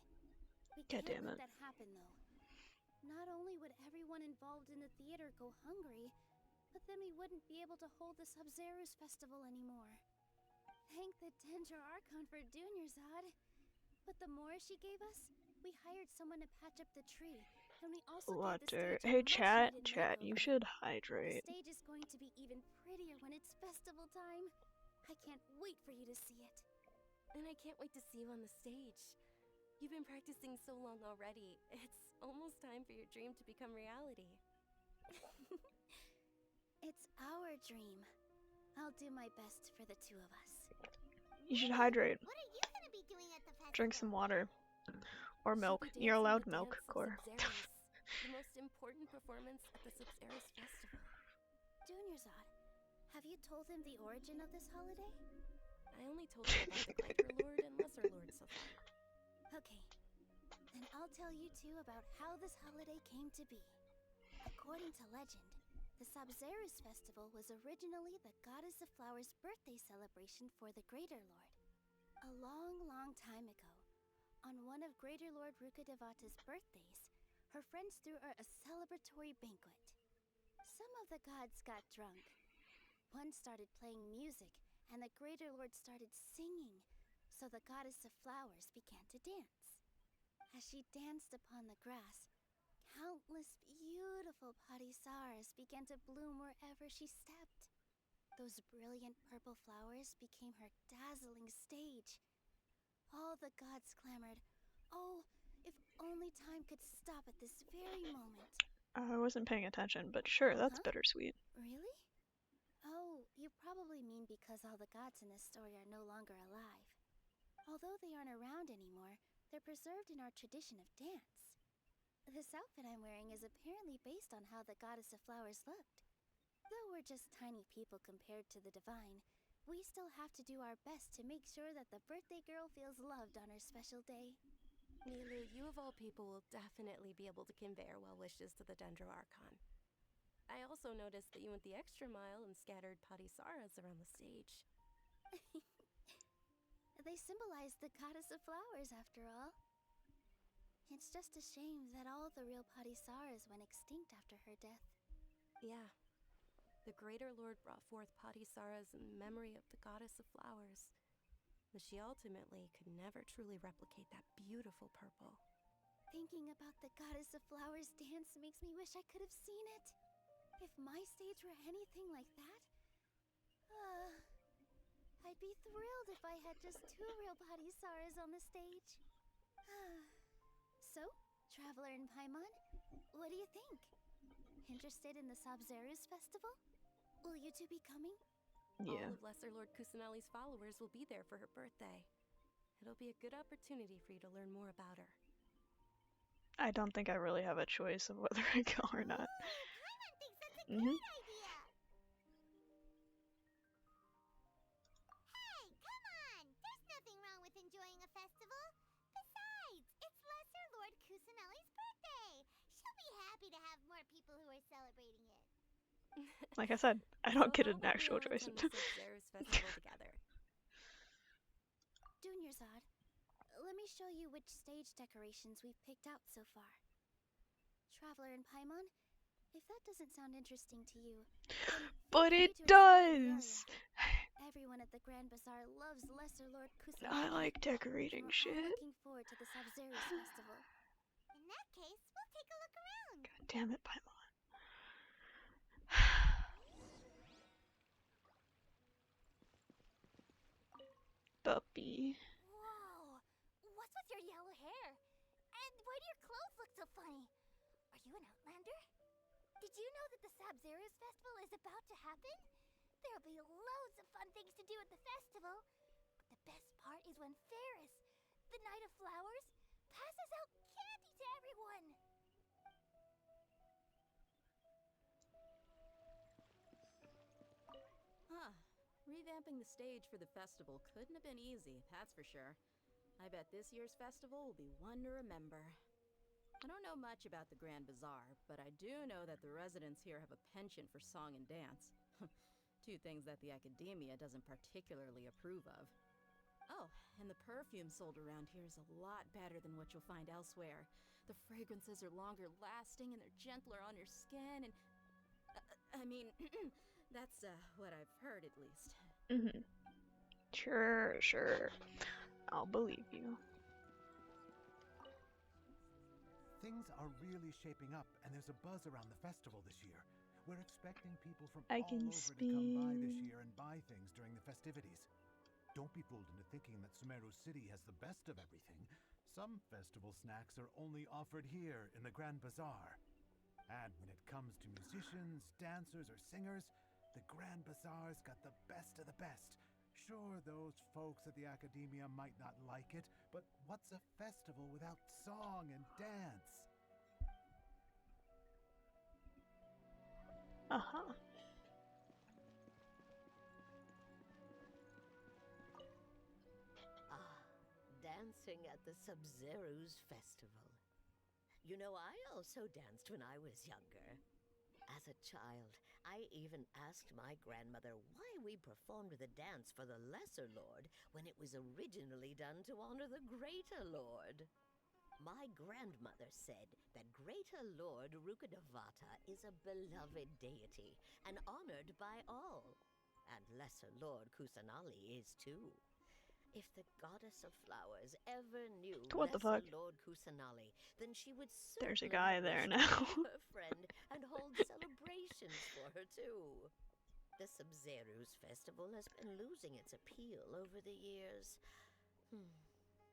We God can't damn let it. that happen, though. Not only would everyone involved in the theater go hungry, but then we wouldn't be able to hold the Sabzerus festival anymore. Thank the Dendro Archon for Dunyarzad. But the more she gave us, we hired someone to patch up the tree, and we also gave the Water. stage a Hey, chat, much-needed chat, you makeover. should The hydrate. stage is going to be even prettier when it's festival time. I can't wait for you to see it. And I can't wait to see you on the stage. You've been practicing so long already. It's almost time for your dream to become reality. It's our dream. I'll do my best for the two of us. You should hydrate. What are you gonna be doing at the festival? Drink some water. Or She'll milk. be You're dancing allowed the milk, dance of Core. Sabzerus, the most important performance at the Sabzerus festival. Dunyarzad, have you told him the origin of this holiday? I only told him about the Hyperlord and Lesser Lord so far. Okay, then I'll tell you two about how this holiday came to be. According to legend, the Sabzerus festival was originally the Goddess of Flowers' birthday celebration for the Greater Lord. A long, long time ago, on one of Greater Lord Rukkhadevata's birthdays, her friends threw her a celebratory banquet. Some of the gods got drunk. One started playing music, and the Greater Lord started singing, so the Goddess of Flowers began to dance. As she danced upon the grass, countless beautiful padisaras began to bloom wherever she stepped. Those brilliant purple flowers became her dazzling stage. All the gods clamored, "Oh, if only time could stop at this very moment." I wasn't paying attention, but sure, that's Huh? bittersweet. Really? Oh, you probably mean because all the gods in this story are no longer alive. Although they aren't around anymore, they're preserved in our tradition of dance. This outfit I'm wearing is apparently based on how the Goddess of Flowers looked. Though we're just tiny people compared to the divine, we still have to do our best to make sure that the birthday girl feels loved on her special day. Nilu, you of all people will definitely be able to convey our well wishes to the Dendro Archon. I also noticed that you went the extra mile and scattered Padisaras around the stage. They symbolize the Goddess of Flowers, after all. It's just a shame that all the real Padisaras went extinct after her death. Yeah. The Greater Lord brought forth Padisaras in memory of the Goddess of Flowers, but she ultimately could never truly replicate that beautiful purple. Thinking about the Goddess of Flowers dance makes me wish I could have seen it. If my stage were anything like that, I'd be thrilled if I had just two real Padisaras on the stage. So, Traveler and Paimon, what do you think? Interested in the Sabzerus festival? Will you two be coming? Yeah. All of Lesser Lord Kusanali's followers will be there for her birthday. It'll be a good opportunity for you to learn more about her. I don't think I really have a choice of whether I go or not. Ooh, Paimon thinks that's a great idea! Like I said, I So don't get how an about we actual all choice. attend the Sub-Zero's festival together? Dunyarzad, let me show you which stage decorations we've picked out so far. Traveler and Paimon, if that doesn't sound interesting to you, then feel But free it to explore the does! area. Everyone at the Grand Bazaar loves Lesser Lord Kusanagi. I like And decorating we're all shit. looking forward to the Sub-Zero's festival. In that case, we'll take a look around. God damn it, Paimon. Puppy. Whoa! What's with your yellow hair? And why do your clothes look so funny? Are you an Outlander? Did you know that the Sub-Zero's festival is about to happen? There'll be loads of fun things to do at the festival. But the best part is when Ferris, the Knight of Flowers, passes out candy to everyone. Huh. Revamping the stage for the festival couldn't have been easy, that's for sure. I bet this year's festival will be one to remember. I don't know much about the Grand Bazaar, but I do know that the residents here have a penchant for song and dance. Two things that the academia doesn't particularly approve of. Oh, and the perfume sold around here is a lot better than what you'll find elsewhere. The fragrances are longer lasting and they're gentler on your skin and... I mean, that's what I've heard at least. Mm-hmm. Sure. I'll believe you. Things are really shaping up, and there's a buzz around the festival this year. We're expecting people from I all can over to come by this spin. year and buy things during the festivities. Don't be fooled into thinking that Sumeru City has the best of everything. Some festival snacks are only offered here in the Grand Bazaar. And when it comes to musicians, dancers, or singers, the Grand Bazaar's got the best of the best. Sure, those folks at the academia might not like it, but what's a festival without song and dance? Uh-huh. Dancing at the Sub-Zero's festival. You know, I also danced when I was younger. As a child, I even asked my grandmother why we performed the dance for the Lesser Lord when it was originally done to honor the Greater Lord. My grandmother said that Greater Lord Rukadavata is a beloved deity and honored by all. And Lesser Lord Kusanali is too. If the goddess of flowers ever knew What the Lesser fuck? Lord Kusanali, then she would There's a certainly guy wish there to now. be her friend and hold celebrations for her too. The Sub-Zero's festival has been losing its appeal over the years.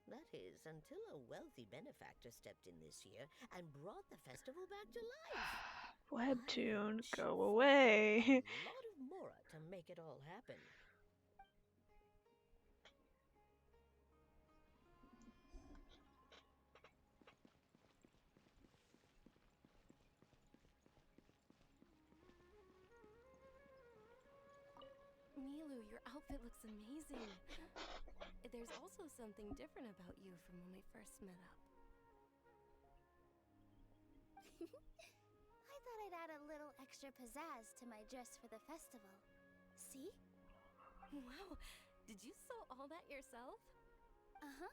That is, until a wealthy benefactor stepped in this year and brought the festival back to life. Webtoon, She go forked away. out a lot of mora to make it all happen. Milu, your outfit looks amazing. There's also something different about you from when we first met up. I thought I'd add a little extra pizzazz to my dress for the festival. See? Wow, did you sew all that yourself? Uh-huh.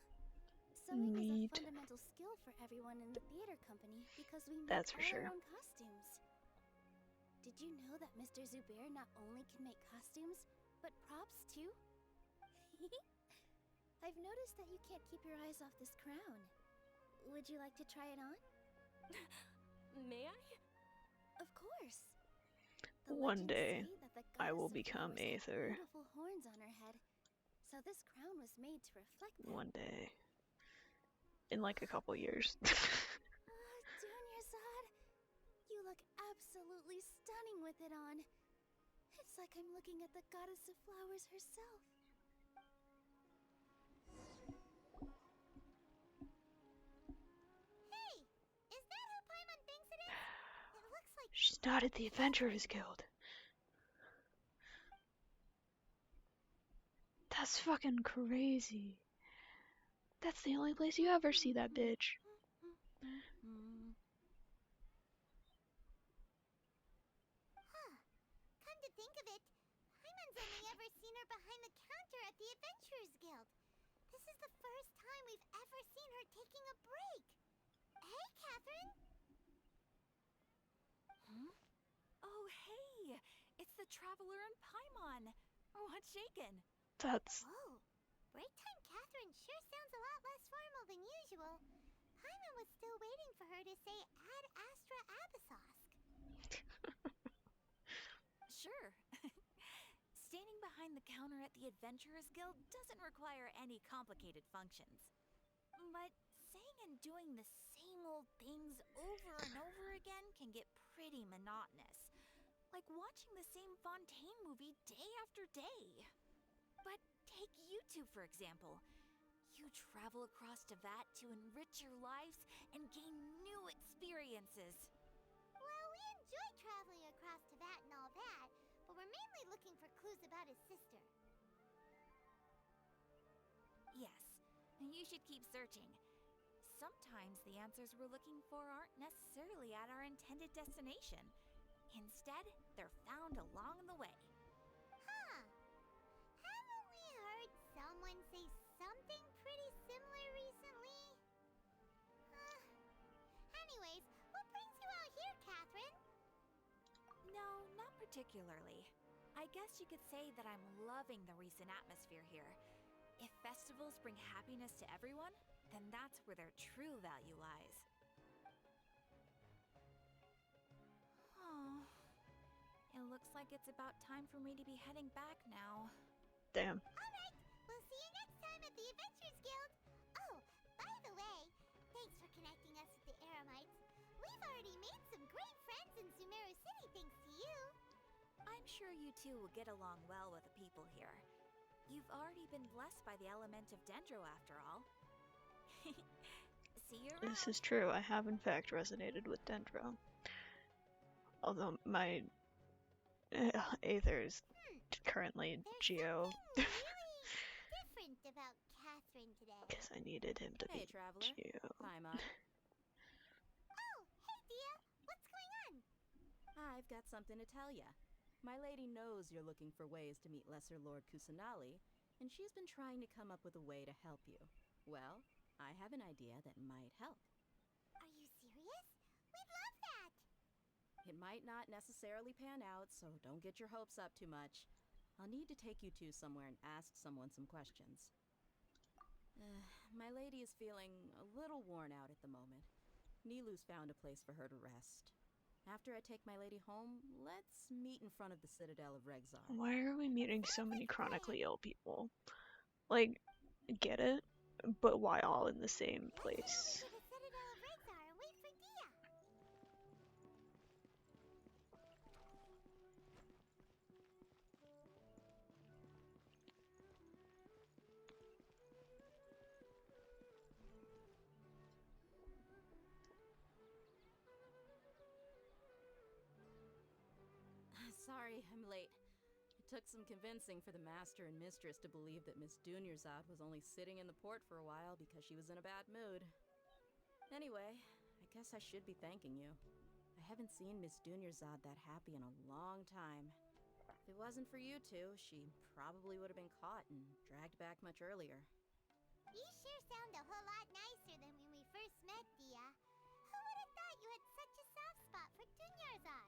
Sewing is a Neat. fundamental skill for everyone in the theater company because we make That's for all sure. our own costumes. Did you know that Mr. Zubair not only can make costumes, but props too? I've noticed that you can't keep your eyes off this crown. Would you like to try it on? May I? Of course. The One legends day, say that the I will goddess of become flowers had Aether. beautiful horns on her head, so this crown was made to reflect that. One day. In like a couple years. Dunyarzad, you look absolutely stunning with it on. It's like I'm looking at the goddess of flowers herself. Hey, is that who Paimon thinks it is? It looks like She's not at the Adventurers Guild. That's fucking crazy. That's the only place you ever see that bitch. Huh. behind the counter at the Adventurers Guild. This is the first time we've ever seen her taking a break. Hey, Catherine! Huh? Oh, hey! It's the Traveler and Paimon! What's shaken? That's Whoa! Break time Catherine sure sounds a lot less formal than usual. Paimon was still waiting for her to say Ad Astra Abyssosque. Sure. Standing behind the counter at the Adventurers Guild doesn't require any complicated functions. But saying and doing the same old things over and over again can get pretty monotonous. Like watching the same Fontaine movie day after day. But take you two, for example. You travel across Teyvat to enrich your lives and gain new experiences. Well, we enjoy traveling across Teyvat and all that, but we're mainly looking for clues about his sister. Yes, you should keep searching. Sometimes the answers we're looking for aren't necessarily at our intended destination. Instead, they're found along the way. Huh. Haven't we heard someone say something pretty similar recently? Anyways, what brings you out here, Catherine? No, not particularly. I guess you could say that I'm loving the recent atmosphere here. If festivals bring happiness to everyone, then that's where their true value lies. Oh, it looks like it's about time for me to be heading back now. damn. Alright, we'll see you next time at the Adventurers Guild. Oh, by the way, thanks for connecting us with the Eremites. We've already made some great friends in Sumeru City thanks to you. I'm sure you two will get along well with the people here. You've already been blessed by the element of Dendro after all. See you around. This is true. I have in fact resonated with Dendro. Although my Aether is currently There's Geo. something really different about Catherine today. Because I needed him to Hey, be Traveler. Geo. Paimon. Oh, hey Dia, what's going on? I've got something to tell ya. My lady knows you're looking for ways to meet Lesser Lord Kusanali, and she's been trying to come up with a way to help you. Well, I have an idea that might help. Are you serious? We'd love that. It might not necessarily pan out, so don't get your hopes up too much. I'll need to take you two somewhere and ask someone some questions. My lady is feeling a little worn out at the moment. Nilu's found a place for her to rest. After I take my lady home, let's meet in front of the Citadel of Regzar. Why are we meeting so many chronically ill people? Like, get it? But why all in the same place? To the Citadel of Regzar and wait for Dia. Sorry, I'm late. It took some convincing for the master and mistress to believe that Miss Dunyarzad was only sitting in the port for a while because she was in a bad mood. Anyway, I guess I should be thanking you. I haven't seen Miss Dunyarzad that happy in a long time. If it wasn't for you two, she probably would have been caught and dragged back much earlier. You sure sound a whole lot nicer than when we first met, Dia. Who would have thought you had such a soft spot for Dunyarzad?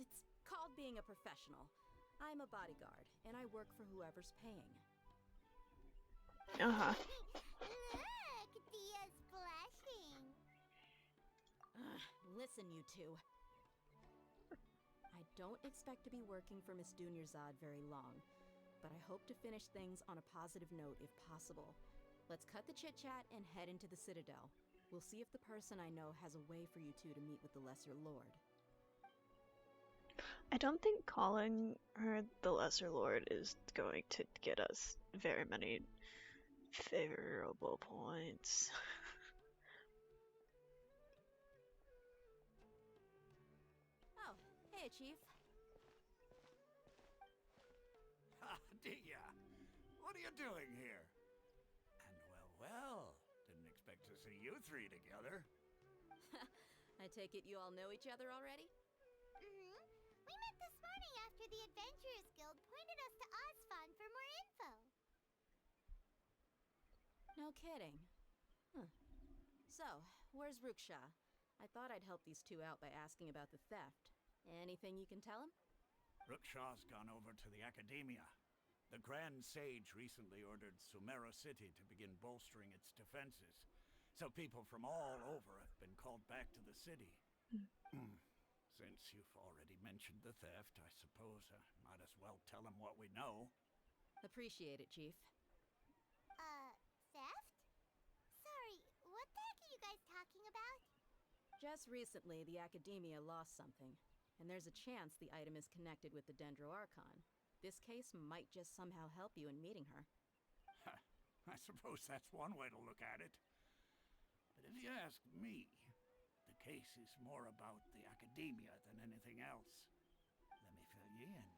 It's called being a professional. I'm a bodyguard, and I work for whoever's paying. Uh-huh. Look, Dia's blushing. Listen, you two. I don't expect to be working for Miss Dunyarzad very long, but I hope to finish things on a positive note if possible. Let's cut the chit-chat and head into the Citadel. We'll see if the person I know has a way for you two to meet with the Lesser Lord. I don't think calling her the Lesser Lord is going to get us very many favorable points. Oh, hey, Chief. Ah, Dia! What are you doing here? And well, didn't expect to see you three together. I take it you all know each other already? Mm-hmm. We met this morning after the Adventurers Guild pointed us to Osfon for more info. No kidding. Huh. So, where's Ruksha? I thought I'd help these two out by asking about the theft. Anything you can tell him? Rukshaw's gone over to the Academia. The Grand Sage recently ordered Sumeru City to begin bolstering its defenses, so people from all over have been called back to the city. Since you've already mentioned the theft, I suppose I might as well tell him what we know. Appreciate it, Chief. Theft? Sorry, what the heck are you guys talking about? Just recently, the Academia lost something, and there's a chance the item is connected with the Dendro Archon. This case might just somehow help you in meeting her. I suppose that's one way to look at it. But if you ask me, the case is more about the Academia than anything else. Let me fill you in.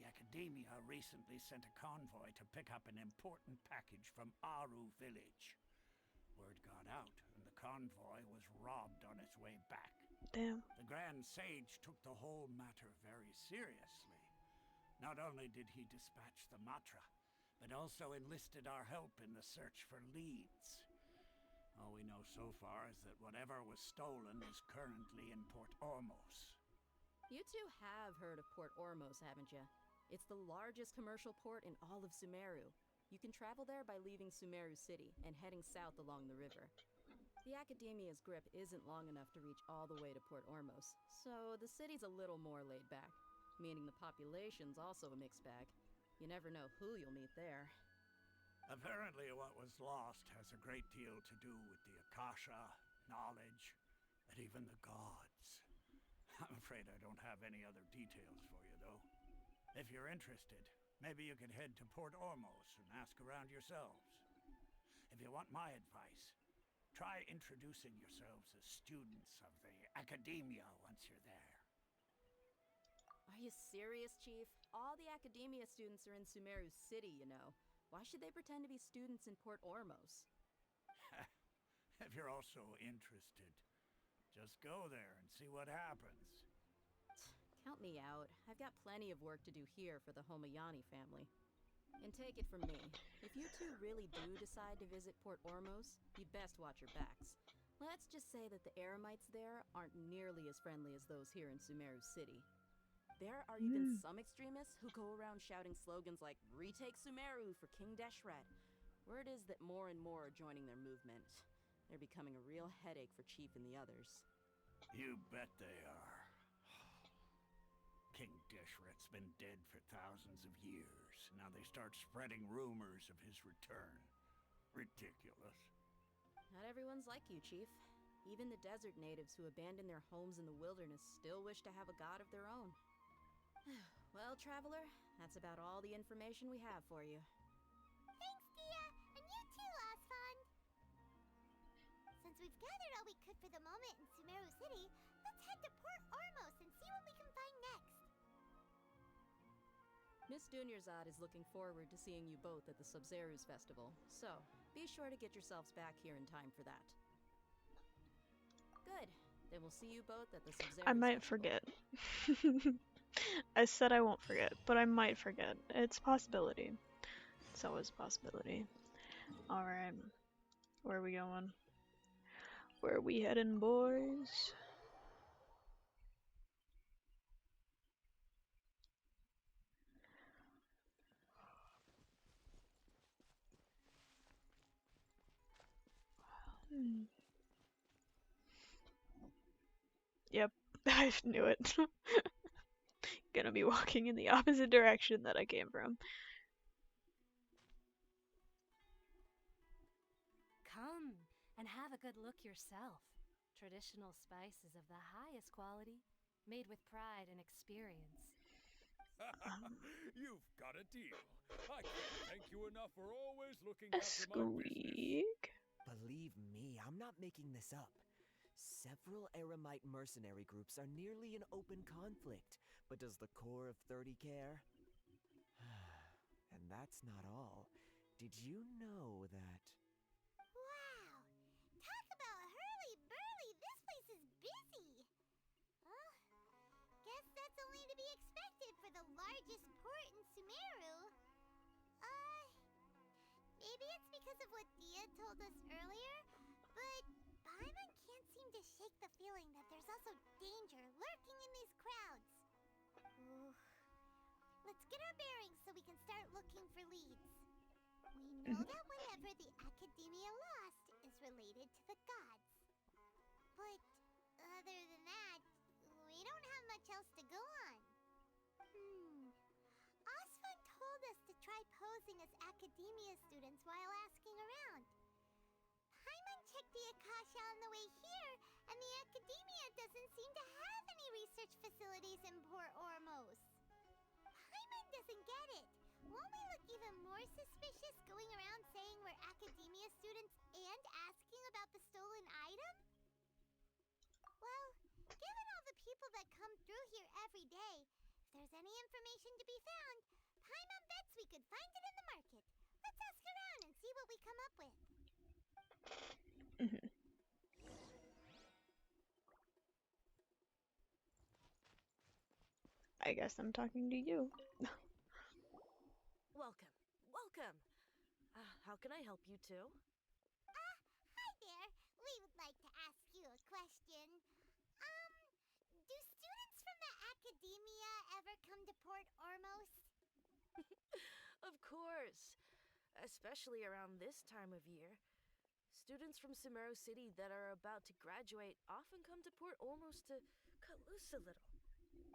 The Academia recently sent a convoy to pick up an important package from Aru village. Word got out, and the convoy was robbed on its way back. Damn. The Grand Sage took the whole matter very seriously. Not only did he dispatch the Matra, but also enlisted our help in the search for leads. All we know so far is that whatever was stolen is currently in Port Ormos. You two have heard of Port Ormos, haven't you? It's the largest commercial port in all of Sumeru. You can travel there by leaving Sumeru City and heading south along the river. The Academia's grip isn't long enough to reach all the way to Port Ormos, so the city's a little more laid back, meaning the population's also a mixed bag. You never know who you'll meet there. Apparently what was lost has a great deal to do with the Akasha, knowledge, and even the gods. I'm afraid I don't have any other details for you, though. If you're interested, maybe you could head to Port Ormos and ask around yourselves. If you want my advice, try introducing yourselves as students of the Academia once you're there. Are you serious, Chief? All the Academia students are in Sumeru City, you know. Why should they pretend to be students in Port Ormos? If you're also interested, just go there and see what happens. Count me out. I've got plenty of work to do here for the Homayani family. And take it from me, if you two really do decide to visit Port Ormos, you'd best watch your backs. Let's just say that the Eremites there aren't nearly as friendly as those here in Sumeru City. There are even some extremists who go around shouting slogans like, "Retake Sumeru for King Deshret." Word is that more and more are joining their movement. They're becoming a real headache for Chief and the others. You bet they are. King Deshret's been dead for thousands of years. Now they start spreading rumors of his return. Ridiculous. Not everyone's like you, Chief. Even the desert natives who abandon their homes in the wilderness still wish to have a god of their own. Well, Traveler, that's about all the information we have for you. Thanks, Dia, and you too, Osfond. Since we've gathered all we could for the moment in Sumeru City, let's head to Port Ormos and see what we can find next. Miss Dunyarzad is looking forward to seeing you both at the Sub-Zerus Festival, so be sure to get yourselves back here in time for that. Good. Then we'll see you both at the Sub-Zerus I might Festival. forget. I said I won't forget, but I might forget. It's a possibility. It's always a possibility. Alright. Where are we going? Where are we heading, boys? Yep, I knew it. Gonna be walking in the opposite direction that I came from. Come and have a good look yourself. Traditional spices of the highest quality, made with pride and experience. You've got a deal. I can't thank you enough for always looking after my business. Squeak. Believe me, I'm not making this up. Several Eremite mercenary groups are nearly in open conflict, but does the core of 30 care? And that's not all. Did you know that... Wow! Talk about hurly-burly! This place is busy! Well, guess that's only to be expected for the largest port in Sumeru. Maybe it's because of what Dia told us earlier, but Paimon can't seem to shake the feeling that there's also danger lurking in these crowds. Ooh. Let's get our bearings so we can start looking for leads. We know that whatever the Academia lost is related to the gods. But other than that, we don't have much else to go on. Osfund told us to try posing as Academia students while asking around. Paimon checked the Akasha on the way here, and the Academia doesn't seem to have any research facilities in Port Ormos. Paimon doesn't get it. Won't we look even more suspicious going around saying we're Academia students and asking about the stolen item? Well, given all the people that come through here every day, if there's any information to be found, Paimon bets we could find it in the market. Let's ask around and see what we come up with. I guess I'm talking to you. Welcome. Welcome. How can I help you too? Hi there. We would like to ask you a question. Do students from the Academia ever come to Port Ormos? Of course. Especially around this time of year. Students from Sumeru City that are about to graduate often come to Port Ormos to cut loose a little.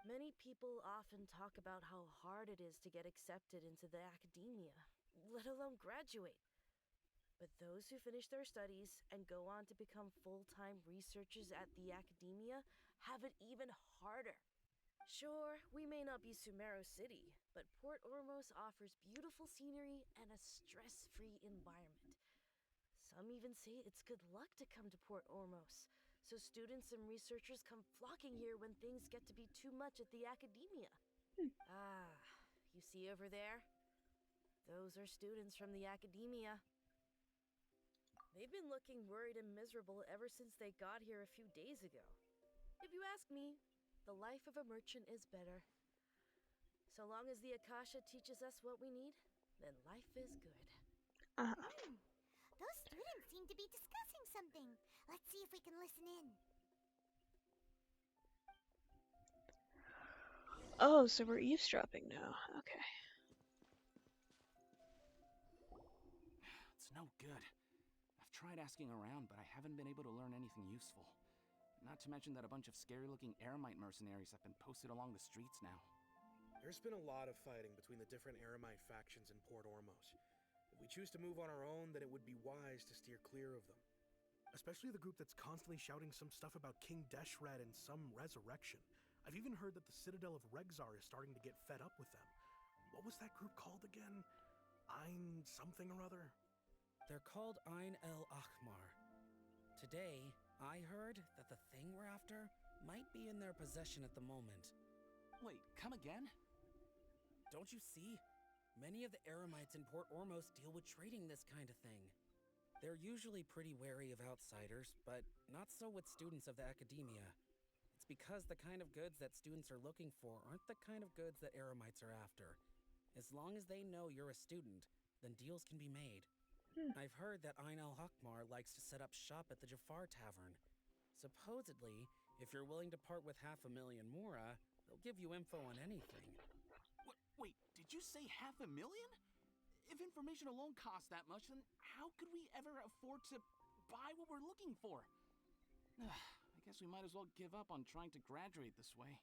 Many people often talk about how hard it is to get accepted into the Academia, let alone graduate. But those who finish their studies and go on to become full-time researchers at the Academia have it even harder. Sure, we may not be Sumeru City, but Port Ormos offers beautiful scenery and a stress-free environment. Some even say it's good luck to come to Port Ormos, so students and researchers come flocking here when things get to be too much at the Academia. You see over there? Those are students from the Academia. They've been looking worried and miserable ever since they got here a few days ago. If you ask me, the life of a merchant is better. So long as the Akasha teaches us what we need, then life is good. Those students seem to be discussing something. Let's see if we can listen in. Oh, so we're eavesdropping now. Okay. It's no good. I've tried asking around, but I haven't been able to learn anything useful. Not to mention that a bunch of scary-looking Eremite mercenaries have been posted along the streets now. There's been a lot of fighting between the different Eremite factions in Port Ormos. If we choose to move on our own, then it would be wise to steer clear of them. Especially the group that's constantly shouting some stuff about King Deshret and some resurrection. I've even heard that the Citadel of Regzar is starting to get fed up with them. What was that group called again? Ein something or other? They're called Ein El Ahmar. Today, I heard that the thing we're after might be in their possession at the moment. Wait, come again? Don't you see? Many of the Eremites in Port Ormos deal with trading this kind of thing. They're usually pretty wary of outsiders, but not so with students of the Academia. It's because the kind of goods that students are looking for aren't the kind of goods that Eremites are after. As long as they know you're a student, then deals can be made. I've heard that Ein El Hakmar likes to set up shop at the Jafar Tavern. Supposedly, if you're willing to part with 500,000 mora, they'll give you info on anything. Wait, did you say 500,000? If information alone costs that much, then how could we ever afford to buy what we're looking for? I guess we might as well give up on trying to graduate this way.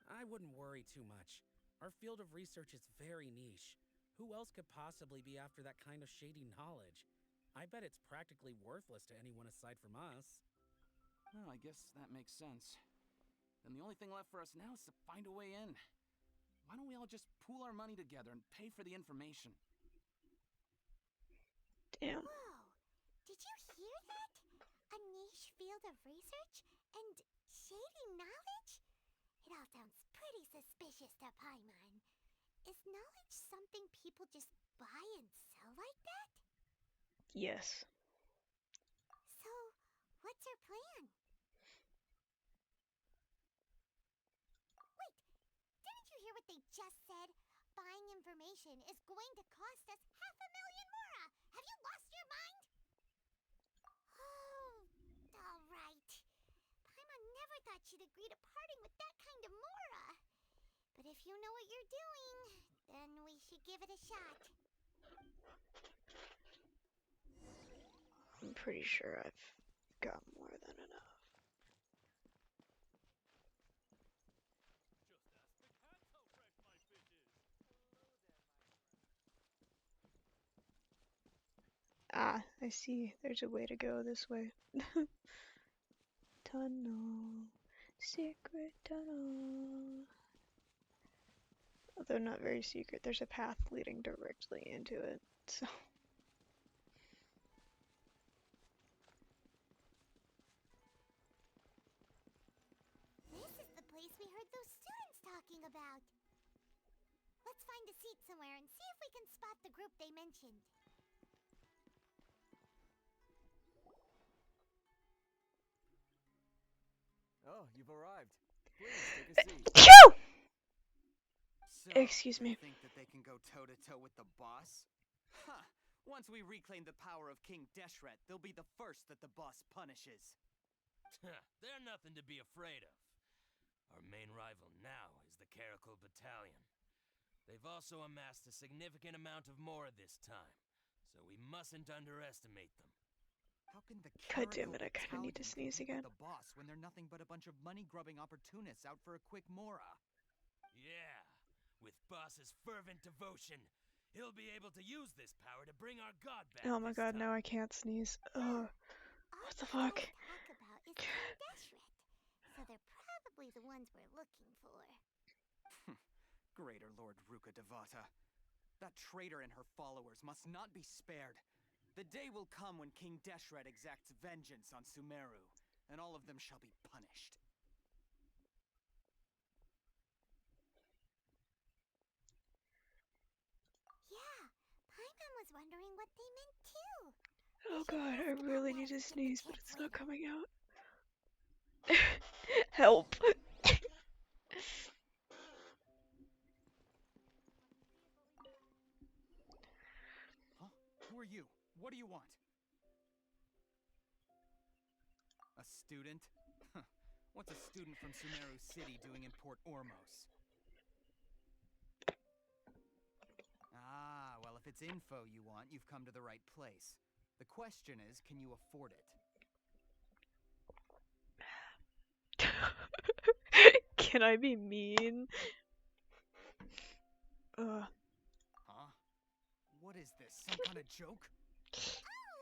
I wouldn't worry too much. Our field of research is very niche. Who else could possibly be after that kind of shady knowledge? I bet it's practically worthless to anyone aside from us. Well, I guess that makes sense. Then the only thing left for us now is to find a way in. Why don't we all just pool our money together and pay for the information? Damn. Whoa! Did you hear that? A niche field of research and shady knowledge? It all sounds pretty suspicious to Paimon. Is knowledge something people just buy and sell like that? Yes. So, what's our plan? Wait, didn't information is going to cost us 500,000 mora! Have you lost your mind? Oh, alright. Paimon never thought she'd agree to parting with that kind of mora. But if you know what you're doing, then we should give it a shot. I'm pretty sure I've got more than enough. Ah, I see. There's a way to go this way. Tunnel. Secret tunnel. Although not very secret, there's a path leading directly into it, so... This is the place we heard those students talking about. Let's find a seat somewhere and see if we can spot the group they mentioned. Oh, you've arrived. Please, take a seat. Phew! So, Excuse me. Think that they can go toe-to-toe with the boss? Huh. Once we reclaim the power of King Deshret, they'll be the first that the boss punishes. They're nothing to be afraid of. Our main rival now is the Caracal Battalion. They've also amassed a significant amount of mora this time, so we mustn't underestimate them. How can the God damn Caracal it, I kinda need to Battalion sneeze compete again. with the boss when they're nothing but a bunch of money-grubbing opportunists out for a quick mora? Yeah, with boss's fervent devotion, he'll be able to use this power to bring our god back. Oh my this god, time. now I can't sneeze. Ugh. What the All fuck? these guys talk about is King Deshret, so they're probably the ones we're looking for. Greater Lord Ruka Devata. That traitor and her followers must not be spared. The day will come when King Deshret exacts vengeance on Sumeru, and all of them shall be punished. Yeah, Paimon was wondering what they meant too. Oh god, I really need to sneeze, but it's not coming out. Help. Huh? Who are you? What do you want? A student? What's a student from Sumeru City doing in Port Ormos? Ah, well, if it's info you want, you've come to the right place. The question is, can you afford it? Can I be mean? Huh? What is this? Some kind of joke? Oh,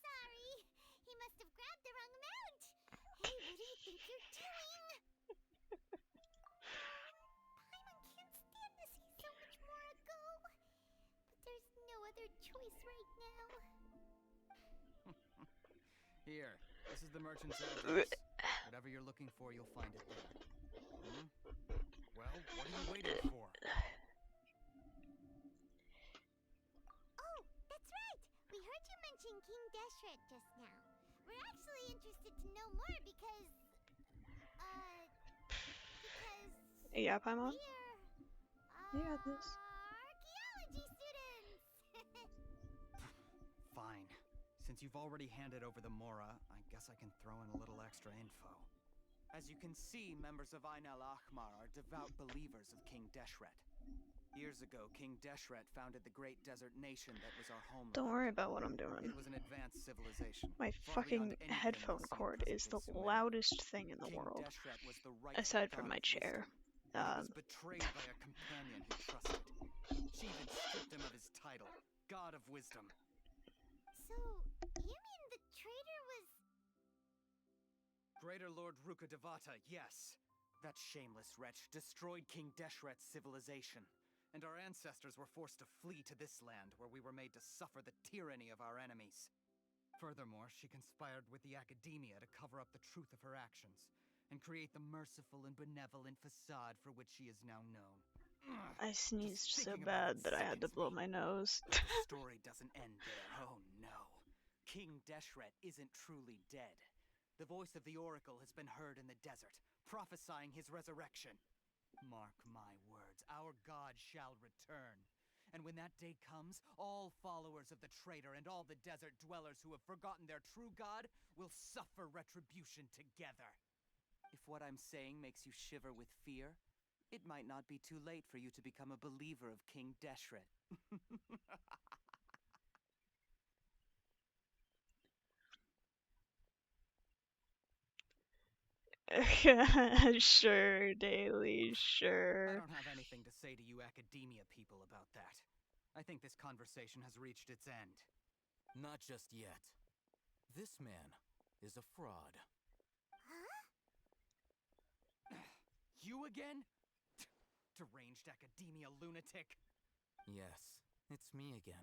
sorry. He must have grabbed the wrong amount. Hey, what do you think you're doing? Paimon can't stand to see so much more go. But there's no other choice right now. Here, this is the merchant's address. Whatever you're looking for, you'll find it there. Hmm? Well, what are you waiting for? Oh, that's right. We heard you mention King Deshret just now. We're actually interested to know more because... Yeah, Paimon? We're... You got this. archaeology students! Fine. Since you've already handed over the Mora, I guess I can throw in a little extra info. As you can see, members of Ain al-Ahmar are devout believers of King Deshret. Years ago, King Deshret founded the great desert nation that was our homeland. Don't worry about what I'm doing. It was an advanced civilization. My far beyond fucking anything headphone else seen cord is the present in Sumeru. loudest thing in the King world. Deshret was the rightful Aside from god my of chair. wisdom, and he was betrayed by a companion who trusted. She even stripped him of his title, God of Wisdom. So, you mean the traitor was... Greater Lord Ruka Devata, yes. That shameless wretch destroyed King Deshret's civilization, and our ancestors were forced to flee to this land where we were made to suffer the tyranny of our enemies. Furthermore, she conspired with the academia to cover up the truth of her actions, and create the merciful and benevolent facade for which she is now known. I sneezed Just so thinking about bad it that I had to sickens blow me. my nose. But the story doesn't end there, oh no. King Deshret isn't truly dead. The voice of the Oracle has been heard in the desert, prophesying his resurrection. Mark my words, our god shall return. And when that day comes, all followers of the traitor and all the desert dwellers who have forgotten their true god will suffer retribution together. If what I'm saying makes you shiver with fear, it might not be too late for you to become a believer of King Deshret. Sure, Daily, I sure. don't have anything to say to you academia people about that. I think this conversation has reached its end. Not just yet. This man is a fraud. Huh? You again? Deranged academia lunatic. Yes, it's me again.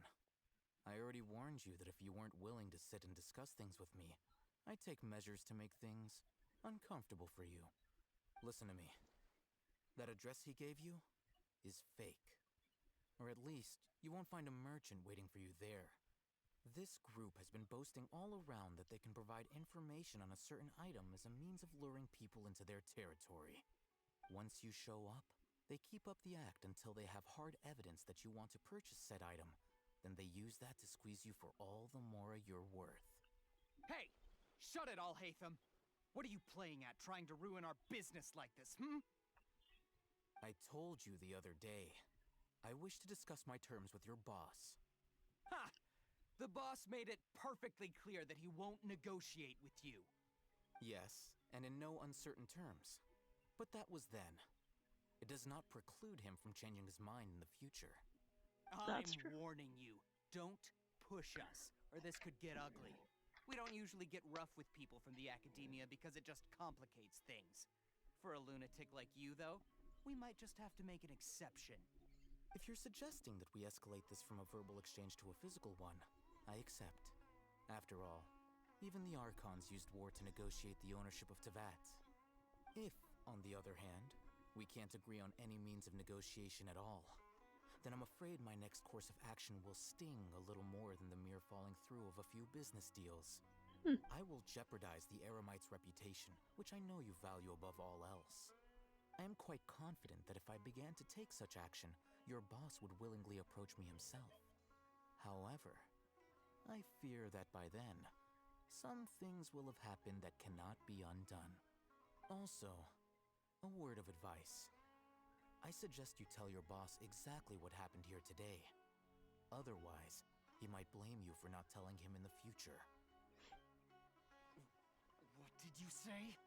I already warned you that if you weren't willing to sit and discuss things with me, I'd take measures to make things uncomfortable for you. Listen to me. That address he gave you is fake. Or at least, you won't find a merchant waiting for you there. This group has been boasting all around that they can provide information on a certain item as a means of luring people into their territory. Once you show up, they keep up the act until they have hard evidence that you want to purchase said item. Then they use that to squeeze you for all the more you're worth. Hey! Shut it all, Hatham! What are you playing at, trying to ruin our business like this, hmm? I told you the other day. I wish to discuss my terms with your boss. Ha! The boss made it perfectly clear that he won't negotiate with you. Yes, and in no uncertain terms. But that was then. It does not preclude him from changing his mind in the future. I'm warning you. Don't push us, or this could get ugly. We don't usually get rough with people from the academia because it just complicates things. For a lunatic like you, though, we might just have to make an exception. If you're suggesting that we escalate this from a verbal exchange to a physical one, I accept. After all, even the Archons used war to negotiate the ownership of Tevat. If, on the other hand, we can't agree on any means of negotiation at all, then I'm afraid my next course of action will sting a little more than the mere falling through of a few business deals. I will jeopardize the Eremite's reputation, which I know you value above all else. I am quite confident that if I began to take such action, your boss would willingly approach me himself. However, I fear that by then, some things will have happened that cannot be undone. Also, a word of advice. I suggest you tell your boss exactly what happened here today. Otherwise, he might blame you for not telling him in the future. What did you say?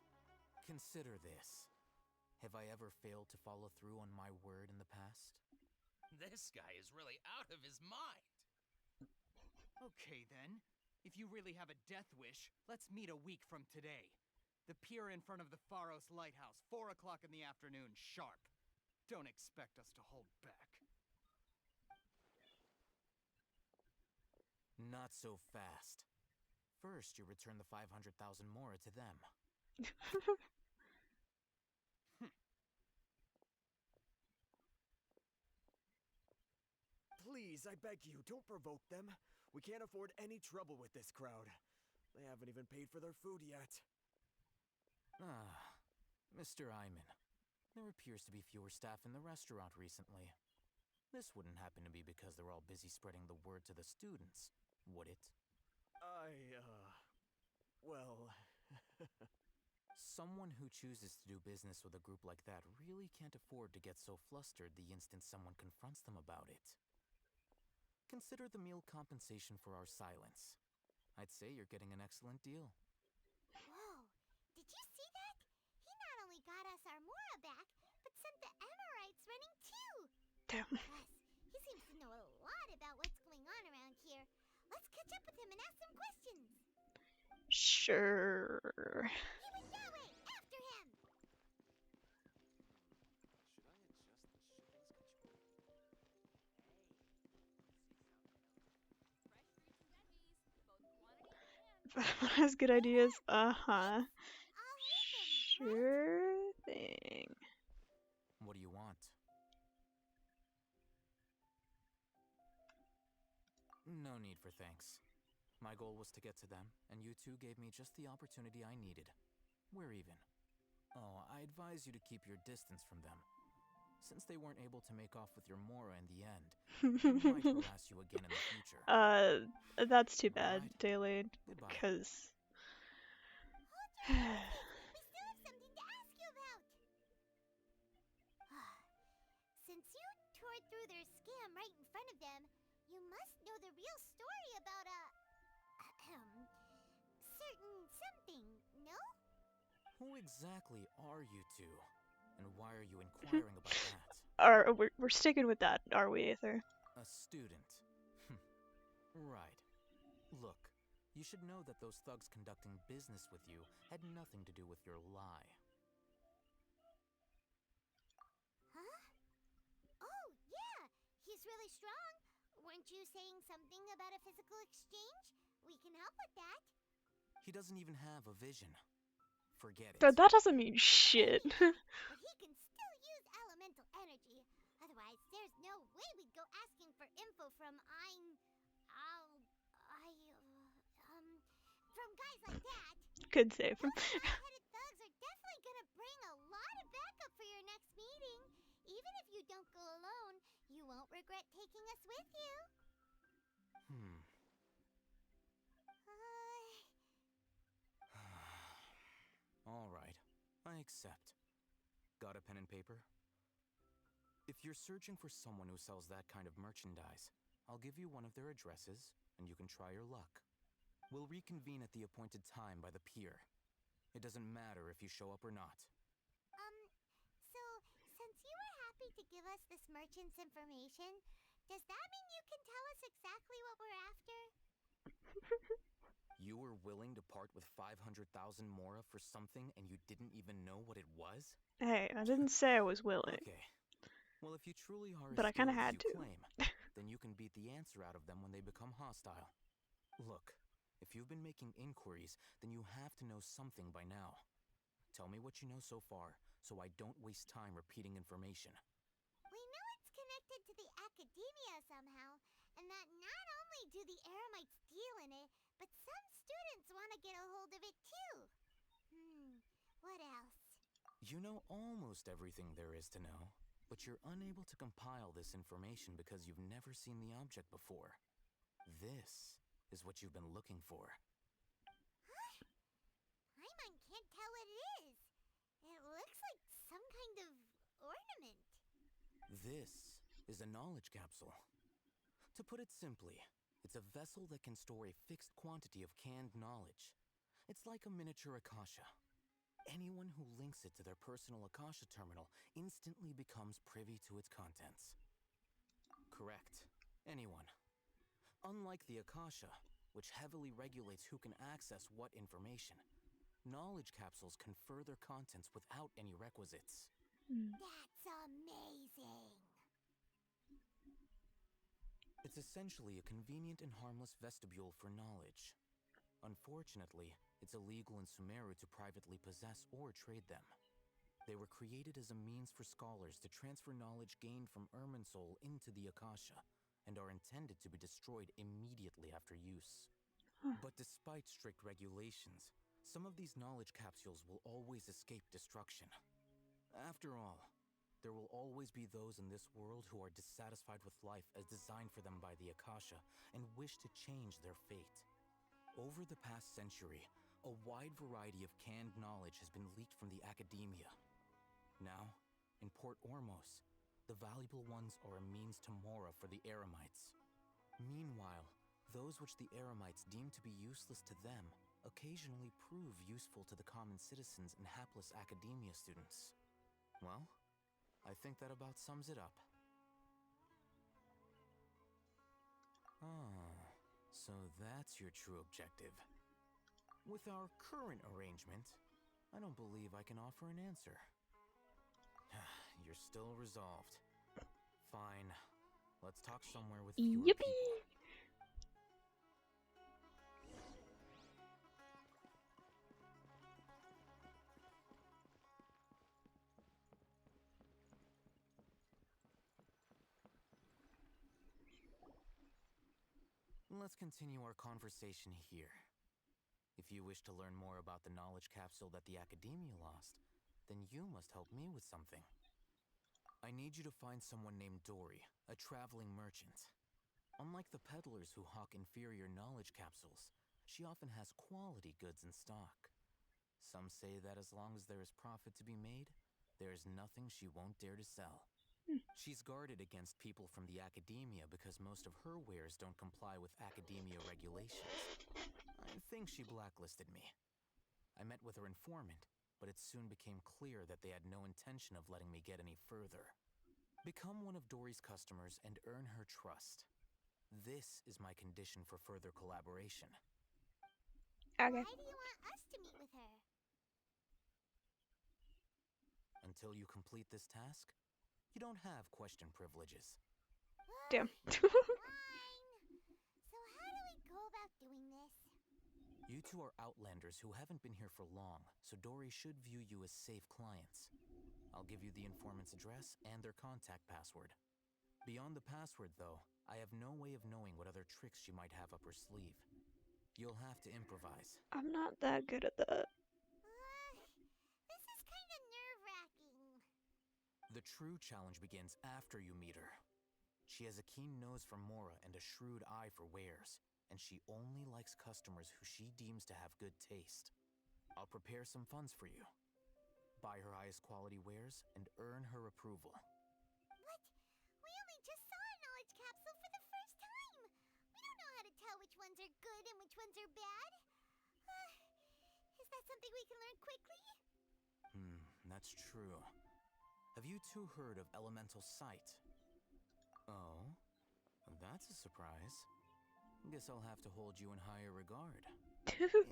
Consider this. Have I ever failed to follow through on my word in the past? This guy is really out of his mind. Okay, then. If you really have a death wish, let's meet a week from today. The pier in front of the Pharos Lighthouse, 4 o'clock in the afternoon, sharp. Don't expect us to hold back. Not so fast. First, you return the 500,000 mora to them. Please, I beg you, don't provoke them. We can't afford any trouble with this crowd. They haven't even paid for their food yet. Ah, Mr. Iman. There appears to be fewer staff in the restaurant recently. This wouldn't happen to be because they're all busy spreading the word to the students, would it? Well... Someone who chooses to do business with a group like that really can't afford to get so flustered the instant someone confronts them about it. Consider the meal compensation for our silence. I'd say you're getting an excellent deal. Whoa, did you see that? He not only got us our Mora back, but sent the Emirites running too. Damn. Plus, he seems to know a lot about what's going on around here. Let's catch up with him and ask some questions. Sure. Yahweh, after him! Has good ideas. Uh-huh. Sure thing. What do you want? No need for thanks. My goal was to get to them, and you two gave me just the opportunity I needed. We're even. Oh, I advise you to keep your distance from them. Since they weren't able to make off with your Mora in the end, they might harass you again in the future. That's too bad, Alright. Daylade, Goodbye. because... We still have something to ask you about! Since you tore through their scam right in front of them, you must know the real story about certain something, no? Who exactly are you two? And why are you inquiring about that? We're sticking with that, are we, Aether? A student. Right. Look, you should know that those thugs conducting business with you had nothing to do with your lie. Huh? Oh, yeah! He's really strong! Weren't you saying something about a physical exchange? We can help with that. He doesn't even have a vision. Forget it. But that doesn't mean shit. But he can still use elemental energy. Otherwise, there's no way we'd go asking for info from from guys like that. Good save. Those hot-headed thugs are definitely gonna bring a lot of backup for your next meeting. Even if you don't go alone, you won't regret taking us with you. Alright, I accept. Got a pen and paper? If you're searching for someone who sells that kind of merchandise, I'll give you one of their addresses, and you can try your luck. We'll reconvene at the appointed time by the pier. It doesn't matter if you show up or not. So, since you were happy to give us this merchant's information, does that mean you can tell us exactly what we're after? You were willing to part with 500,000 Mora for something and you didn't even know what it was? Hey, I didn't say I was willing. Okay. Well, if you truly are But as I kinda skilled as had you to. claim, then you can beat the answer out of them when they become hostile. Look, if you've been making inquiries, then you have to know something by now. Tell me what you know so far, so I don't waste time repeating information. We know it's connected to the academia somehow, and that not only do the Eremites deal in it, but some students want to get a hold of it too. What else? You know almost everything there is to know, but you're unable to compile this information because you've never seen the object before. This is what you've been looking for. Huh? Paimon can't tell what it is. It looks like some kind of ornament. This is a knowledge capsule. To put it simply, it's a vessel that can store a fixed quantity of canned knowledge. It's like a miniature Akasha. Anyone who links it to their personal Akasha terminal instantly becomes privy to its contents. Correct. Anyone. Unlike the Akasha, which heavily regulates who can access what information, knowledge capsules confer their contents without any requisites. That's amazing! It's essentially a convenient and harmless vestibule for knowledge. Unfortunately, it's illegal in Sumeru to privately possess or trade them. They were created as a means for scholars to transfer knowledge gained from Irminsul into the Akasha, and are intended to be destroyed immediately after use. But despite strict regulations, some of these knowledge capsules will always escape destruction. After all, there will always be those in this world who are dissatisfied with life as designed for them by the Akasha and wish to change their fate. Over the past century, a wide variety of canned knowledge has been leaked from the academia. Now, in Port Ormos, the valuable ones are a means to Mora for the Eremites. Meanwhile, those which the Eremites deem to be useless to them occasionally prove useful to the common citizens and hapless academia students. Well, I think that about sums it up. So that's your true objective. With our current arrangement, I don't believe I can offer an answer. You're still resolved. Fine. Let's talk somewhere with fewer Yippee! people. Let's continue our conversation here. If you wish to learn more about the knowledge capsule that the Academia lost, then you must help me with something. I need you to find someone named Dory, a traveling merchant. Unlike the peddlers who hawk inferior knowledge capsules, she often has quality goods in stock. Some say that as long as there is profit to be made, there is nothing she won't dare to sell. She's guarded against people from the academia because most of her wares don't comply with academia regulations. I think she blacklisted me. I met with her informant, but it soon became clear that they had no intention of letting me get any further. Become one of Dory's customers and earn her trust. This is my condition for further collaboration. Okay. Why do you want us to meet with her? Until you complete this task, you don't have question privileges. Damn. Fine. So how do we go about doing this? You two are outlanders who haven't been here for long, so Dory should view you as safe clients. I'll give you the informant's address and their contact password. Beyond the password, though, I have no way of knowing what other tricks she might have up her sleeve. You'll have to improvise. I'm not that good at that. This is kind of nerve-wracking. The true challenge begins after you meet her. She has a keen nose for Mora and a shrewd eye for wares, and she only likes customers who she deems to have good taste. I'll prepare some funds for you. Buy her highest quality wares and earn her approval. What? We only just saw a knowledge capsule for the first time. We don't know how to tell which ones are good and which ones are bad. Is that something we can learn quickly? That's true. Have you two heard of elemental sight? Oh, that's a surprise. Guess I'll have to hold you in higher regard.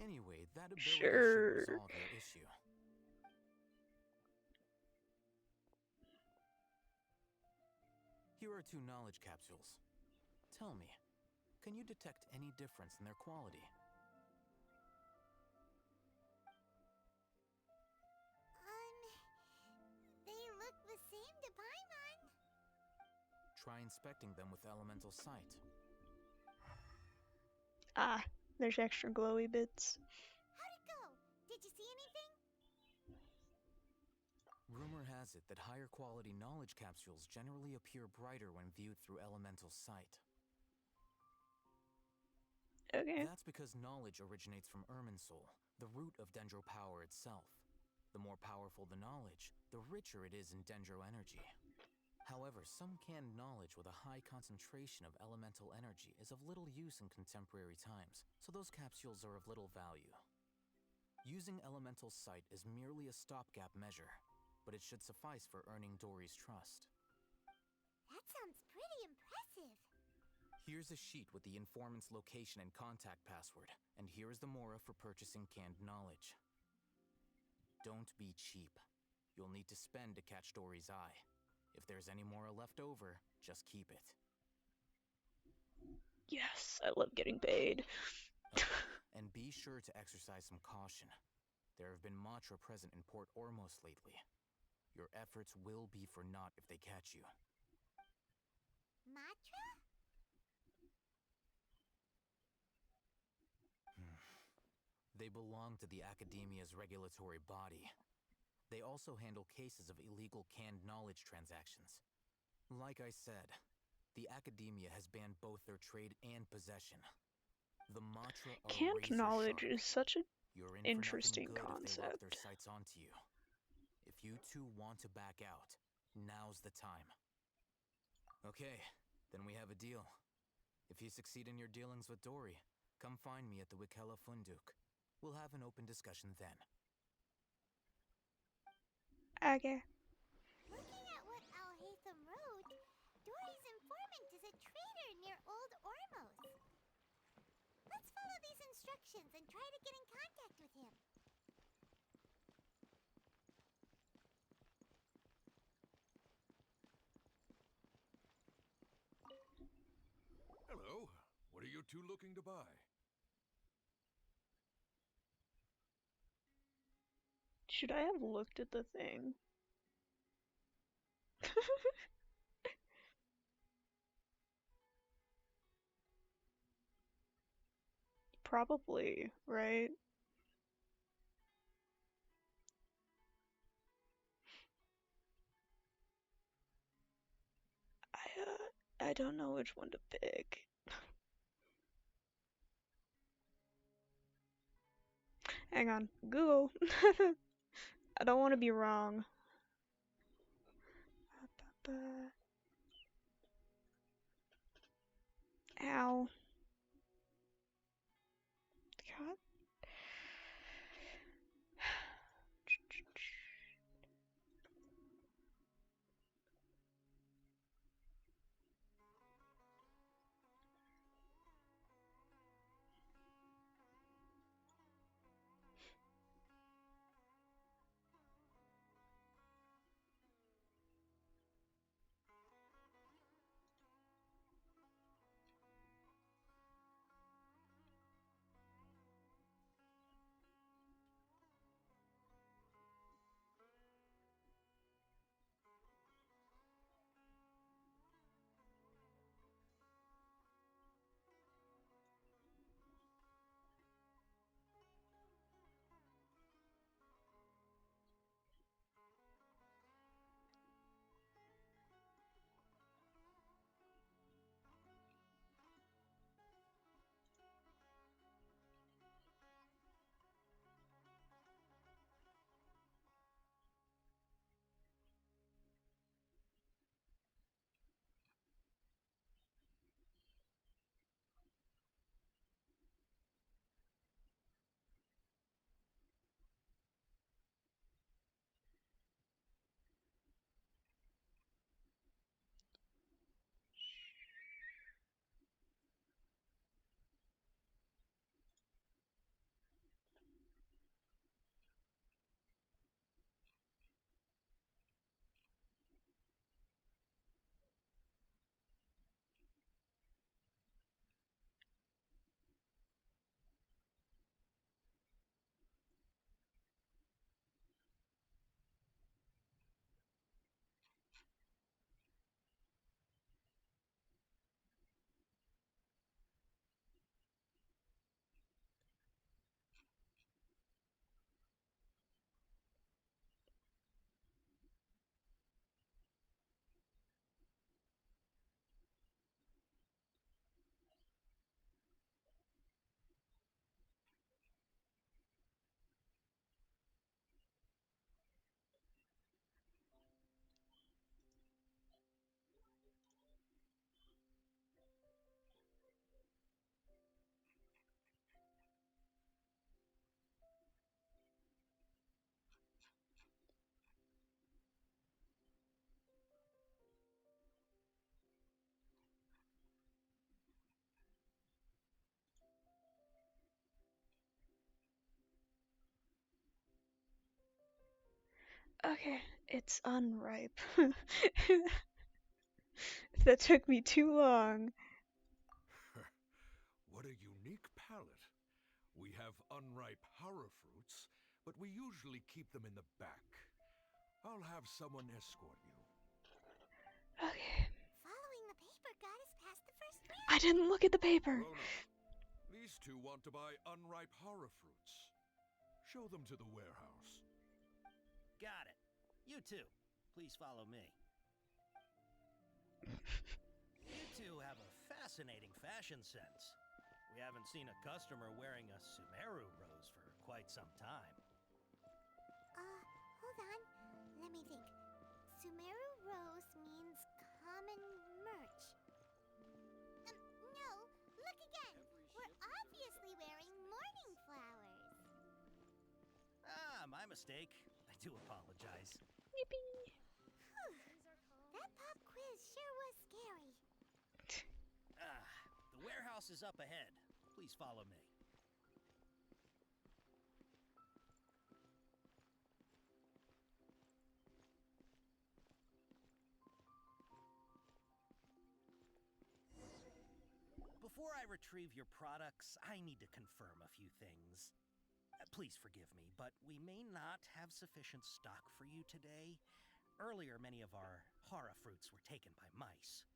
Anyway, that ability Sure. should resolve your issue. Here are 2 knowledge capsules. Tell me, can you detect any difference in their quality? They look the same to Paimon. Try inspecting them with elemental sight. Ah, there's extra glowy bits. How'd it go? Did you see anything? Rumor has it that higher quality knowledge capsules generally appear brighter when viewed through elemental sight. Okay. That's because knowledge originates from Irminsul, the root of Dendro power itself. The more powerful the knowledge, the richer it is in Dendro energy. However, some canned knowledge with a high concentration of elemental energy is of little use in contemporary times, so those capsules are of little value. Using elemental sight is merely a stopgap measure, but it should suffice for earning Dory's trust. That sounds pretty impressive. Here's a sheet with the informant's location and contact password, and here is the Mora for purchasing canned knowledge. Don't be cheap. You'll need to spend to catch Dory's eye. If there's any Mora left over, just keep it. Yes, I love getting paid. And be sure to exercise some caution. There have been Matra present in Port Ormos lately. Your efforts will be for naught if they catch you. Matra? They belong to the Academia's regulatory body. They also handle cases of illegal canned knowledge transactions. Like I said, the Academia has banned both their trade and possession. The Matra are Canned razor knowledge sharp. is such an You're in interesting for nothing good if they lock their concept. sights onto you. If you two want to back out, now's the time. Okay, then we have a deal. If you succeed in your dealings with Dory, come find me at the Wikela Funduk. We'll have an open discussion then. Okay. Looking at what Al-Haytham wrote, Dory's informant is a trader near Old Ormos. Let's follow these instructions and try to get in contact with him. Hello. What are you two looking to buy? Should I have looked at the thing? Probably, right? I don't know which one to pick. Hang on. Google. I don't want to be wrong. Ow. God. Okay, it's unripe. That took me too long. What a unique palate. We have unripe horror fruits, but we usually keep them in the back. I'll have someone escort you. Okay. Following the paper got us past the first round. I didn't look at the paper. Rona, these two want to buy unripe horror fruits. Show them to the warehouse. Got it. You two, please follow me. You two have a fascinating fashion sense. We haven't seen a customer wearing a Sumeru rose for quite some time. Hold on. Let me think. Sumeru rose means common merch. No. Look again. We're obviously wearing morning flowers. Ah, my mistake. I do apologize. Yippee. That pop quiz sure was scary. The warehouse is up ahead. Please follow me. Before I retrieve your products, I need to confirm a few things. Please forgive me, but we may not have sufficient stock for you today. Earlier, many of our hara fruits were taken by mice.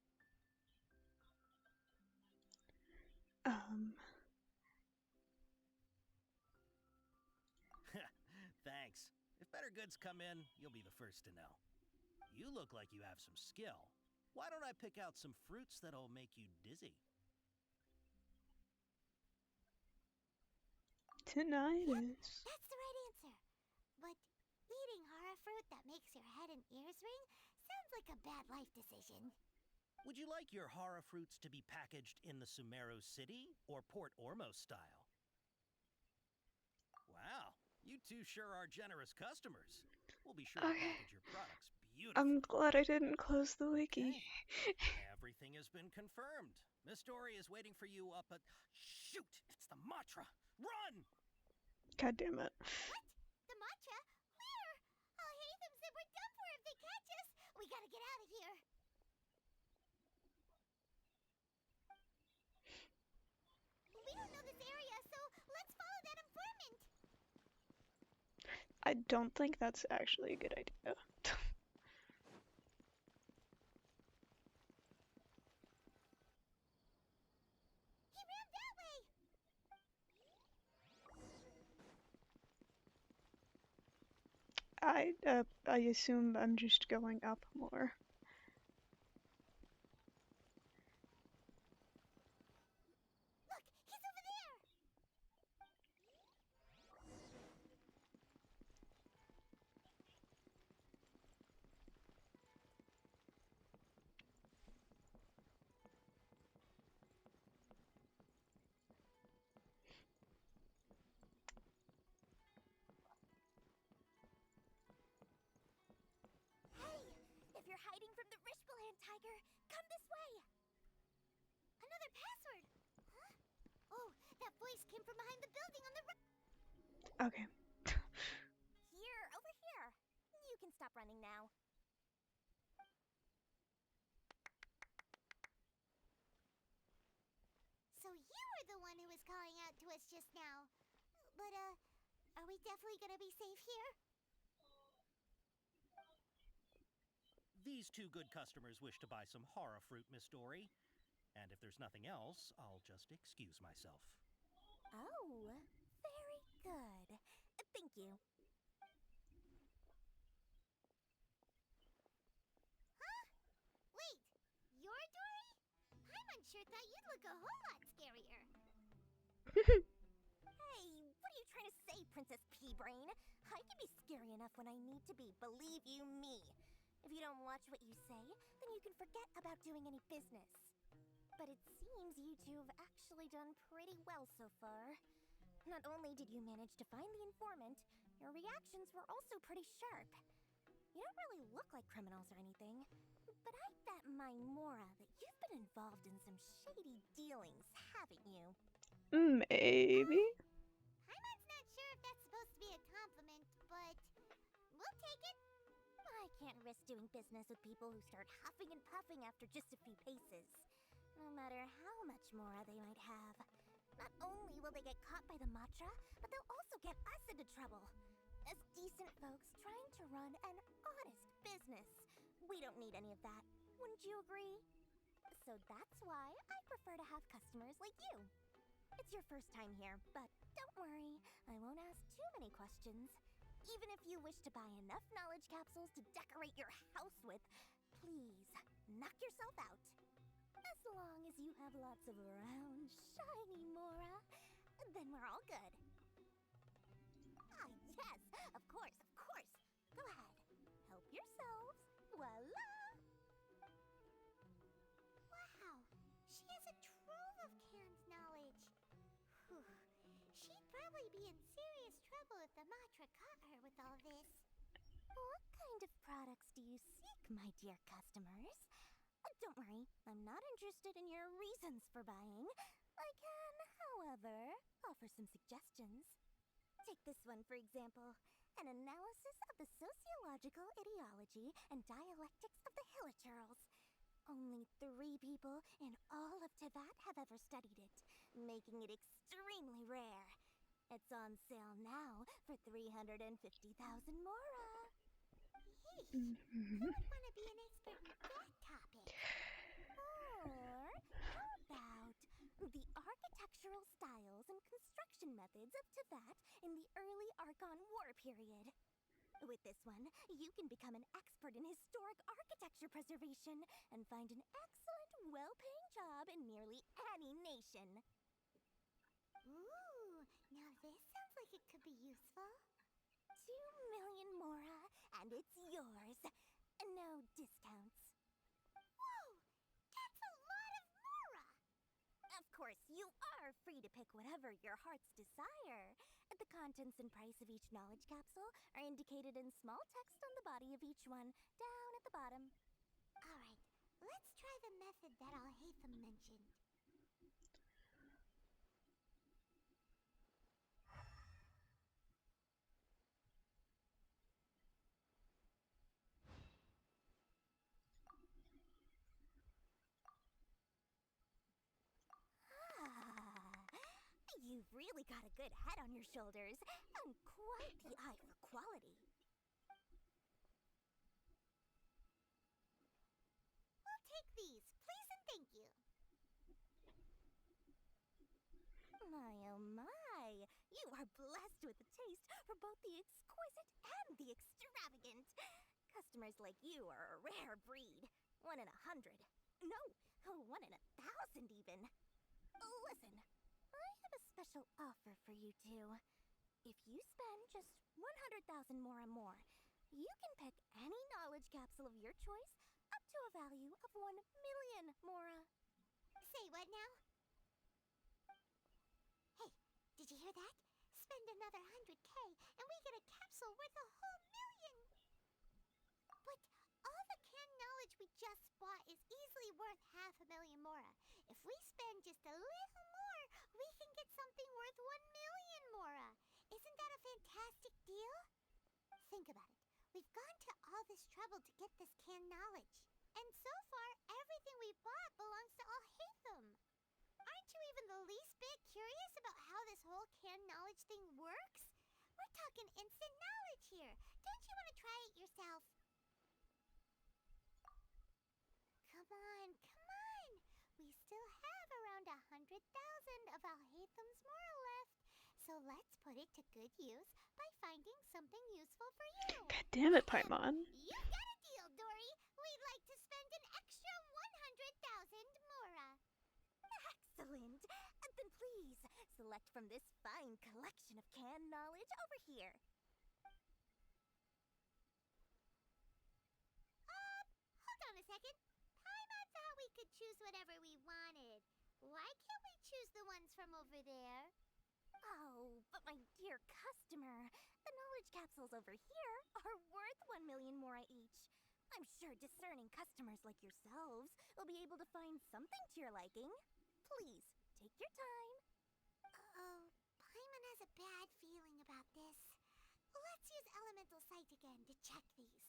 Thanks. If better goods come in, you'll be the first to know. You look like you have some skill. Why don't I pick out some fruits that'll make you dizzy? Tinnitus. That's the right answer. But eating horror fruit that makes your head and ears ring sounds like a bad life decision. Would you like your horror fruits to be packaged in the Sumeru City or Port Ormos style? Wow, you two sure are generous customers. We'll be sure to package your products beautifully. I'm glad I didn't close the wiki. Everything has been confirmed. Miss Dory is waiting for you up at... Shoot! It's the Matra! Run! God damn it. What? The matcha? Where? I'll hate them said we're done for if they catch us. We gotta get out of here. We don't know this area, so let's follow that informant. I don't think that's actually a good idea. He ran that way. I assume I'm just going up more. Look, he's over there. Hey, if you're hiding from the Rishbaland tiger, come this way. Another password. Huh? Oh, that voice came from behind the building on the right. Okay. Here, over here. You can stop running now. So you were the one who was calling out to us just now. But, are we definitely gonna be safe here? These two good customers wish to buy some horror fruit, Miss Dory. And if there's nothing else, I'll just excuse myself. Oh, very good. Thank you. Huh? Wait, you're Dory? Paimon sure thought you'd look a whole lot scarier. Hey, what are you trying to say, Princess Pea-Brain? I can be scary enough when I need to be, believe you me. If you don't watch what you say, then you can forget about doing any business. But it seems you two have actually done pretty well so far. Not only did you manage to find the informant, your reactions were also pretty sharp. You don't really look like criminals or anything, but I bet my Mora that you've been involved in some shady dealings, haven't you? Maybe. Paimon's not sure if that's supposed to be a compliment, but we'll take it. I can't risk doing business with people who start huffing and puffing after just a few paces, no matter how much Mora they might have. Not only will they get caught by the Matra, but they'll also get us into trouble. As decent folks trying to run an honest business. We don't need any of that. Wouldn't you agree? So that's why I prefer to have customers like you. It's your first time here, but don't worry, I won't ask too many questions. Even if you wish to buy enough knowledge capsules to decorate your house with, please, knock yourself out. As long as you have lots of round, shiny Mora, then we're all good. Ah, yes, of course, of course. Go ahead, help yourselves. Voila! Wow, she has a trove of canned knowledge. Whew. She'd probably be in serious trouble if the Matra caught her with all this. What kind of products do you seek, my dear customers? Don't worry, I'm not interested in your reasons for buying. I can, however, offer some suggestions. Take this one, for example. An analysis of the sociological ideology and dialectics of the Hilichurls. Only 3 people in all of Teyvat have ever studied it, making it extremely rare. It's on sale now for 350,000 Mora. Who would want to be an expert in that topic? Or how about the architectural styles and construction methods of Teyvat in the early Archon War period? With this one, you can become an expert in historic architecture preservation and find an excellent, well-paying job in nearly any nation. Ooh, now this sounds like it could be useful. 2,000,000 mora, and it's yours. No discounts. Whoa! That's a lot of mora! Of course, you are free to pick whatever your heart's desire. The contents and price of each knowledge capsule are indicated in small text on the body of each one, down at the bottom. Alright, let's try the method that Alhaitham mentioned. You've really got a good head on your shoulders, and quite the eye for quality. We'll take these, please and thank you. My oh my, you are blessed with a taste for both the exquisite and the extravagant. Customers like you are a rare breed. 1 in 100. No, 1 in 1,000 even. Listen, I have a special offer for you two. If you spend just 100,000 more, you can pick any knowledge capsule of your choice up to a value of 1,000,000 mora. Say what now? Hey, did you hear that? Spend another 100K and we get a capsule worth a whole 1,000,000! But all the canned knowledge we just bought is easily worth 500,000 mora. If we spend just a little more, we can get something worth 1,000,000 mora. Isn't that a fantastic deal? Think about it. We've gone to all this trouble to get this canned knowledge. And so far, everything we bought belongs to Alhaitham. Aren't you even the least bit curious about how this whole canned knowledge thing works? We're talking instant knowledge here. Don't you want to try it yourself? Come on, come on. We still have around 100,000 of Alhaitham's mora left. So let's put it to good use by finding something useful for you. God damn it, Paimon. You got a deal, Dory. We'd like to spend an extra 100,000 mora. Excellent. Then please, select from this fine collection of canned knowledge over here. Hold on a second. Paimon thought we could choose whatever we wanted. Why can't we choose the ones from over there? Oh, but my dear customer, the knowledge capsules over here are worth 1,000,000 mora each. I'm sure discerning customers like yourselves will be able to find something to your liking. Please, take your time. Uh-oh, Paimon has a bad feeling about this. Let's use Elemental Sight again to check these.